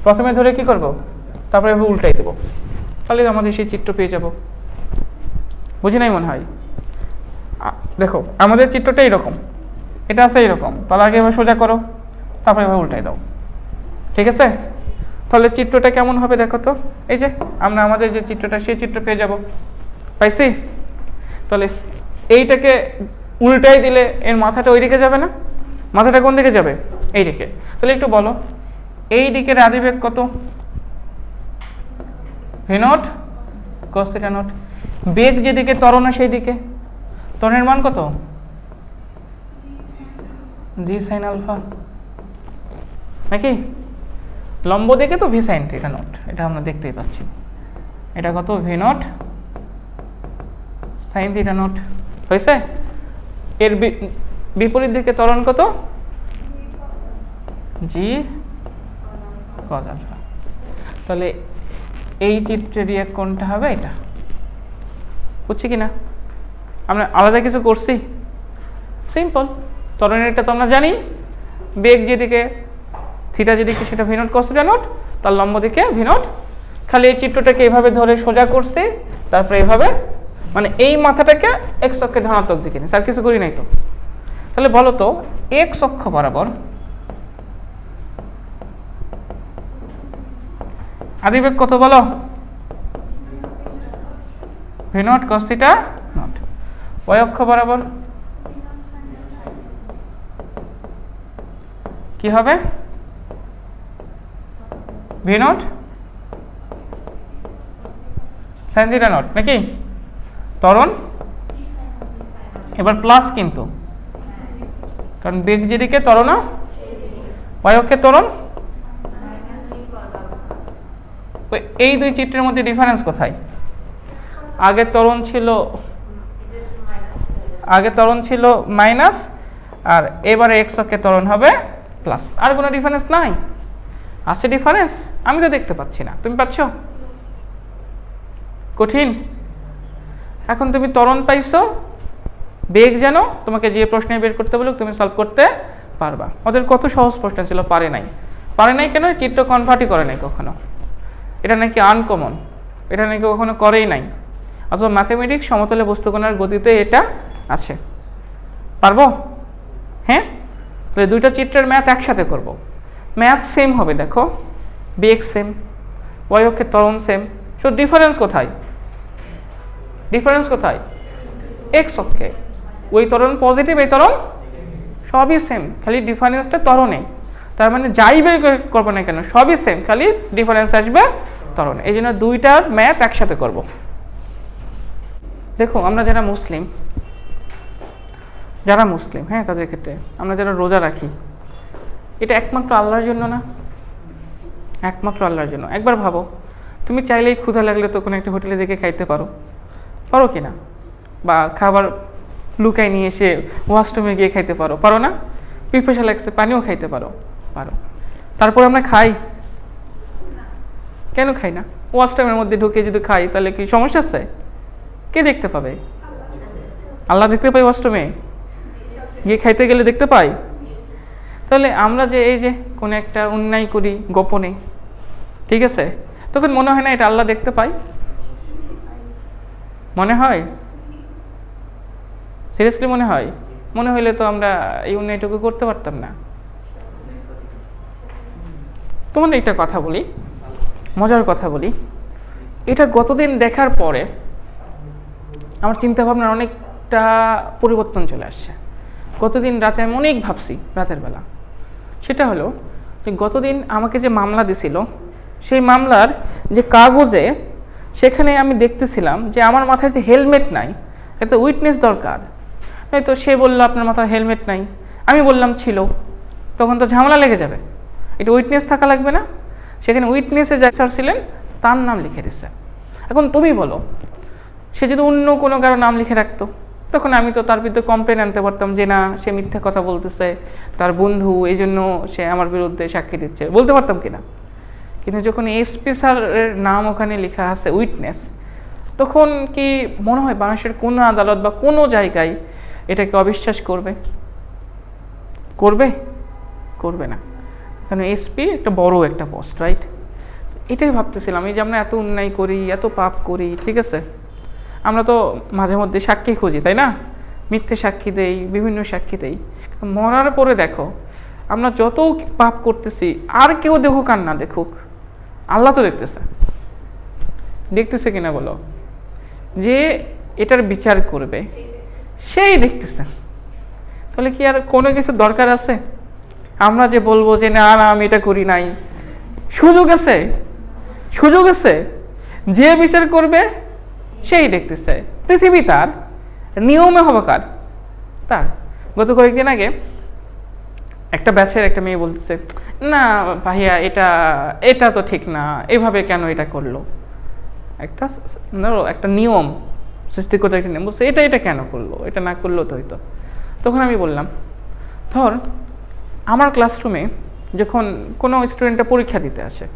প্রথমে ধরে কি করব, তারপরে এভাবে উল্টাই দেবো, তাহলে আমাদের সেই চিত্র পেয়ে যাব। বুঝি নাই মনে হয়? দেখো, আমাদের চিত্রটা এইরকম, এটা আছে এইরকম, তাহলে আগে এভাবে সোজা করো, তারপরে এভাবে উল্টাই দাও। ঠিক আছে? তাহলে চিত্রটা কেমন হবে দেখো তো। এই যে আমরা আমাদের যে চিত্রটা সেই চিত্র পেয়ে যাব, পাইছি? তাহলে এইটাকে উল্টাই দিলে এর মাথাটা ওই দিকে যাবে না? মাথাটা কোন দিকে যাবে? এই দিকে। তাহলে একটু বলো, এই দিকের আদিবেগ কত? V not cos theta naught. বেগ যেদিকে ত্বরণ সেই দিকে ত্বরণের মান কত? জি সাইন আলফা, নাকি? লম্ব দিকে তো ভি সাইন থিটা নট, এটা আমরা দেখতেই পাচ্ছি। এটা কত? V not sine theta not. হয়েছে? এর বিপরীত দিকে ত্বরণ কত? জি কজ আলফা। তাহলে এই চিত্রের রিয়াক কোনটা হবে? এটা। বুঝছি কিনা? আমরা আলাদা কিছু করছি? সিম্পল। ত্বরণের এটা তো আমরা জানি, বেগ যেদিকে থিটা যেদিকে সেটা V naught cos theta not, তার লম্ব দিকে ভি নট। খালি এই চিত্রটাকে এইভাবে ধরে সোজা করছি, তারপরে এইভাবে মানে এই মাথাটাকে এক্স অক্ষে ধনাত্মক দিকে নিই। স্যার কিছু করি নাই তো? তাহলে বলো তো, এক্স অক্ষ বরাবর আদিবেগ কত বলো? V not cos theta not. Y অক্ষ বরাবর কি হবে? V not sine theta nought, নাকি? ত্বরণ এবার প্লাস, কিন্তু কারণ বেগ যেদিকে ত্বরণ ওয়াই অক্ষে ত্বরণ। এই দুই চিত্রের মধ্যে ডিফারেন্স কোথায়? আগে ত্বরণ ছিল মাইনাস, আর এবারে এক্স অক্ষে ত্বরণ হবে প্লাস। আর কোনো ডিফারেন্স নাই? আছে ডিফারেন্স? আমি তো দেখতে পাচ্ছি না, তুমি পাচ্ছ? কঠিন। এখন তুমি ত্বরণ পাইছো, বেগ জানো, তোমাকে যে প্রশ্নে বের করতে বলুক তুমি সলভ করতে পারবা। ওদের কত সহজ প্রশ্ন ছিল, পারে নাই। পারে নাই কেন? চিত্র কনভার্টই করে নাই কখনো। এটা নাকি আনকমন, এটা নাকি কখনো করেই নাই। অথবা ম্যাথমেটিক্স সমতলে বস্তুকণার গতিতে এটা আছে। পারবো? হ্যাঁ। তাহলে দুইটা চিত্রের ম্যাথ একসাথে করব। ম্যাথ সেম হবে, দেখো বেগ সেম, ওয়াই অক্ষে ত্বরণ সেম। সো ডিফারেন্স কোথায়? ডিফারেন্স কোথায়? এক্স অক্ষে। ওই ত্বরণ পজিটিভ, এই ত্বরণ সবই সেম, খালি ডিফারেন্সটা ত্বরণে। তার মানে যাই বের করবো না কেন সবই সেম, খালি ডিফারেন্স আসবে ত্বরণে। এই জন্য দুইটার ম্যাথ একসাথে করব। দেখো আমরা যারা মুসলিম, হ্যাঁ, তাদের ক্ষেত্রে আমরা যারা রোজা রাখি, এটা একমাত্র আল্লাহর জন্য না? একমাত্র আল্লাহর জন্য। একবার ভাবো, তুমি চাইলেই ক্ষুধা লাগলে তো কোনো একটা হোটেলে দেখে খাইতে পারো কি না? বা খাবার লুকাই নিয়ে এসে ওয়াশরুমে গিয়ে খাইতে পারো না? পিপাসা লাগছে, পানিও খাইতে পারো। তারপর আমরা খাই কেন? খাই না? ওয়াশরুমের মধ্যে ঢুকে যদি খাই তাহলে কি সমস্যা আছে? কে দেখতে পাবে? আল্লাহ দেখতে পাই ওয়াশরুমে গিয়ে খাইতে গেলে দেখতে পাই। তাহলে আমরা যে এই যে কোনো একটা অন্যায় করি গোপনে, ঠিক আছে, তখন মনে হয় না এটা আল্লাহ দেখতে পাই? মনে হয়? সিরিয়াসলি মনে হয়? মনে হইলে তো আমরা এই অন্যায়টুকু করতে পারতাম না। তোমাদের একটা কথা বলি, মজার কথা বলি। এটা গতদিন দেখার পরে আমার চিন্তা ভাবনার অনেকটা পরিবর্তন চলে আসছে। গতদিন রাতে আমি অনেক ভাবছি, রাতের বেলা। সেটা হলো যে গতদিন আমাকে যে মামলা দিছিল, সেই মামলার যে কাগজে সেখানে আমি দেখতেছিলাম যে আমার মাথায় যে হেলমেট নাই, একটা উইটনেস দরকার। তো সে বললো আপনার মাথায় হেলমেট নাই, আমি বললাম ছিল, তখন তো ঝামেলা লেগে যাবে। এটা উইটনেস থাকা লাগবে না? সেখানে উইটনেসে যা স্যার ছিলেন তার নাম লিখে দিচ্ছে। এখন তুমি বলো, সে যদি অন্য কোনো কারো নাম লিখে রাখতো, তখন আমি তো তার বিরুদ্ধে কমপ্লেন আনতে পারতাম যে না, সে মিথ্যা কথা বলতেছে, তার বন্ধু, এই জন্য সে আমার বিরুদ্ধে সাক্ষী দিচ্ছে, বলতে পারতাম কিনা? কিন্তু যখন এসপি স্যারের নাম ওখানে লেখা আছে উইটনেস, তখন কি মনে হয় বাংলাদেশের কোনো আদালত বা কোনো জায়গায় এটাকে অবিশ্বাস করবে? করবে না। কারণ এসপি একটা বড় একটা পোস্ট, রাইট? এটাই ভাবতেছিলাম, এই যে আমরা এত অন্যায় করি, এত পাপ করি, ঠিক আছে, আমরা তো মাঝে মধ্যে সাক্ষী খুঁজি, তাই না? মিথ্যে সাক্ষী দেই, বিভিন্ন সাক্ষী দেই। মরার পরে দেখো আমরা যত পাপ করতেছি, আর কেউ দেখুক আর না দেখুক, আল্লাহ তো দেখতেছে, দেখতেছে কিনা বলো, যে এটার বিচার করবে সেই দেখতেছে। তাহলে কি আর কোনো কিছু দরকার আছে? আমরা যে বলবো যে না না আমি এটা করি নাই, সুযোগ আছে, সুযোগ আছে, যে বিচার করবে সেই দেখতেছে। পৃথিবী তার, নিয়মে হবে কার? তার। গত কয়েকদিন আগে একটা ব্যাচের একটা মেয়ে বলতেছে, না ভাইয়া এটা এটা তো ঠিক না, এভাবে কেন এটা করলো? একটা একটা নিয়ম সৃষ্টি করতে, একটা নিয়ম বলছে, এটা এটা কেন করলো, এটা না করলেও তো হইতো। তখন আমি বললাম, ধর আমার ক্লাসরুমে যখন কোনো স্টুডেন্টটা পরীক্ষা দিতে আসে,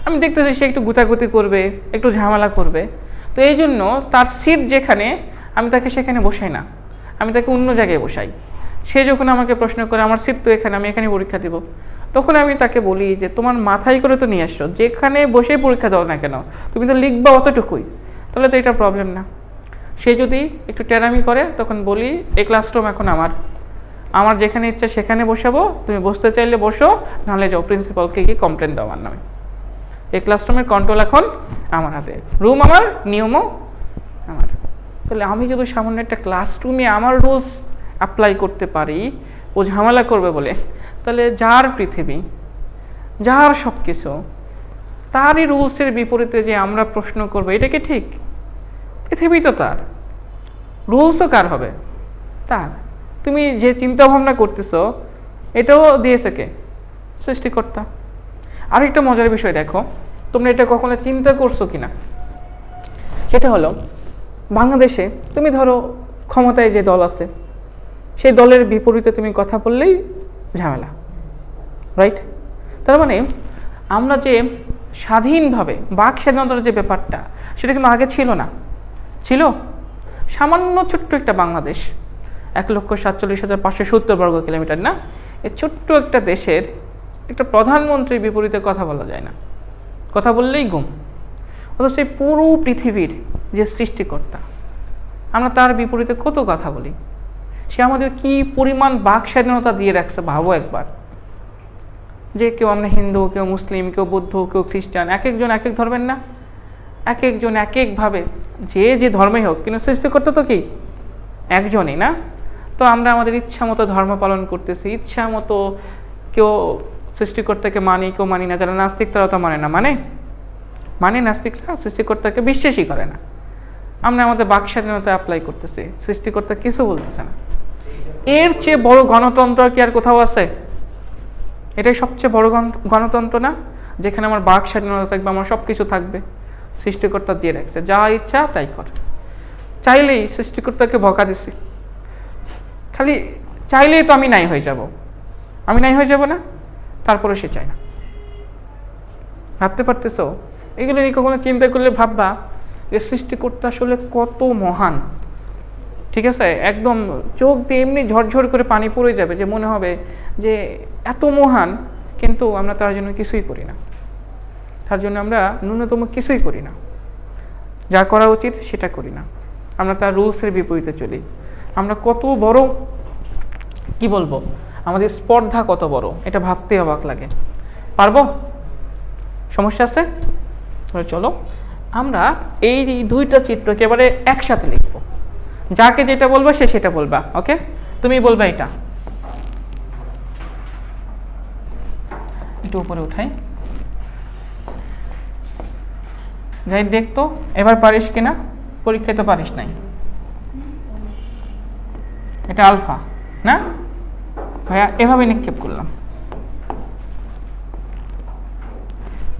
আমি দেখতেছি সে একটু গুতাগুতি করবে, একটু ঝামেলা করবে, তো এই জন্য তার সিট যেখানে, আমি তাকে সেখানে বসাই না, আমি তাকে অন্য জায়গায় বসাই। সে যখন আমাকে প্রশ্ন করে আমার সিট তো এখানে, আমি এখানে পরীক্ষা দিব, তখন আমি তাকে বলি যে তোমার মাথায় করে তো নিয়ে আসছো, যেখানে বসে পরীক্ষা দাও না কেন, তুমি তো লিখবা অতটুকুই, তাহলে তো এটা প্রবলেম না। সে যদি একটু টেরামি করে, তখন বলি এই ক্লাসরুম এখন আমার যেখানে ইচ্ছা সেখানে বসাবো, তুমি বসতে চাইলে বসো, নাহলে যাও প্রিন্সিপালকে গিয়ে কমপ্লেন দাও আমার নামে। এই ক্লাসরুমের কন্ট্রোল এখন আমার হাতে, রুম আমার, নিয়মও আমার। তাহলে আমি যদি সামান্য একটা ক্লাসরুমে আমার রুলস অ্যাপ্লাই করতে পারি ও ঝামেলা করবে বলে, তাহলে যার পৃথিবী, যার সব কিছু, তারই রুলসের বিপরীতে যে আমরা প্রশ্ন করবো, এটা কি ঠিক? পৃথিবী তো তার, রুলসও কার হবে? তার। তুমি যে চিন্তা ভাবনা করতেছ, এটাও দিয়েছে কে? সৃষ্টিকর্তা। আরেকটা মজার বিষয় দেখো, তোমরা এটা কখনো চিন্তা করছো কিনা, সেটা হলো বাংলাদেশে তুমি ধরো ক্ষমতায় যে দল আছে, সেই দলের বিপরীতে তুমি কথা বললেই ঝামেলা, রাইট? তার মানে আমরা যে স্বাধীনভাবে বাক স্বাধীনতার যে ব্যাপারটা, সেটা কিন্তু আগে ছিল না। ছিল সামান্য ছোট্ট একটা বাংলাদেশ, 1,47,570 বর্গ কিলোমিটার, না? এই ছোট্ট একটা দেশের একটা প্রধানমন্ত্রীর বিপরীতে কথা বলা যায় না, কথা বললেই গুম। অথচ এই পুরো পৃথিবীর যে সৃষ্টিকর্তা, আমরা তার বিপরীতে কত কথা বলি। সে আমাদের কি পরিমাণ বাক স্বাধীনতা দিয়ে রাখছে ভাবো একবার। যে কেউ আমরা হিন্দু, কেউ মুসলিম, কেউ বৌদ্ধ, কেউ খ্রিস্টান, এক একজন এক এক ধর্মের, না? এক একজন এক একভাবে, যে যে ধর্মেই হোক, কিন্তু সৃষ্টিকর্তা তো কি একজনই, না? তো আমরা আমাদের ইচ্ছা মতো ধর্ম পালন করতেছি, ইচ্ছা মতো, কেউ সৃষ্টিকর্তাকে মানি, কেউ মানি না। যারা নাস্তিক তারা তো মানে না, মানে নাস্তিকরা সৃষ্টিকর্তাকে বিশ্বাসই করে না। আমরা আমাদের বাক স্বাধীনতা অ্যাপ্লাই করতেছি, সৃষ্টিকর্তা কিছু বলতেছে না। এর চেয়ে বড় গণতন্ত্র কি আর কোথাও আছে? এটাই সবচেয়ে বড় গণতন্ত্র, না? যেখানে আমার বাক স্বাধীনতা থাকবে, আমার সব কিছু থাকবে, সৃষ্টিকর্তা দিয়ে রাখছে, যা ইচ্ছা তাই কর। চাইলেই সৃষ্টিকর্তাকে বকা দিছি, খালি চাইলেই তো আমি নাই হয়ে যাব, আমি নাই হয়ে যাব না? তারপরে সে চায় না। ভাবতে পারতেছ? এগুলো নিয়ে কখনো চিন্তা করলে ভাববা যে সৃষ্টিকর্তা আসলে কত মহান। ঠিক আছে, একদম চোখ দিয়ে এমনি ঝরঝর করে পানি পড়ে যাবে, যে মনে হবে যে এত মহান, কিন্তু আমরা তার জন্য কিছুই করি না। তার জন্য আমরা ন্যূনতম কিছুই করি না, যা করা উচিত সেটা করি না। আমরা তার রুলসের বিপরীতে চলি। আমরা কত বড়, কি বলবো, আমাদের স্পর্ধা কত বড়, এটা ভাবতে অবাক লাগে। পারবো? সমস্যা আছে? চলো আমরা এই দুইটা চিত্র একেবারে একসাথে লিখবো। যাকে যেটা বলবো সে সেটা বলবা, ওকে? তুমি বলবা এটা। একটু উপরে উঠাই, যাই দেখতো এবার পারিস কিনা। পরীক্ষায় তো পারিস নাই। এটা আলফা, না ভাইয়া? এভাবে নিক্ষেপ করলাম,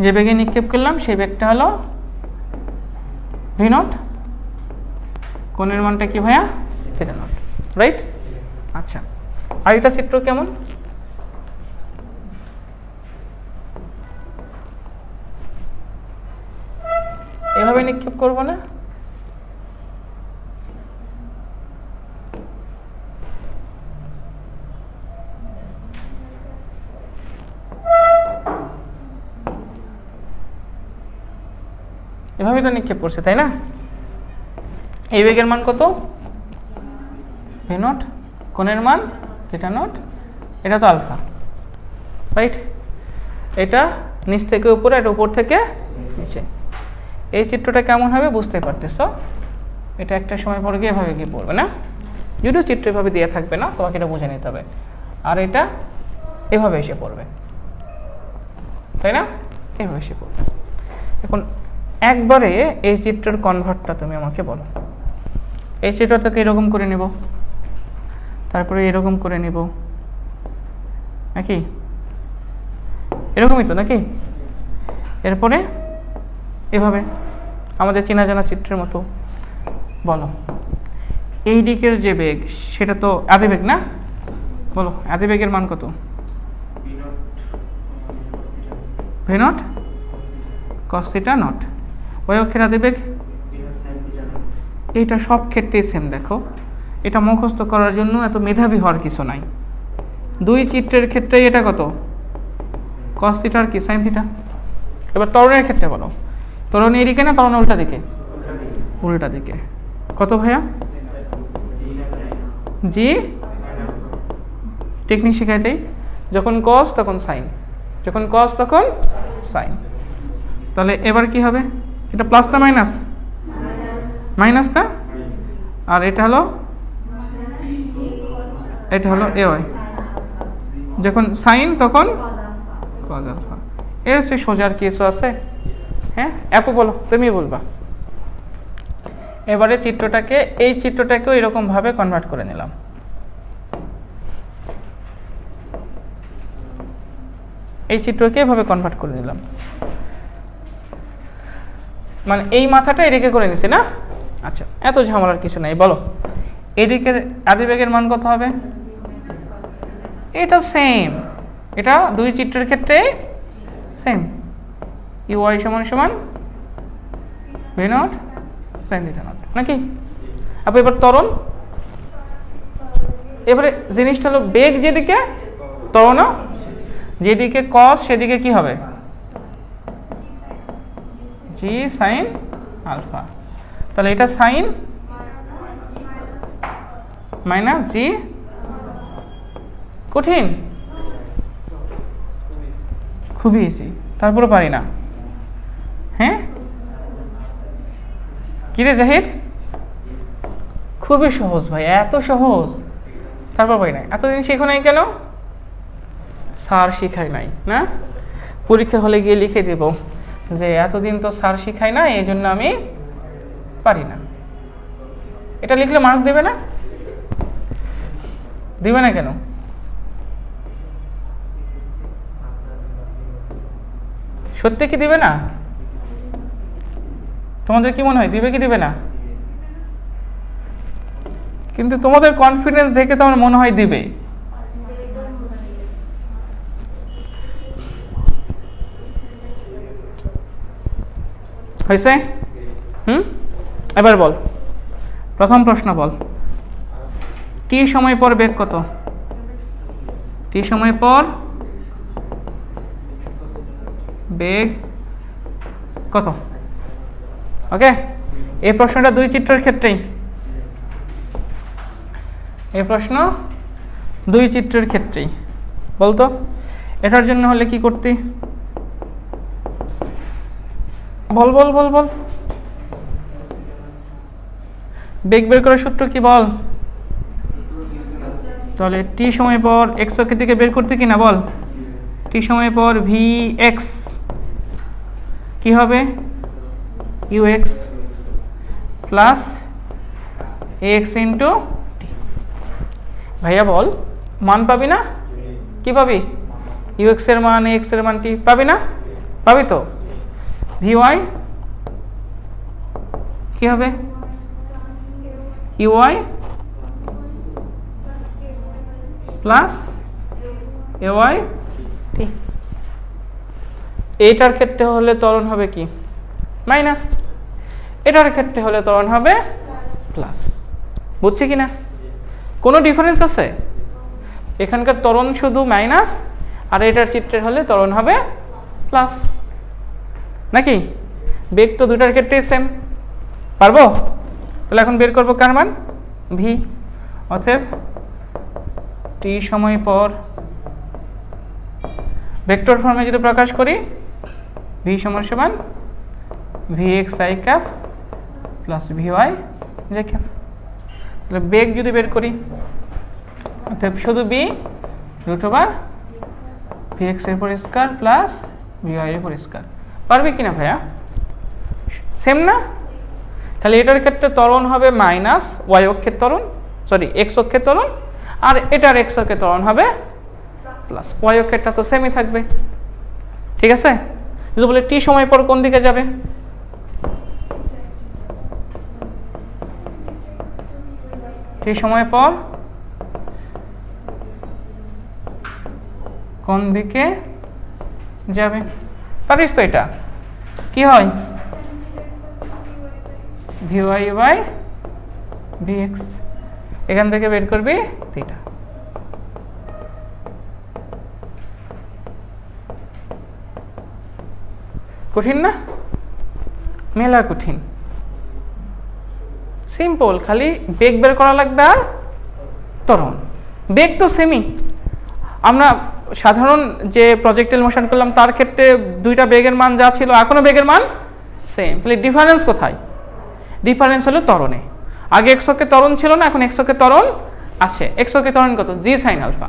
যে বেগে নিক্ষেপ করলাম সেই বেগটা হলো v0, কোণের মানটা কি ভাইয়া? θ0, রাইট? আচ্ছা, আর এটা চিত্র কেমন? এভাবে নিক্ষেপ করব না? এভাবে তো নিক্ষেপ করছে, তাই না? এই বেগের মান কত? v0, কোণের মান θ0, এটা তো আলফা, রাইট? এটা নিচ থেকে উপরে আর উপর থেকে নিচে। এই চিত্রটা কেমন হবে বুঝতে পারতেছো? এটা একটা সময় পরে গিয়ে এভাবে গিয়ে পড়বে না, যদিও চিত্র এভাবে দেওয়া থাকবে না, তোমাকে এটা বুঝে নিতে হবে। আর এটা এভাবে এসে পড়বে, তাই না? এভাবে এসে পড়বে। এখন একবারে এই চিত্রের কনভার্টটা তুমি আমাকে বলো। এই চিত্রটাকে এরকম করে নেব, তারপরে এরকম করে নেব, নাকি এরকমই তো নাকি? এরপরে এভাবে আমাদের চেনা জানা চিত্রের মতো। বলো এই দিকের যে বেগ সেটা তো আদিবেগ না? বলো আদিবেগের মান কত? V not cos theta not. ওই অক্ষের আদিবেগ এইটা সব ক্ষেত্রেই সেম। দেখো এটা মুখস্থ করার জন্য এত মেধাবী হওয়ার কিছু নাই। দুই চিত্রের ক্ষেত্রেই এটা কত? কস থিটা আর কি সাইন থিটা। এবার ত্বরণের ক্ষেত্রে বলো, ত্বরণ এদিকে না ত্বরণ উল্টা দিকে? উল্টা দিকে। কত ভাইয়া? জি টেকনিক শেখাইতেই যখন কস তখন সাইন, যখন কস তখন সাইন। তাহলে এবার কি হবে? এটা প্লাস না মাইনাস? মাইনাস না? আর এটা হলো এ হয়, যখন সাইন তখন কজ আলফা। এর হচ্ছে সোজার কিছু আছে? হ্যাঁ অ্যাপু বলো, তুমি বলবা। এবারে চিত্রটাকে এই চিত্রটাকেও এরকম ভাবে কনভার্ট করে নিলাম। এই চিত্রকে এভাবে কনভার্ট করে নিলাম, মানে এই মাথাটা এদিকে করে নিছি না? আচ্ছা এত ঝামেলার কিছু নাই। বলো এদিকের আদিবেগের মান কত হবে? এটা সেম, এটা দুই চিত্রের ক্ষেত্রে সেম। ইউআই সমান সমান v not sine theta nought, নাকি? আপনি এবার ত্বরণ, এবারে জিনিসটা হলো বেগ যেদিকে ত্বরণও যেদিকে কস সেদিকে কি হবে? G sine alpha. তাহলে এটা সাইন মাইনাস জি। কঠিন? খুবই ইজি, তারপরে পারি না। হ্যাঁ কিরে জাহিদ, খুবই সহজ ভাই, এত সহজ, তারপর পারি না। এতদিন শেখো নাই কেন? স্যার শিখাই নাই না? পরীক্ষা হলে গিয়ে লিখে দেব যে এতদিন তো স্যার শিখায় না, এই জন্য আমি পারি না। এটা লিখলে মার্কস দেবে না? দিবে না কেন? সত্যি কি দিবে না? তোমাদের কি মনে হয় দিবে কি দিবে না? কিন্তু তোমাদের কনফিডেন্স দেখে তো আমার মনে হয় দিবে। হয়েছে? এবার বল, প্রথম প্রশ্ন বল, টি সময় পর বেগ কত? টি সময় পর বেগ কত? ওকে, এই প্রশ্নটা দুই চিত্রের ক্ষেত্রেই, এই প্রশ্ন দুই চিত্রের ক্ষেত্রেই। বলতো এটার জন্য হলে কি করতে? বল বল বল বল, বেগ বের করার সূত্র কি বল? তাহলে টি সময় পর এক্স অক্ষের দিকে বের করতে কি না বল? টি সময় পর ভি এক্স কি হবে? U x plus x into t. ভাইয়া বল, মান পাবি না? কি পাবি? ইউ এক্স এর মান, এক্স এর মান, টি পাবি না? পাবি তো। ভি ওয়াই কি হবে? ইউআই প্লাস এ ওয়াই টি। এইটার ক্ষেত্রে হলে ত্বরণ হবে কি? মাইনাস। এটার ক্ষেত্রে হলে ত্বরণ হবে প্লাস। বুঝছি কি না? কোনো ডিফারেন্স আছে? এখানকার ত্বরণ শুধু মাইনাস, আর এটার চিত্রের হলে ত্বরণ হবে প্লাস, নাকি? বেগ তো দুটার ক্ষেত্রেই সেম। পারবো? তাহলে এখন বের করবো কার মান? ভি। অতএব টি সময় পর ভেক্টর ফর্মে যদি প্রকাশ করি ভি সমান সমান v x i cap plus v y j cap. তাহলে বেগ যদি বের করি অর্থাৎ শুধু v root over v x এর উপর স্কয়ার প্লাস ভি ওয়াই এর উপর স্কয়ার। পারবে কিনা ভাইয়া? সেম না? তাহলে এটার ক্ষেত্রে ত্বরণ হবে মাইনাস ওয়াই অক্ষের ত্বরণ, সরি এক্স অক্ষের ত্বরণ, আর এটার এক্স অক্ষের ত্বরণ হবে প্লাস ওয়াই অক্ষেরটা তো সেমই থাকবে। ঠিক আছে? যদি বলে টি সময় পর কোন দিকে যাবে, টি সময় পর কোন দিকে যাবে? পারিস তো? এটা কি হয়? V y by v x, এখান থেকে বের করবি থিটা। কঠিন না? মেলা কঠিন, সিম্পল, খালি বেগ বের করা লাগবে আর ত্বরণ। বেগ তো সেমই, আমরা সাধারণ যে প্রজেক্টাইল মোশন করলাম তার ক্ষেত্রে দুইটা বেগের মান যা ছিল এখনো বেগের মান সেম, খালি ডিফারেন্স কোথায়? ডিফারেন্স হলো ত্বরণে। আগে এক্স অক্ষে ত্বরণ ছিল না, এখন এক্স অক্ষে ত্বরণ আছে। এক্স অক্ষে ত্বরণ কত? জি সাইন আলফা।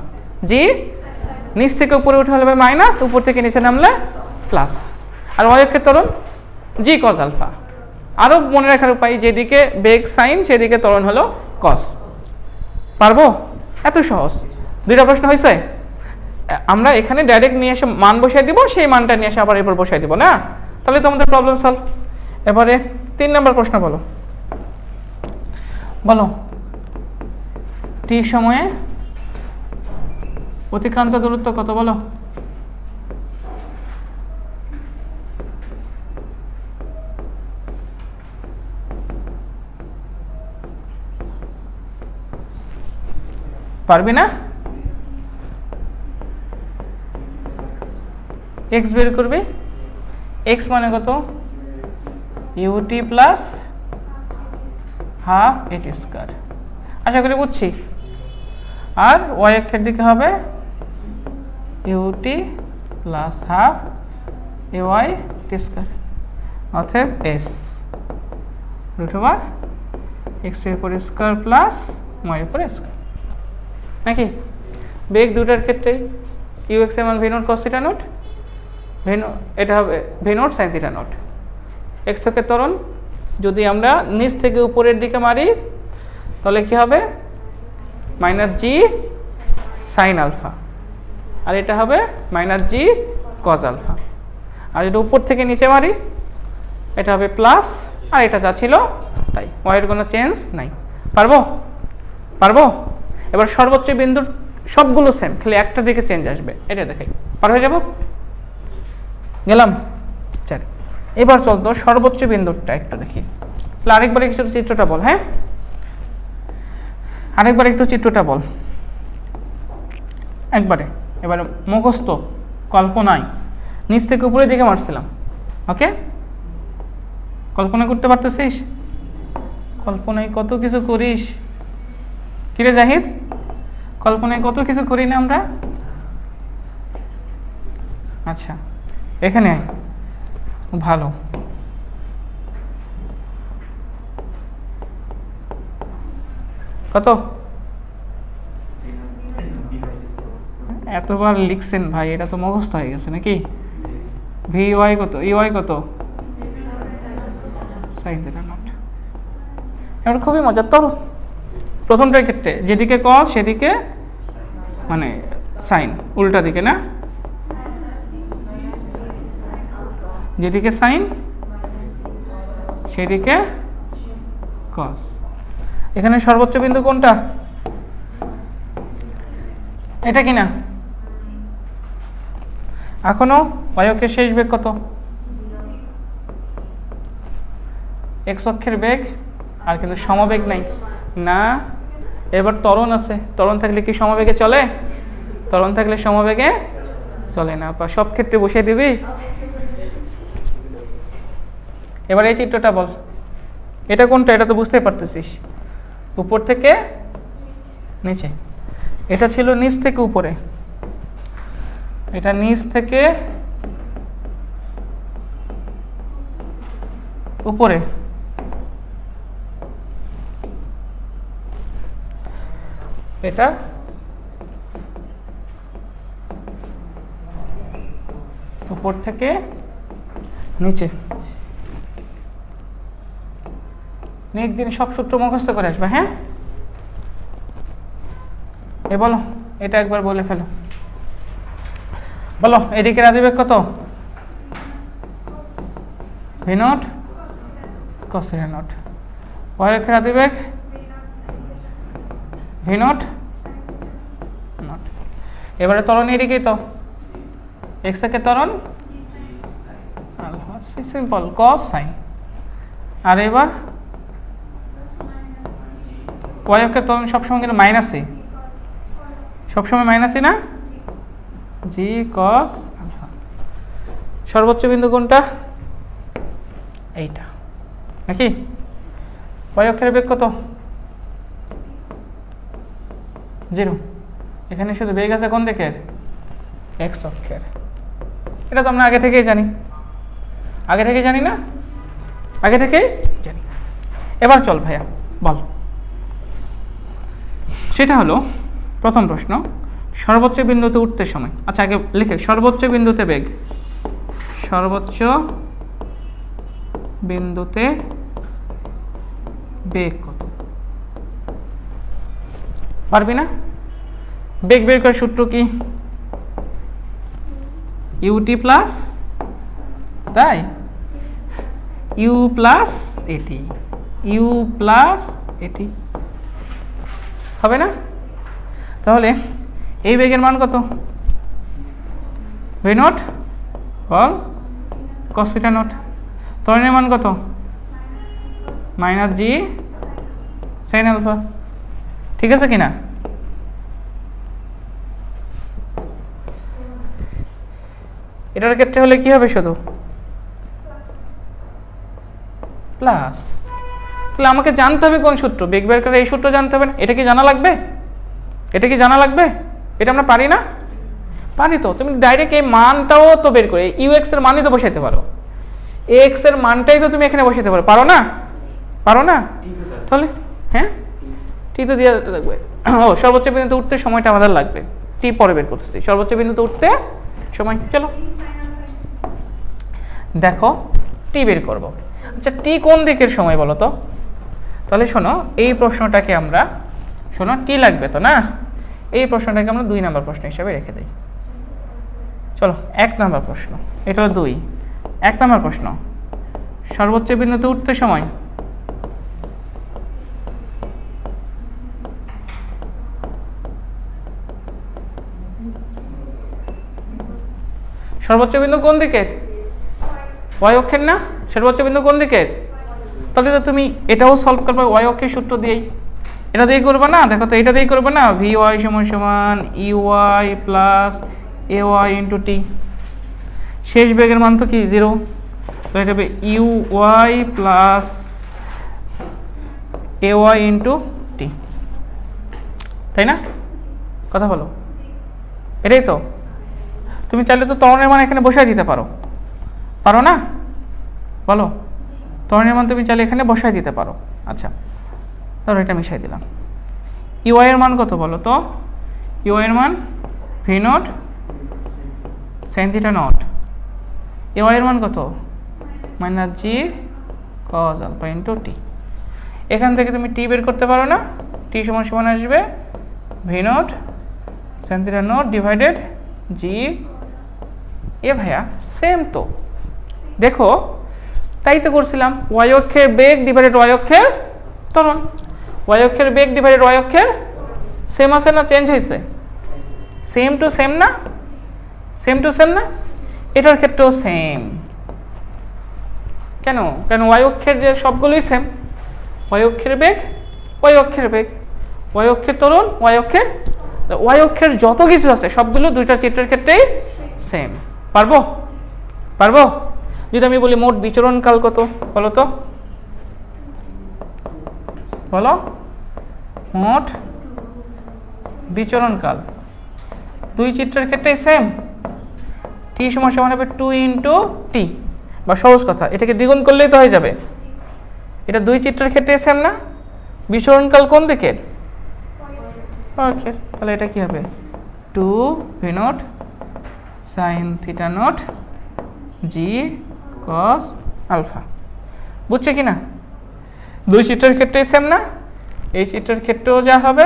জি নিচ থেকে উপরে উঠে হলে মাইনাস, উপর থেকে নিচে নামলে প্লাস। আর ওয়াই অক্ষে ত্বরণ জি কজ আলফা। আরও মনে রাখার উপায়, যেদিকে বেগ সাইন সেদিকে ত্বরণ হলো কস। পারবো? এত সহজ। দুইটা প্রশ্ন হয়েছে। আমরা এখানে ডাইরেক্ট নিয়ে এসে মান বসাই দিব, সেই মানটা নিয়ে এসে আবার এরপর বসাই দিব না, তাহলে তোমাদের প্রবলেম সলভ। এবারে 3 নম্বর প্রশ্ন বলো। বলো টি সময়ে অতিক্রান্ত দূরত্ব কত? বলো। পারবি না? এক্স বের করবি। এক্স মানে কত? UT plus half a t square. আশা করি বুঝছি। আর ওয়াই অক্ষের দিকে হবে UT plus half a y t square, অতএব এস রুট ওভার এক্স এর উপর স্কয়ার প্লাস ওয়াই এর উপর স্কয়ার। নাকি? বেগ দুটার ক্ষেত্রেই ইউ এক্স এর মান v not cos theta nought, এটা হবে v not sine theta naught. X অক্ষের ত্বরণ যদি আমরা নিচ থেকে উপরের দিকে মারি তাহলে কি হবে? মাইনাস জি সাইন আলফা, আর এটা হবে মাইনাস জি কজ আলফা। আর এটা উপর থেকে নিচে মারি এটা হবে প্লাস, আর এটা যা ছিল তাই, ওয়াইয়ের কোনো চেঞ্জ নাই। পারবো? পারবো। এবার সর্বোচ্চ বিন্দুর সবগুলো সেম, খালি একটা দিকে চেঞ্জ আসবে, এটা দেখাই। পার হয়ে যাব? গেলাম। চল এবার চল তো সর্বোচ্চ বিন্দুটা একটু দেখি। তাহলে আরেকবার একটু চিত্রটা বল। হ্যাঁ, আরেকবার একটু চিত্রটা বল একবারে। এবারে মুখস্থ, কল্পনায় নিচ থেকে উপরের দিকে মারছিলাম। ওকে, কল্পনা করতে পারতেছিস? কল্পনায় কত কিছু করিস কিরে জাহিদ, কল্পনায় কত কিছু করি না আমরা। আচ্ছা এখানে ভালো। কত? এতবার লিখছেন ভাই, এটা তো মুখস্থ হয়ে গেছে নাকি? ভি ওয়াই কত? ই ওয়াই কত? Sign theta not. এবার খুবই মজার তো, প্রথমটার ক্ষেত্রে যেদিকে কস সেদিকে মানে সাইন, উল্টা দিকে না, যেদিকে সাইন সেদিকে কস। এখানে সর্বোচ্চ বিন্দু কোনটা? এটা কিনা? এখনো ওয়াই অক্ষের শেষ বেগ কত? এক্স অক্ষের বেগ, আর কিন্তু সমবেগ নাই না। এবার ত্বরণ আছে, ত্বরণ থাকলে কি সমবেগে চলে? ত্বরণ থাকলে সমবেগে চলে না, সব ক্ষেত্রে বসিয়ে দিবি। এবার এই চিত্রটা বল, এটা কোনটা? এটা তো বুঝতেই পারতেছিস, উপর থেকে নিচে। এটা ছিল নিচ থেকে উপরে, এটা নিচ থেকে উপরে, এটা উপর থেকে নিচে। নেক্সট দিন সব সূত্র মুখস্থ করে আসবে। হ্যাঁ, এ বলো, এটা একবার বলে ফেলো। বলো, এদিকে রাদিবেগ কত? V not cos theta naught. ওয়াইকে রাদিবেগ ভি নট নট। এবারে ত্বরণ এদিকেই তো, এক্স এর ত্বরণ আলফা, সিম্পল কস সাইন। আর এবার ওয়াই অক্ষের ত্বরণ সবসময় কিন্তু মাইনাসই, সবসময় মাইনাসই না, জি কস আলফা। সর্বোচ্চ বিন্দু কোনটা? এইটা নাকি? ওয়াই অক্ষের বেগ কত? 0। এখানে শুধু বেগ আছে কোন দিকের? এক্স অক্ষের। এটা তো আমরা আগে থেকেই জানি, আগে থেকে জানি না, আগে থেকেই জানি। এবার চল ভাইয়া বল, সেটা হলো প্রথম প্রশ্ন, সর্বোচ্চ বিন্দুতে উঠতে সময়। আচ্ছা আগে লিখে, সর্বোচ্চ বিন্দুতে বেগ, সর্বোচ্চ বিন্দুতে বেগ কত? পারবি না? বেগ বের করার সূত্র কি? ইউটি প্লাস, তাই u plus a t, u plus a t হবে না? তাহলে এই বেগের মান কত? ভি নট বল কস থিটা নট। ত্বরণের মান কত? Minus g sine alpha. ঠিক আছে কিনা? এটার ক্ষেত্রে হলে কি হবে? শুধু প্লাস। তাহলে আমাকে জানতে হবে কোন সূত্র? বেগ বের করে এই সূত্র জানতে হবে না? এটা কি জানা লাগবে? এটা কি জানা লাগবে? এটা আমরা পারি না? পারি তো। তুমি ডাইরেক্ট এই মানটাও তো বের করে ইউএক্স এর মানই তো বসাইতে পারো, এক্স এর মানটাই তো তুমি এখানে বসাইতে পারো, পারো না? পারো না? তাহলে হ্যাঁ, টি তো দিয়ে লাগবে। ও সর্বোচ্চ বিন্দুতে উঠতে সময়টা আমাদের লাগবে, টি পরে বের করতেছি। সর্বোচ্চ বিন্দুতে উঠতে সময়, চলো দেখো টি বের করব। আচ্ছা টি কোন দিকের সময় বলো তো? তাহলে শোনো, এই প্রশ্নটাকে আমরা, শোনো টি লাগবে তো না, এই প্রশ্নটাকে আমরা 2 নম্বর প্রশ্ন হিসাবে রেখে দিই। চলো 1 নম্বর প্রশ্ন, এটা হলো 2। 1 নম্বর প্রশ্ন, সর্বোচ্চ বিন্দুতে উঠতে সময় সর্বোচ্চ বিন্দু কোন দিকে? ওয়াই অক্ষের না? সর্বোচ্চ বিন্দু কোন দিকে? তাহলে তো তুমি এটাও সলভ করবে ওয়াই অক্ষের সূত্র দিয়েই। এটা দিয়ে করবে না? দেখো তো, এটা দিয়ে করবে না, ভি ওয়াই সমান সমান u y plus a y into t. শেষ বেগের মান তো কি? 0। তো এটা হবে u y plus a y into t, তাই না? কথা বলো, এটাই তো। তুমি চাইলে তো ত্বরণের মান এখানে বসায় দিতে পারো, পারো না? বলো, ত্বরণের মান তুমি চাইলে এখানে বসায় দিতে পারো। আচ্ছা ধরো এটা মিশাই দিলাম। ইউআই এর মান কত বলো তো? ইউআই এর মান v not sine theta nought. U i এর মান কত? Minus g cos alpha into t. এখান থেকে তুমি টি বের করতে পারো না? টি সমান সমান আসবে v not sine theta naught divided g. এ ভাইয়া সেম তো, দেখো তাই তো করছিলাম, ওয়াই অক্ষের বেগ ডিভাইডেড ওয়াই অক্ষের ত্বরণ। ওয়াই অক্ষের বেগ ডিভাইডেড ওয়াই অক্ষের সেম আছে না চেঞ্জ হয়েছে? সেম টু সেম না? সেম টু সেম না? এটার ক্ষেত্রেও সেম। কেন? কারণ ওয়াই অক্ষের যে সবগুলোই সেম, ওয়াই অক্ষের বেগ ওয়াই অক্ষের বেগ, ওয়াই অক্ষের ত্বরণ ওয়াই অক্ষের, ওয়াই অক্ষের যত কিছু আছে সবগুলো দুইটা চিত্রের ক্ষেত্রেই সেম। পারবো? পারবো? যদি আমি বলি মোট বিচরণ কাল কত বলো তো? বলো, মোট বিচরণ কাল দুই চিত্রের ক্ষেত্রেই সেম। টি সমান সমান হবে 2 ইন্টু টি, বা সহজ কথা এটাকে দ্বিগুণ করলেই তো হয়ে যাবে। এটা দুই চিত্রের ক্ষেত্রে সেম না? বিচরণকাল কোন দিকের? ওকে, তাহলে এটা কি হবে 2 v not sin theta nought g cos alpha. বুঝছে কি না? দুই চিত্রের ক্ষেত্রে সেম না? এই চিত্রের ক্ষেত্রেও যা হবে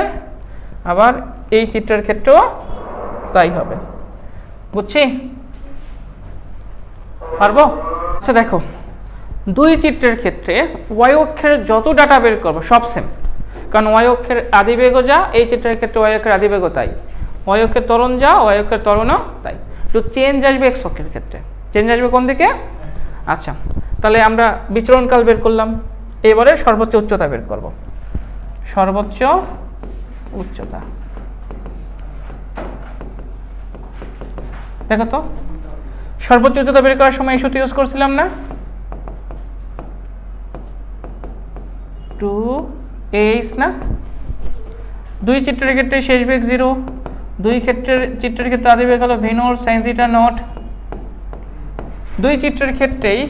আবার এই চিত্রের ক্ষেত্রেও তাই হবে। বুঝছি? পারবো? আচ্ছা দেখো, দুই চিত্রের ক্ষেত্রে y অক্ষের যত ডাটা বের করবো সব সেম, কারণ y অক্ষের আদিবেগও যা, এই চিত্রের ক্ষেত্রে y অক্ষের আদিবেগও তাই, y অক্ষের ত্বরণ যা, y অক্ষের ত্বরণও তাই। তো চেঞ্জ আসবে x অক্ষের ক্ষেত্রে। চেঞ্জ আসবে কোন দিকে? আচ্ছা, তাহলে আমরা বিচরণকাল বের করলাম, এবারে সর্বোচ্চ উচ্চতা বের করব। সর্বোচ্চ উচ্চতা দেখো তো, সর্বোচ্চ উচ্চতা বের করার সময় এই সূত্র ইউজ করছিলাম না? 2h না? দুই চিত্রের ক্ষেত্রে শেষ বেগ 0, দুই চিত্রের ক্ষেত্রে আদি বেগ হলো v not sin theta not, দুই চিত্রের ক্ষেত্রেই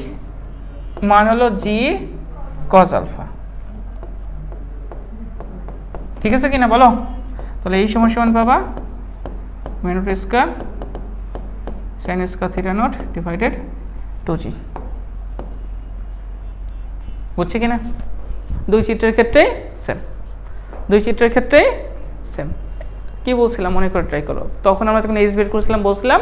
মান হলো g cos আলফা। ঠিক আছে কিনা বলো? তাহলে এই সময় সমান পাবা v not square sin square theta naught divided 2g। বুঝছে কিনা? দুই চিত্রের ক্ষেত্রেই সেম, দুই চিত্রের ক্ষেত্রেই সেম। কি বলছিলাম মনে করে ট্রাই করো। তখন আমরা যখন এইচ বের করেছিলাম বলছিলাম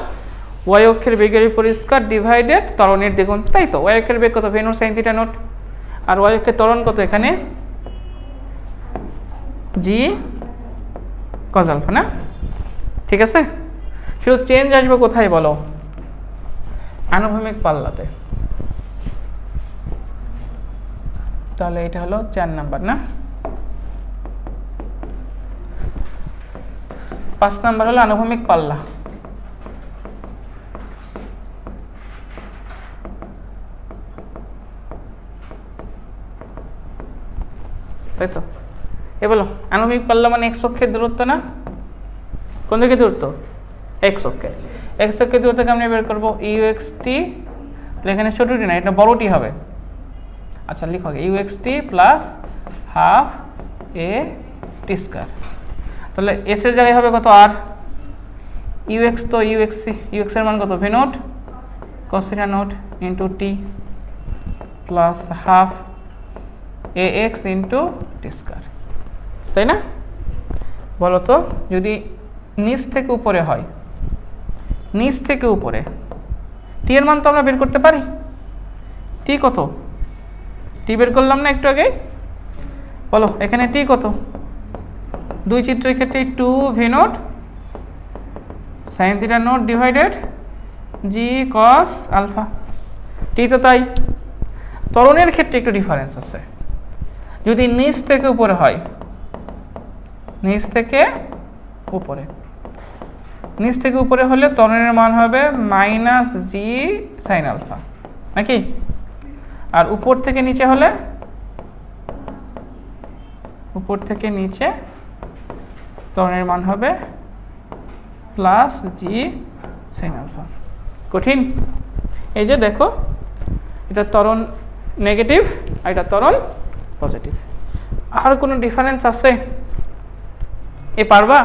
y অক্ষের বেগের উপর স্কয়ার ডিভাইডেড ত্বরণের দ্বিগুণ, তাই তো? y অক্ষের বেগ কত? v not sin theta not, আর y অক্ষের ত্বরণ কত এখানে? g cos আলফা না? ঠিক আছে, শুধু চেঞ্জ আসবে কোথায় বলো? আনুভূমিক পাল্লাতে। তাহলে এটা হলো 4 নাম্বার না? 5 নাম্বার হলো আনুভূমিক পাল্লা। তাই তো? এ বলো, আনুভূমিক পাল্লা মানে x অক্ষের দূরত্ব না? কোন দিকে দূরত্ব? x অক্ষের। x অক্ষের দূরত্ব কেমনে বের করবো? uxt, তাহলে এখানে ছোটটি না, এটা বড়টি হবে। আচ্ছা লিখো আগে uxt plus half a t square. তাহলে s এর জায়গায় হবে কত? আর ux তো ux এর মান কত? v not cos theta not into t plus half ax into t square. তাই না? বলো তো, যদি নিচ থেকে উপরে হয়, নিচ থেকে উপরে টি এর মান তো আমরা বের করতে পারি। টি কত? টি বের করলাম না একটু আগে? বলো এখানে টি কত? দুই চিত্রের ক্ষেত্রে 2 v not sin theta naught divided g cos alpha. T তো তাই। ত্বরণের ক্ষেত্রে একটু ডিফারেন্স আছে, যদি নিচ থেকে উপরে হয়, নিচ থেকে উপরে, নিচ থেকে উপরে হলে ত্বরণের মান হবে মাইনাস জি সাইন আলফা নাকি? আর উপর থেকে নিচে হলে, উপর থেকে নিচে ত্বরণের মান হবে প্লাস জি সাইন আলফা। কঠিন? এই যে দেখো, এটা ত্বরণ নেগেটিভ আর এটা ত্বরণ পজিটিভ। আর কোনো ডিফারেন্স আছে? এ পারবা?